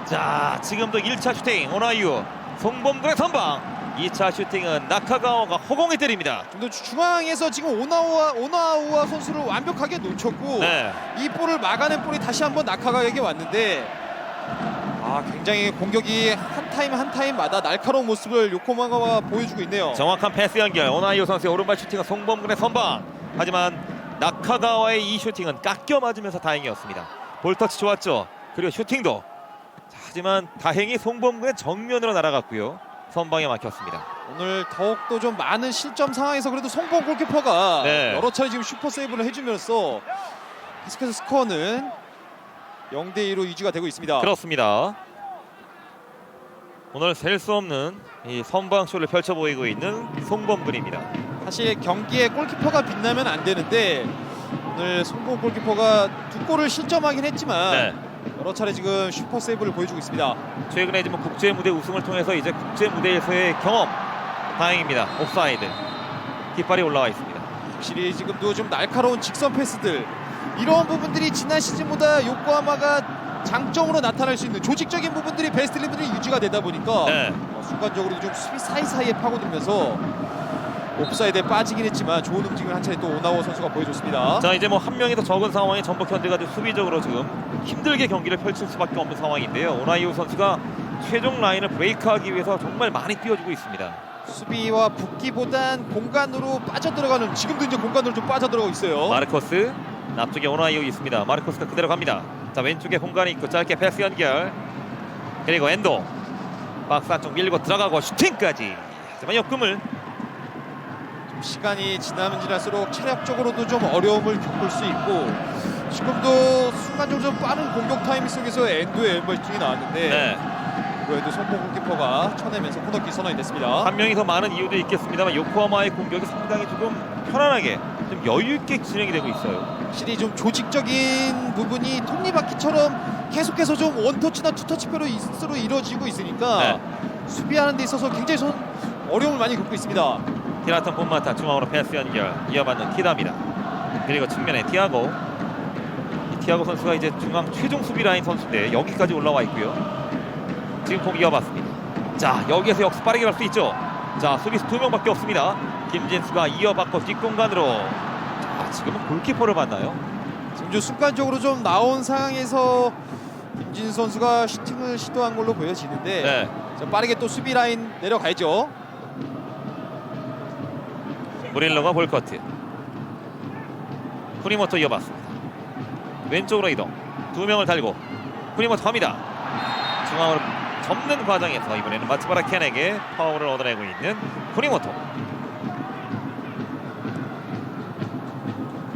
자 지금도 1차 슈팅 오나이유 송범근의 선방. 2차 슈팅은 나카가와가 허공에 때립니다.
좀 더 중앙에서 지금 오나우와 선수를 완벽하게 놓쳤고,
네.
이 볼을 막아낸 볼이 다시 한번 나카가에게 왔는데, 굉장히 공격이 한 타임마다 날카로운 모습을 요코하마가 보여주고 있네요.
정확한 패스 연결. 오나이유 선수의 오른발 슈팅은 송범근의 선방. 하지만 나카가와의 이 슈팅은 깎여 맞으면서 다행이었습니다. 볼터치 좋았죠. 그리고 슈팅도. 자, 하지만 다행히 송범근의 정면으로 날아갔고요. 선방에 막혔습니다.
오늘 더욱더 좀 많은 실점 상황에서 그래도 송범 골키퍼가
네.
여러 차례 지금 슈퍼 세이브를 해주면서 계속해서 스코어는 0대2로 유지가 되고 있습니다.
그렇습니다. 오늘 셀 수 없는 이 선방쇼를 펼쳐 보이고 있는 송범근입니다.
사실 경기에 골키퍼가 빛나면 안 되는데, 오늘 송범 골키퍼가 2골을 실점하긴 했지만
네.
여러 차례 지금 슈퍼 세이브를 보여주고 있습니다.
최근에 이제 뭐 국제 무대 우승을 통해서 이제 국제 무대에서의 경험, 다행입니다. 옵사이드 깃발이 올라와 있습니다.
확실히 지금도 좀 날카로운 직선 패스들, 이런 부분들이 지난 시즌보다 요코하마가 장점으로 나타날 수 있는 조직적인 부분들이 베스트 11이 유지가 되다 보니까
네.
순간적으로 좀 수비 사이사이에 파고들면서 옵사이드에 빠지긴 했지만 좋은 움직임을 한 차례 또 오나워 선수가 보여줬습니다.
자 이제 뭐 한 명이 더 적은 상황에 전북 현대가 좀 수비적으로 지금 힘들게 경기를 펼칠 수밖에 없는 상황인데요. 오나이우 선수가 최종 라인을 브레이크하기 위해서 정말 많이 뛰어주고 있습니다.
수비와 붙기보단 공간으로 빠져들어가는, 지금도 이제 공간으로 좀 빠져들어가고 있어요.
마르코스 앞쪽에 오나이우 있습니다. 마르코스가 그대로 갑니다. 자 왼쪽에 공간이 있고 짧게 패스 연결. 그리고 엔도 박스 안쪽 밀고 들어가고 슈팅까지. 하지만 역금을.
시간이 지나면 지날수록 체력적으로도 좀 어려움을 겪을 수 있고, 지금도 순간적으로 좀 빠른 공격 타이밍 속에서 엔도의 왼발 슈팅이 나왔는데,
네.
이번에도 송범 골키퍼가 쳐내면서 코너킥 선언이 됐습니다.
한 명이 더 많은 이유도 있겠습니다만 요코하마의 공격이 상당히 조금 편안하게 좀 여유 있게 진행이 되고 있어요.
확실히 좀 조직적인 부분이 톱니바퀴처럼 계속해서 좀 원터치나 투터치표로 이루어지고 있으니까
네.
수비하는 데 있어서 굉장히 어려움을 많이 겪고 있습니다.
티라톤 본마타 중앙으로 패스 연결 이어받는 키다입니다. 그리고 측면에 티아고. 이 티아고 선수가 이제 중앙 최종 수비 라인 선수인데 여기까지 올라와 있고요. 지금 공 이어봤습니다. 자, 여기에서 역습 빠르게 갈 수 있죠. 자, 수비수 2명밖에 없습니다. 김진수가 이어받고 뒷공간으로. 자, 지금은 골키퍼를 봤나요?
지금 좀 순간적으로 좀 나온 상황에서 김진수 선수가 슈팅을 시도한 걸로 보여지는데
네.
자, 빠르게 또 수비 라인 내려가야죠.
무릴로가 볼커트. 쿠니모토 이어봤습니다. 왼쪽으로 이동. 2명을 달고 쿠니모토 갑니다. 중앙으로 접는 과정에서 이번에는 마츠바라 켄에게 파울을 얻어내고 있는 쿠니모토.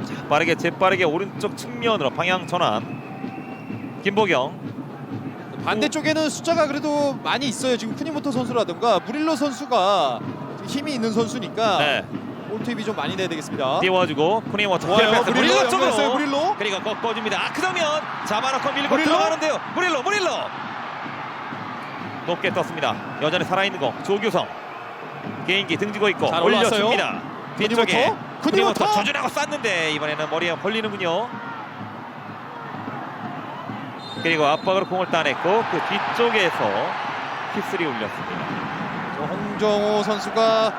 자, 빠르게 재빠르게 오른쪽 측면으로 방향 전환. 김보경.
반대쪽에는 숫자가 그래도 많이 있어요. 지금 쿠니모토 선수라든가 무릴로 선수가 힘이 있는 선수니까
네.
올투입이 좀 많이 돼야 되겠습니다.
띄워주고 쿠니모토.
좋아요.
패스.
무릴로
쪽으로.
연결했어요. 무릴로.
그리고 꺾어줍니다. 아, 그 장면 잡아놓고 밀고
무릴로?
들어가는데요. 무릴로 높게 떴습니다. 여전히 살아있는 거 조규성. 개인기 등지고 있고
잘
올려줍니다. 뒤쪽에
쿠니모토
조준하고 쐈는데 이번에는 머리에 걸리는군요. 그리고 압박으로 공을 따냈고 그 뒤쪽에서 휘슬이 울렸습니다.
홍정호 선수가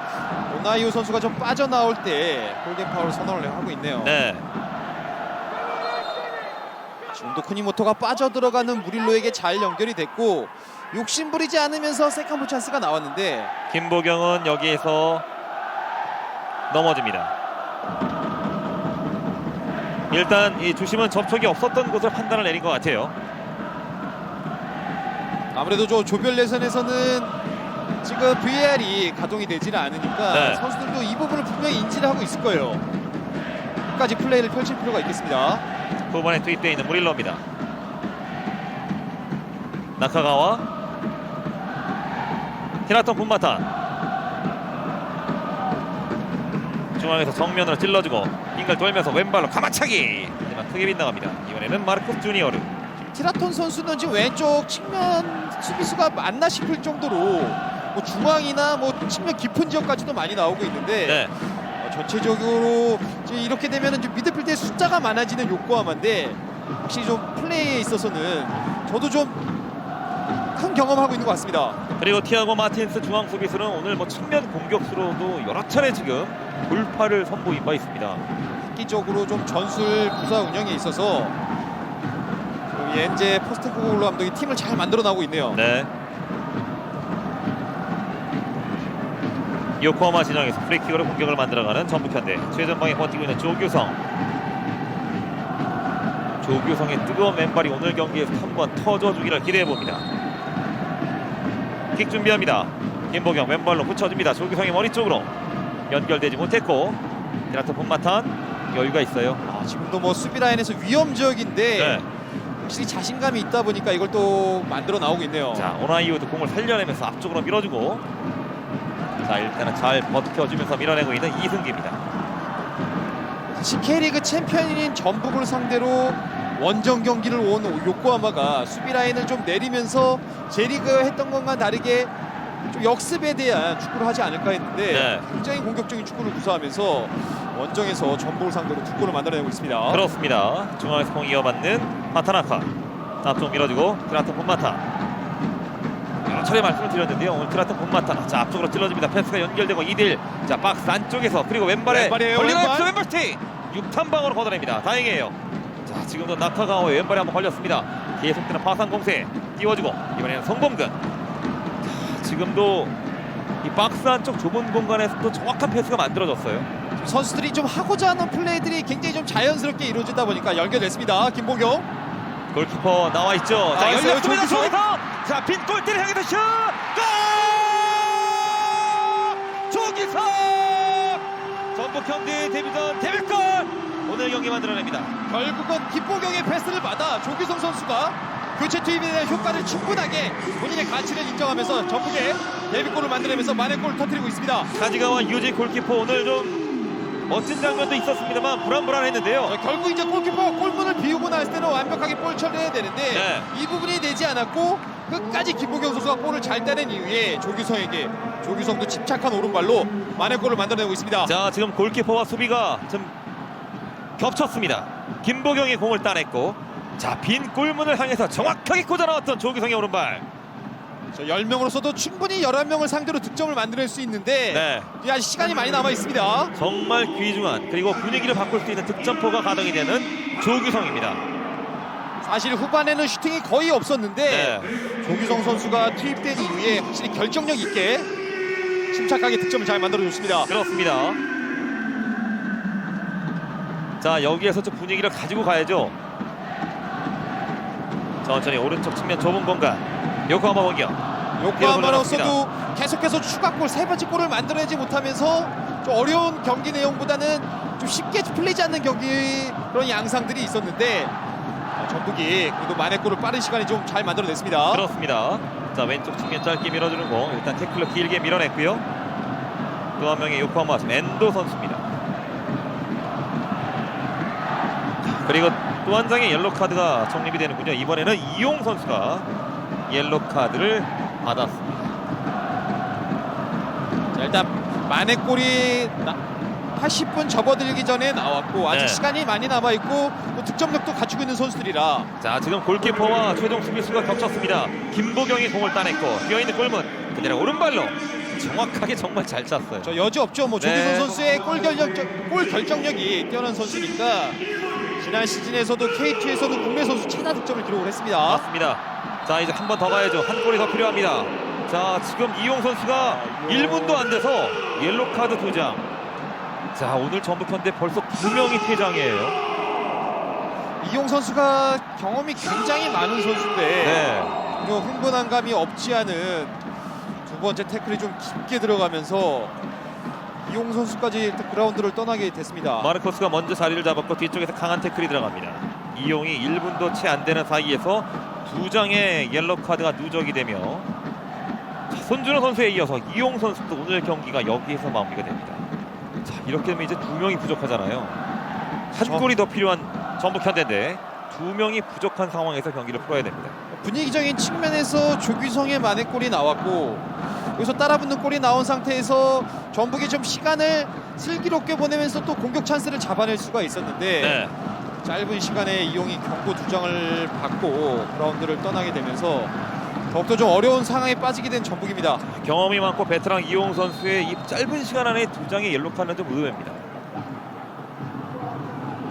오나이오 선수가 좀 빠져나올 때 홀딩 파울 선언을 하고 있네요.
네.
지금도 쿠니모토가 빠져들어가는 무릴로에게 잘 연결이 됐고 욕심부리지 않으면서 세컨볼 찬스가 나왔는데
김보경은 여기에서 넘어집니다. 일단 이 주심은 접촉이 없었던 것으로 판단을 내린 것 같아요.
아무래도 저 조별 예선에서는 지금 VAR이 가동이 되지는 않으니까
네.
선수들도 이 부분을 분명히 인지를 하고 있을 거예요. 끝까지 플레이를 펼칠 필요가 있겠습니다.
후반에 투입되어 있는 무릴로입니다. 나카가와 히라톤 분마탄. 중앙에서 정면으로 찔러주고 빙글 돌면서 왼발로 가마차기. 하지만 크게 빗나갑니다. 이번에는 마르코스 주니어르.
티라톤 선수는 지금 왼쪽 측면 수비수가 맞나 싶을 정도로 뭐 중앙이나 뭐 측면 깊은 지역까지도 많이 나오고 있는데
네.
전체적으로 이제 이렇게 되면은 좀 미드필드의 숫자가 많아지는 요코하마인데 확실히 좀 플레이에 있어서는 저도 좀 큰 경험하고 있는 것 같습니다.
그리고 티아고 마틴스 중앙 수비수는 오늘 뭐 측면 공격수로도 여러 차례 지금 돌파를 선보인 바 있습니다.
획기적으로 좀 전술 부사 운영에 있어서 엔제 포스테코글루 감독이 팀을 잘 만들어 나오고 있네요.
네. 요코하마 진영에서 프리킥으로 공격을 만들어가는 전북현대. 최전방에 버티고 있는 조규성의 뜨거운 맨발이 오늘 경기에서 한번 터져주기를 기대해봅니다. 킥 준비합니다. 김보경 왼발로 붙여줍니다. 조규성의 머리 쪽으로 연결되지 못했고 히라톤 본마탄 여유가 있어요.
지금도 뭐 수비 라인에서 위험 지역인데
네.
확실히 자신감이 있다 보니까 이걸 또 만들어 나오고 있네요.
자, 오나이오도 공을 살려내면서 앞쪽으로 밀어주고 자, 일단은 잘 버텨주면서 밀어내고 있는 이승기입니다.
K리그 챔피언인 전북을 상대로 원정 경기를 온 요코하마가 수비 라인을 좀 내리면서 J리그 했던 것과 다르게 좀 역습에 대한 축구를 하지 않을까 했는데
네.
굉장히 공격적인 축구를 구사하면서 원정에서 전북을 상대로 두 골을 만들어내고 있습니다.
그렇습니다. 중앙에서 공 이어받는 파타나카. 앞쪽 밀어주고 트라톤 본마타. 여러 차례 말씀을 드렸는데요. 오늘 트라톤 본마타. 자, 앞쪽으로 찔러줍니다. 패스가 연결되고 2대1. 자, 박스 안쪽에서 그리고 왼발에 걸리는 왼발티. 6탄방으로 걷어냅니다. 다행이에요. 자, 지금도 나카가와의 왼발에 한번 걸렸습니다. 계속되는 파상 공세 띄워주고 이번에는 송범근. 자, 지금도 이 박스 안쪽 좁은 공간에서 또 정확한 패스가 만들어졌어요.
선수들이 좀 하고자 하는 플레이들이 굉장히 좀 자연스럽게 이루어지다 보니까 연결됐습니다. 김보경.
골키퍼 나와 있죠. 자, 열렸습니다.
조규성.
자, 빈 골대를 향해서 슛! 골! 조규성! 전북 현대 데뷔전 데뷔골! 오늘 경기 만들어냅니다.
결국은 김보경의 패스를 받아 조규성 선수가 교체 투입에 대한 효과를 충분하게 본인의 가치를 인정하면서 전북의 데뷔골을 만들어내면서 만회골을 터뜨리고 있습니다.
사지가와 유지 골키퍼 오늘 좀 멋진 장면도 있었습니다만 불안불안했는데요.
결국 이제 골키퍼 골문을 비우고 났을 때는 완벽하게 볼 처리해야 되는데
네.
이 부분이 되지 않았고 끝까지 김보경 선수가 골을 잘 따낸 이후에 조규성도 침착한 오른발로 만회골을 만들어내고 있습니다.
자, 지금 골키퍼와 수비가 좀 겹쳤습니다. 김보경이 공을 따냈고, 자, 빈 골문을 향해서 정확하게 꽂아 넣었던 조규성의 오른발.
10명으로서도 충분히 11명을 상대로 득점을 만들어낼 수 있는데
네.
아직 시간이 많이 남아 있습니다.
정말 귀중한, 그리고 분위기를 바꿀 수 있는 득점포가 가동이 되는 조규성입니다.
사실 후반에는 슈팅이 거의 없었는데 조규성 선수가 투입된 이후에 확실히 결정력 있게 침착하게 득점을 잘 만들어줬습니다.
그렇습니다. 자, 여기에서 좀 분위기를 가지고 가야죠. 천천히 오른쪽 측면 좁은 공간, 요코하마 공격.
요코하마로서도 계속해서 추가골, 세 번째 골을 만들어내지 못하면서 좀 어려운 경기 내용보다는 좀 쉽게 풀리지 않는 경기, 그런 양상들이 있었는데 전북이 그래도 만회골을 빠른 시간에 좀 잘 만들어냈습니다.
그렇습니다. 자, 왼쪽 측면 짧게 밀어주는 공, 일단 태클로 길게 밀어냈고요. 또 한 명의 요코하마 엔도 선수입니다. 그리고 또 한 장의 옐로 카드가 적립이 되는군요. 이번에는 이용 선수가 옐로 카드를 받았습니다.
자, 일단 만회골이 80분 접어들기 전에 나왔고 아직 시간이 많이 남아있고 또 득점력도 갖추고 있는 선수들이라.
자, 지금 골키퍼와 최종 수비수가 겹쳤습니다. 김보경이 공을 따냈고 비어있는 골문 그대로 오른발로 정확하게 정말 잘 찼어요.
저 여지 없죠. 뭐 조규성 선수의 골 결정력이 뛰어난 선수니까 지난 시즌에서도 K2에서도 국내 선수 최다 득점을 기록을 했습니다.
맞습니다. 자, 이제 한 번 더 가야죠. 한 골이 더 필요합니다. 자, 지금 이용 선수가 1분도 안 돼서 옐로 카드 2장. 자, 오늘 전북현대 벌써 2명이 퇴장이에요.
이용 선수가 경험이 굉장히 많은 선수인데 흥분한 감이 없지 않은 두 번째 태클이 좀 깊게 들어가면서 이용 선수까지 그라운드를 떠나게 됐습니다.
마르코스가 먼저 자리를 잡았고 뒤쪽에서 강한 태클이 들어갑니다. 이용이 1분도 채 안 되는 사이에서 2장의 옐로 카드가 누적이 되며, 자, 손준호 선수에 이어서 이용 선수도 오늘 경기가 여기에서 마무리가 됩니다. 자, 이렇게 되면 이제 2명이 부족하잖아요. 한 골이 더 필요한 전북현대인데 2명이 부족한 상황에서 경기를 풀어야 됩니다.
분위기적인 측면에서 조규성의 만회골이 나왔고 여기서 따라붙는 골이 나온 상태에서 전북이 좀 시간을 슬기롭게 보내면서 또 공격 찬스를 잡아낼 수가 있었는데 짧은 시간에 이용이 경고 2장을 받고 그라운드를 떠나게 되면서 더욱더 좀 어려운 상황에 빠지게 된 전북입니다.
경험이 많고 베테랑 이용 선수의 이 짧은 시간 안에 2장의 옐로 카드는 좀 의외입니다.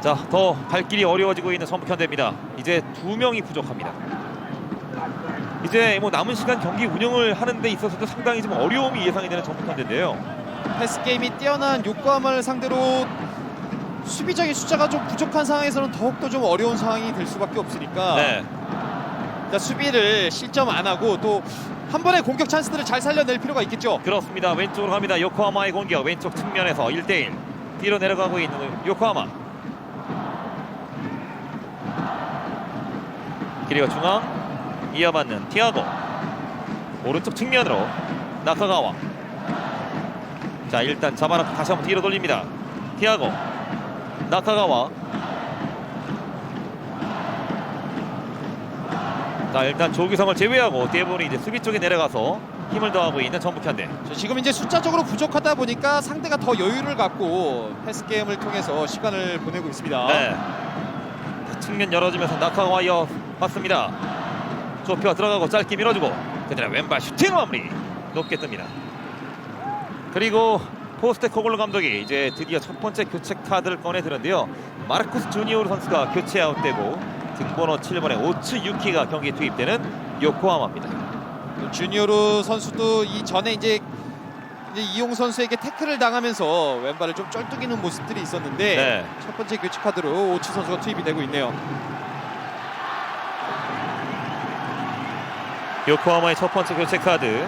자, 더 갈 길이 어려워지고 있는 전북현대입니다. 이제 2명이 부족합니다. 이제 뭐 남은 시간 경기 운영을 하는 데 있어서도 상당히 좀 어려움이 예상이 되는 전북현대인데요. 패스
게임이 뛰어난 요코하마를 상대로 수비적인 숫자가 좀 부족한 상황에서는 더욱더 좀 어려운 상황이 될 수밖에 없으니까 일단 수비를 실점 안 하고 또 한 번의 공격 찬스들을 잘 살려낼 필요가 있겠죠.
그렇습니다. 왼쪽으로 갑니다. 요코하마의 공격, 왼쪽 측면에서 1대1 뒤로 내려가고 있는 요코하마. 그리고 중앙 이어받는 티아고, 오른쪽 측면으로 나카가와. 자, 일단 잡아놓고 다시 한번 뒤로 돌립니다. 티아고, 나카가와. 자, 일단 조규성을 제외하고 대부분이 이제 수비 쪽에 내려가서 힘을 더하고 있는 전북현대.
지금 이제 숫자적으로 부족하다 보니까 상대가 더 여유를 갖고 패스 게임을 통해서 시간을 보내고 있습니다.
측면 열어주면서 나카가와 이어봤습니다. 좁혀 들어가고 짧게 밀어주고 그대로 왼발 슈팅 마무리, 높게 뜹니다. 그리고 포스테코글로 감독이 이제 드디어 첫 번째 교체 카드를 꺼내드는데요. 마르코스 주니오르 선수가 교체 아웃되고 등번호 7번의 오츠 유키가 경기에 투입되는 요코하마입니다.
주니오르 선수도 이 전에 이제 이용 선수에게 태클을 당하면서 왼발을 좀 쩔뚝이는 모습들이 있었는데 첫 번째 교체 카드로 오츠 선수가 투입이 되고 있네요.
요코하마의 첫 번째 교체 카드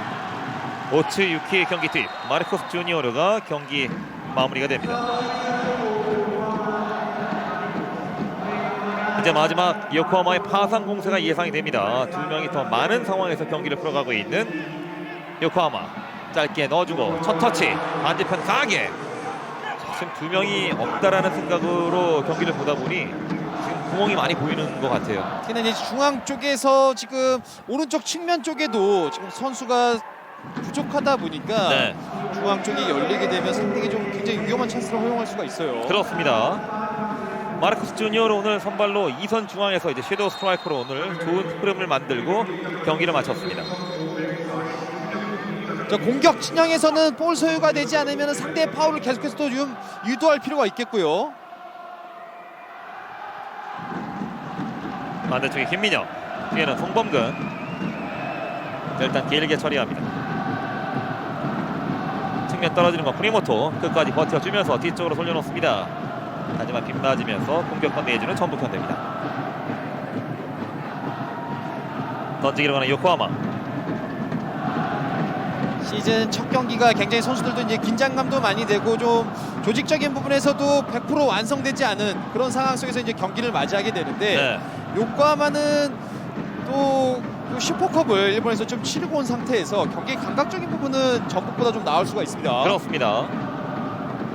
오츠 유키의 경기 투입, 마르코스 주니오르가 경기 마무리가 됩니다. 이제 마지막 요코하마의 파상 공세가 예상이 됩니다. 2명이 더 많은 상황에서 경기를 풀어가고 있는 요코하마. 짧게 넣어주고 첫 터치 반대편 강하게 지금 두 명이 없다라는 생각으로 경기를 보다 보니 지금 구멍이 많이 보이는 것 같아요.
특히나 이제 중앙 쪽에서 지금 오른쪽 측면 쪽에도 지금 선수가 부족하다 보니까
네.
중앙 쪽이 열리게 되면 상대에게 좀 굉장히 위험한 찬스를 허용할 수가 있어요.
그렇습니다. 마르코스 주니어로 오늘 선발로 2선 중앙에서 이제 섀도우 스트라이커로 오늘 좋은 흐름을 만들고 경기를 마쳤습니다.
자, 공격 진영에서는 볼 소유가 되지 않으면 상대의 파울을 계속해서 또 유도할 필요가 있겠고요.
반대쪽에 김민혁, 뒤에는 송범근. 자, 일단 길게 처리합니다. 측면 떨어지는 건 프리모토 끝까지 버텨주면서 뒤쪽으로 돌려놓습니다. 하지만 빗맞으면서 공격권 내주는 전북현대입니다. 던지기로 가는 요코하마.
시즌 첫 경기가 굉장히 선수들도 이제 긴장감도 많이 되고 좀 조직적인 부분에서도 100% 완성되지 않은 그런 상황 속에서 이제 경기를 맞이하게 되는데
네.
요코하마는 또 슈퍼컵을 일본에서 좀 치르고 온 상태에서 경기 감각적인 부분은 전북보다 좀 나을 수가 있습니다.
그렇습니다.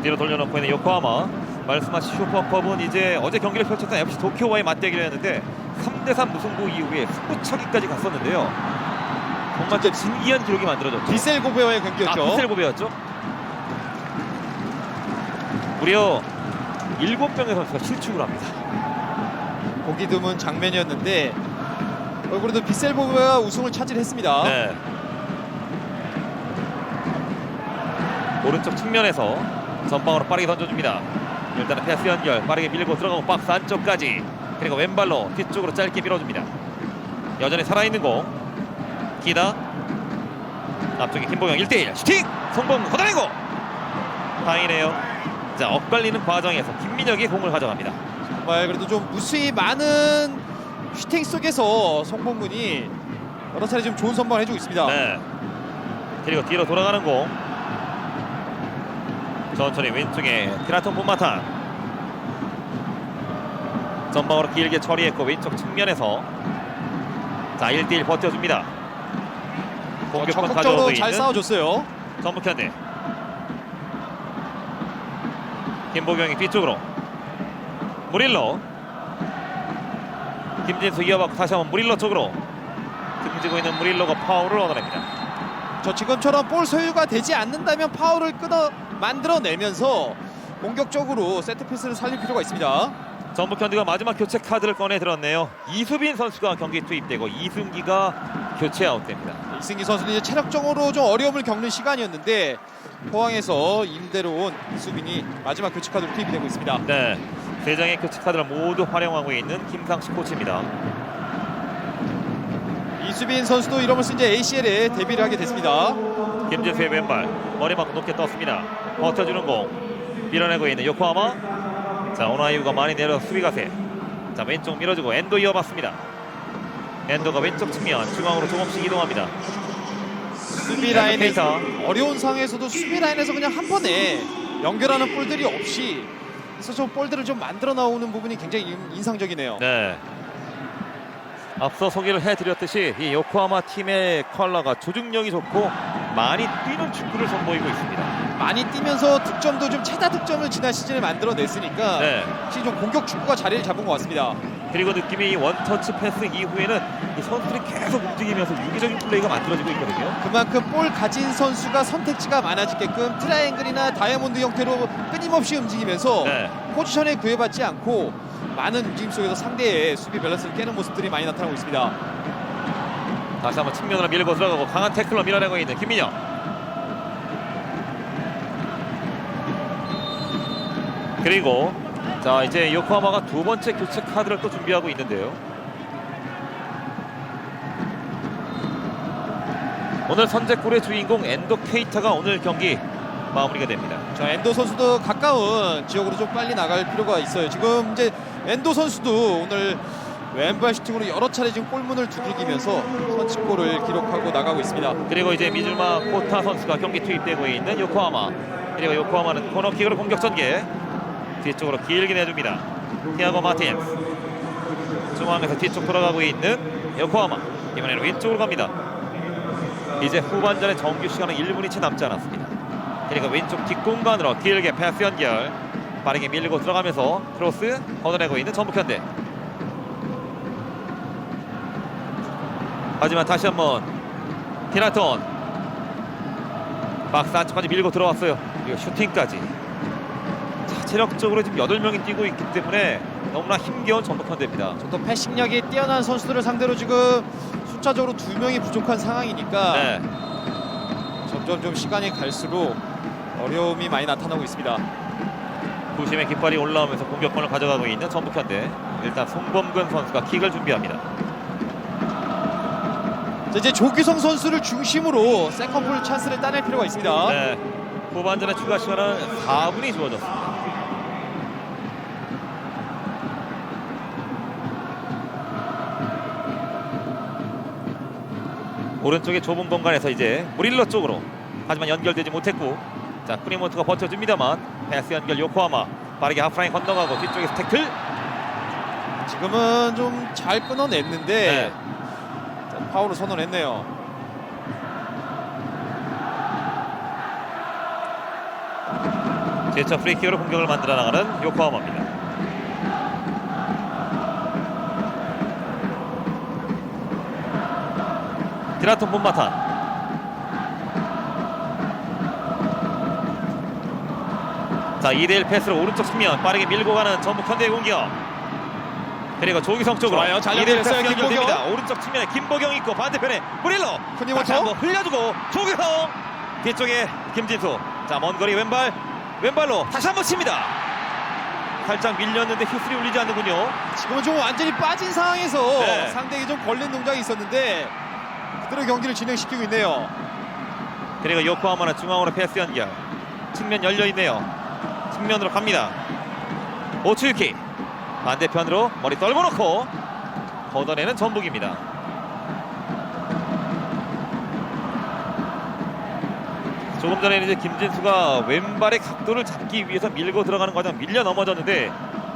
뒤로 돌려놓고 있는 요코하마. 말씀하신 슈퍼컵은 이제 어제 경기를 펼쳤던 FC 도쿄와의 맞대결을 했는데 3대3 무승부 이후에 승부차기까지 갔었는데요. 정말 좀 신기한 기록이 만들어졌죠.
비셀고베와의 경기였죠.
비셀고베였죠. 무려 7명의 선수가 실축을 합니다.
보기 드문 장면이었는데 그래도 비셀고베와 우승을 차지했습니다.
네. 오른쪽 측면에서 전방으로 빠르게 던져줍니다. 일단은 패스 연결 빠르게 밀고 들어가고 박스 안쪽까지, 그리고 왼발로 뒤쪽으로 짧게 밀어줍니다. 여전히 살아있는 공 기다. 앞쪽에 김보경 1대1 슈팅! 송범근 걷어내고 다행이네요. 자, 엇갈리는 과정에서 김민혁이 공을 가져갑니다.
정말 그래도 좀 무수히 많은 슈팅 속에서 송범근이 여러 차례 좀 좋은 선방을 해주고 있습니다.
네. 그리고 뒤로 돌아가는 공 천천히 왼쪽에 티라톤 본마탄 전방으로 길게 처리했고 왼쪽 측면에서 자 1대1 버텨줍니다. 공격권 가져오고
적극적으로
있는
잘 싸워줬어요.
전북현대. 김보경이 뒤쪽으로 무릴로, 김진수 이어받고 다시 한번 무릴로 쪽으로 등지고 있는 무릴로가 파울을 얻어냅니다.
저 지금처럼 볼 소유가 되지 않는다면 파울을 만들어내면서 공격적으로 세트피스를 살릴 필요가 있습니다.
전북현대가 마지막 교체 카드를 꺼내 들었네요. 이수빈 선수가 경기에 투입되고 이승기가 교체 아웃됩니다.
이승기 선수는 이제 체력적으로 좀 어려움을 겪는 시간이었는데 포항에서 임대로 온 이수빈이 마지막 교체 카드로 투입이 되고 있습니다.
네, 세 장의 교체 카드를 모두 활용하고 있는 김상식 코치입니다.
이수빈 선수도 이러면서 이제 ACL에 데뷔를 하게 됐습니다.
김진수의 왼발 머리만큼 높게 떴습니다. 버텨주는 공 밀어내고 있는 요코하마. 자, 오나이유가 많이 내려 수비 가세. 자, 왼쪽 밀어주고 엔도 이어봤습니다. 엔도가 왼쪽 측면 중앙으로 조금씩 이동합니다.
수비 라인에서 어려운 상황에서도 수비 라인에서 그냥 한 번에 연결하는 볼들이 없이 그래서 좀 볼들을 좀 만들어 나오는 부분이 굉장히 인상적이네요.
네. 앞서 소개를 해드렸듯이 이 요코하마 팀의 컬러가 조직력이 좋고 많이 뛰는 축구를 선보이고 있습니다.
많이 뛰면서 득점도 좀 최다 득점을 지난 시즌에 만들어냈으니까
네.
확실히 좀 공격 축구가 자리를 잡은 것 같습니다.
그리고 느낌이 원터치 패스 이후에는 이 선수들이 계속 움직이면서 유기적인 플레이가 만들어지고 있거든요.
그만큼 볼 가진 선수가 선택지가 많아지게끔 트라이앵글이나 다이아몬드 형태로 끊임없이 움직이면서
네.
포지션에 구애받지 않고 많은 움직임 속에서 상대의 수비 밸런스를 깨는 모습들이 많이 나타나고 있습니다.
다시 한번 측면으로 밀고 들어가고 강한 태클로 밀어내고 있는 김민혁. 그리고 자, 이제 요코하마가 두 번째 교체 카드를 또 준비하고 있는데요. 오늘 선제골의 주인공 엔도 케이타가 오늘 경기 마무리가 됩니다.
자, 엔도 선수도 가까운 지역으로 좀 빨리 나갈 필요가 있어요. 지금 이제 엔도 선수도 오늘 왼발 슈팅으로 여러 차례 지금 골문을 두들기면서 선취골을 기록하고 나가고 있습니다.
그리고 이제 미즈마 코타 선수가 경기 투입되고 있는 요코하마. 그리고 요코하마는 코너킥으로 공격 전개. 뒤쪽으로 길게 내줍니다. 티아고 마틴스. 중앙에서 뒤쪽 돌아가고 있는 요코하마. 이번에는 왼쪽으로 갑니다. 이제 후반전의 정규 시간은 1분이 채 남지 않았습니다. 그리고 왼쪽 뒷공간으로 길게 패스 연결. 빠르게 밀고 들어가면서 크로스 걷어내고 있는 전북현대. 하지만 다시 한번 티라톤 박스 안쪽까지 밀고 들어왔어요. 그리고 슈팅까지. 자, 체력적으로 지금 8명이 뛰고 있기 때문에 너무나 힘겨운 전북현대입니다.
또 패싱력이 뛰어난 선수들을 상대로 지금 숫자적으로 2명이 부족한 상황이니까
네.
점점 좀 시간이 갈수록 어려움이 많이 나타나고 있습니다.
부심의 깃발이 올라오면서 공격권을 가져가고 있는 전북현대. 일단 송범근 선수가 킥을 준비합니다.
자, 이제 조규성 선수를 중심으로 세컨볼 찬스를 따낼 필요가 있습니다.
네. 후반전의 추가 시간은 4분이 주어졌습니다. 오른쪽의 좁은 공간에서 이제 무릴러 쪽으로. 하지만 연결되지 못했고, 자 쿠니모토가 버텨줍니다만 패스 연결 요코하마 빠르게 하프라인 건너가고 뒤쪽에서 태클.
지금은 좀 잘 끊어냈는데
네.
자, 파울을 선언했네요.
제차 프리킥으로 공격을 만들어 나가는 요코하마입니다. 티라톤 본마탄. 자 2대1 패스로 오른쪽 측면 빠르게 밀고 가는 전북현대의 공격. 그리고 조기성 쪽으로
좋아요. 잘
2대1 패스
연결했어요,
연결됩니다.
김보경.
오른쪽 측면에 김보경 있고 반대편에 무릴로.
쿠니모토.
다시 한번 흘려주고 조기성 뒤쪽에 김진수. 자 먼 거리 왼발로 다시 한번 칩니다. 살짝 밀렸는데 휘슬이 울리지 않는군요.
지금은 좀 완전히 빠진 상황에서
네.
상대에게 좀 걸린 동작이 있었는데 그대로 경기를 진행시키고 있네요.
그리고 요코하마는 중앙으로 패스 연결. 측면 열려있네요. 측면으로 갑니다. 오츠유키 반대편으로 머리 떨궈놓고 걷어내는 전북입니다. 조금 전에 이제 김진수가 왼발의 각도를 잡기 위해서 밀고 들어가는 과정 밀려 넘어졌는데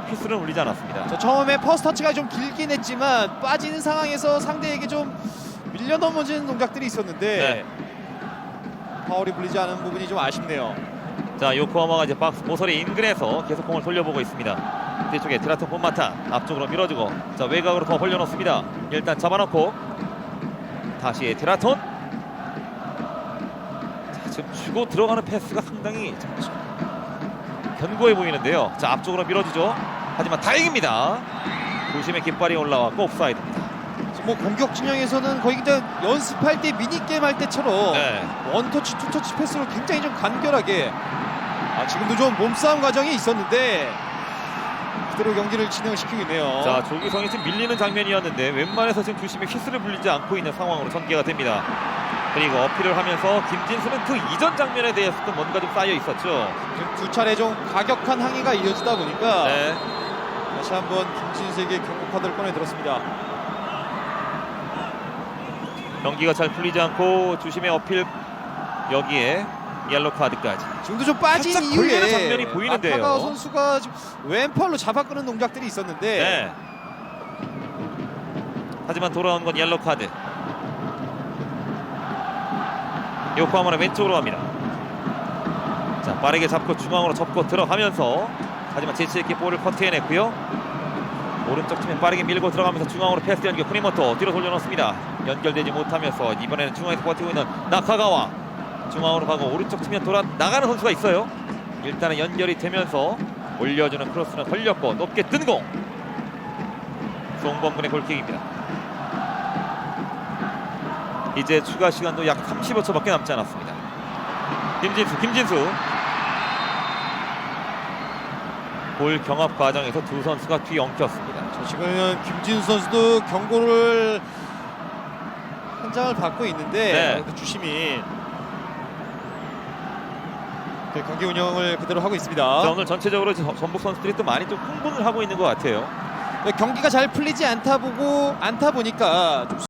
휘슬은 울리지 않았습니다.
저 처음에 퍼스트 터치가 좀 길긴 했지만 빠지는 상황에서 상대에게 좀 밀려 넘어지는 동작들이 있었는데 파울이 불리지 않은 부분이 좀 아쉽네요.
자 요코하마가 이제 박스 모서리 인근에서 계속 공을 돌려보고 있습니다. 뒤쪽에 티라톤 본마탄 앞쪽으로 밀어주고 자 외곽으로 더 벌려놓습니다. 일단 잡아놓고 다시 티라톤. 자 지금 주고 들어가는 패스가 상당히 견고해 보이는데요. 자 앞쪽으로 밀어주죠. 하지만 다행입니다. 부심의 깃발이 올라왔고 옵사이드입니다.
뭐 공격 진영에서는 거의 그냥 연습할 때 미니게임 할 때처럼
네.
원터치 투터치 패스로 굉장히 좀 간결하게 지금도 좀 몸싸움 과정이 있었는데 그대로 경기를 진행시키고 있네요.
자 조기성이 지금 밀리는 장면이었는데 웬만해서 지금 주심이 휘슬을 불리지 않고 있는 상황으로 전개가 됩니다. 그리고 어필을 하면서 김진수는 그 이전 장면에 대해서도 뭔가 좀 쌓여 있었죠.
지금 두 차례 좀 과격한 항의가 이어지다 보니까
네.
다시 한번 김진수에게 경고 카드를 꺼내 들었습니다.
경기가 잘 풀리지 않고 주심의 어필 여기에 옐로 카드까지.
지금도 좀 빠진
살짝 걸리는
이후에
장면이 보이는데요.
나카가와 선수가 지금 왼팔로 잡아끄는 동작들이 있었는데
네. 하지만 돌아온 건 옐로 카드. 요코하마는 왼쪽으로 갑니다. 자 빠르게 잡고 중앙으로 접고 들어가면서 하지만 재치있게 볼을 커트해냈고요. 오른쪽 측면 빠르게 밀고 들어가면서 중앙으로 패스 연결. 쿠니모토 뒤로 돌려놓습니다. 연결되지 못하면서 이번에는 중앙에서 버티고 있는 나카가와 중앙으로 가고 오른쪽 측면 돌아 나가는 선수가 있어요. 일단은 연결이 되면서 올려주는 크로스는 걸렸고 높게 뜬 공. 송범근의 골킥입니다. 이제 추가 시간도 약 35초밖에 남지 않았습니다. 김진수 볼 경합 과정에서 두 선수가 뒤엉켰습니다.
지금 김진수 선수도 경고를 한 장을 받고 있는데
네.
주심이 경기 운영을 그대로 하고 있습니다.
자, 오늘 전체적으로 전북 선수들이 또 많이 좀 흥분을 하고 있는 것 같아요.
경기가 잘 풀리지 않다 보니까 좀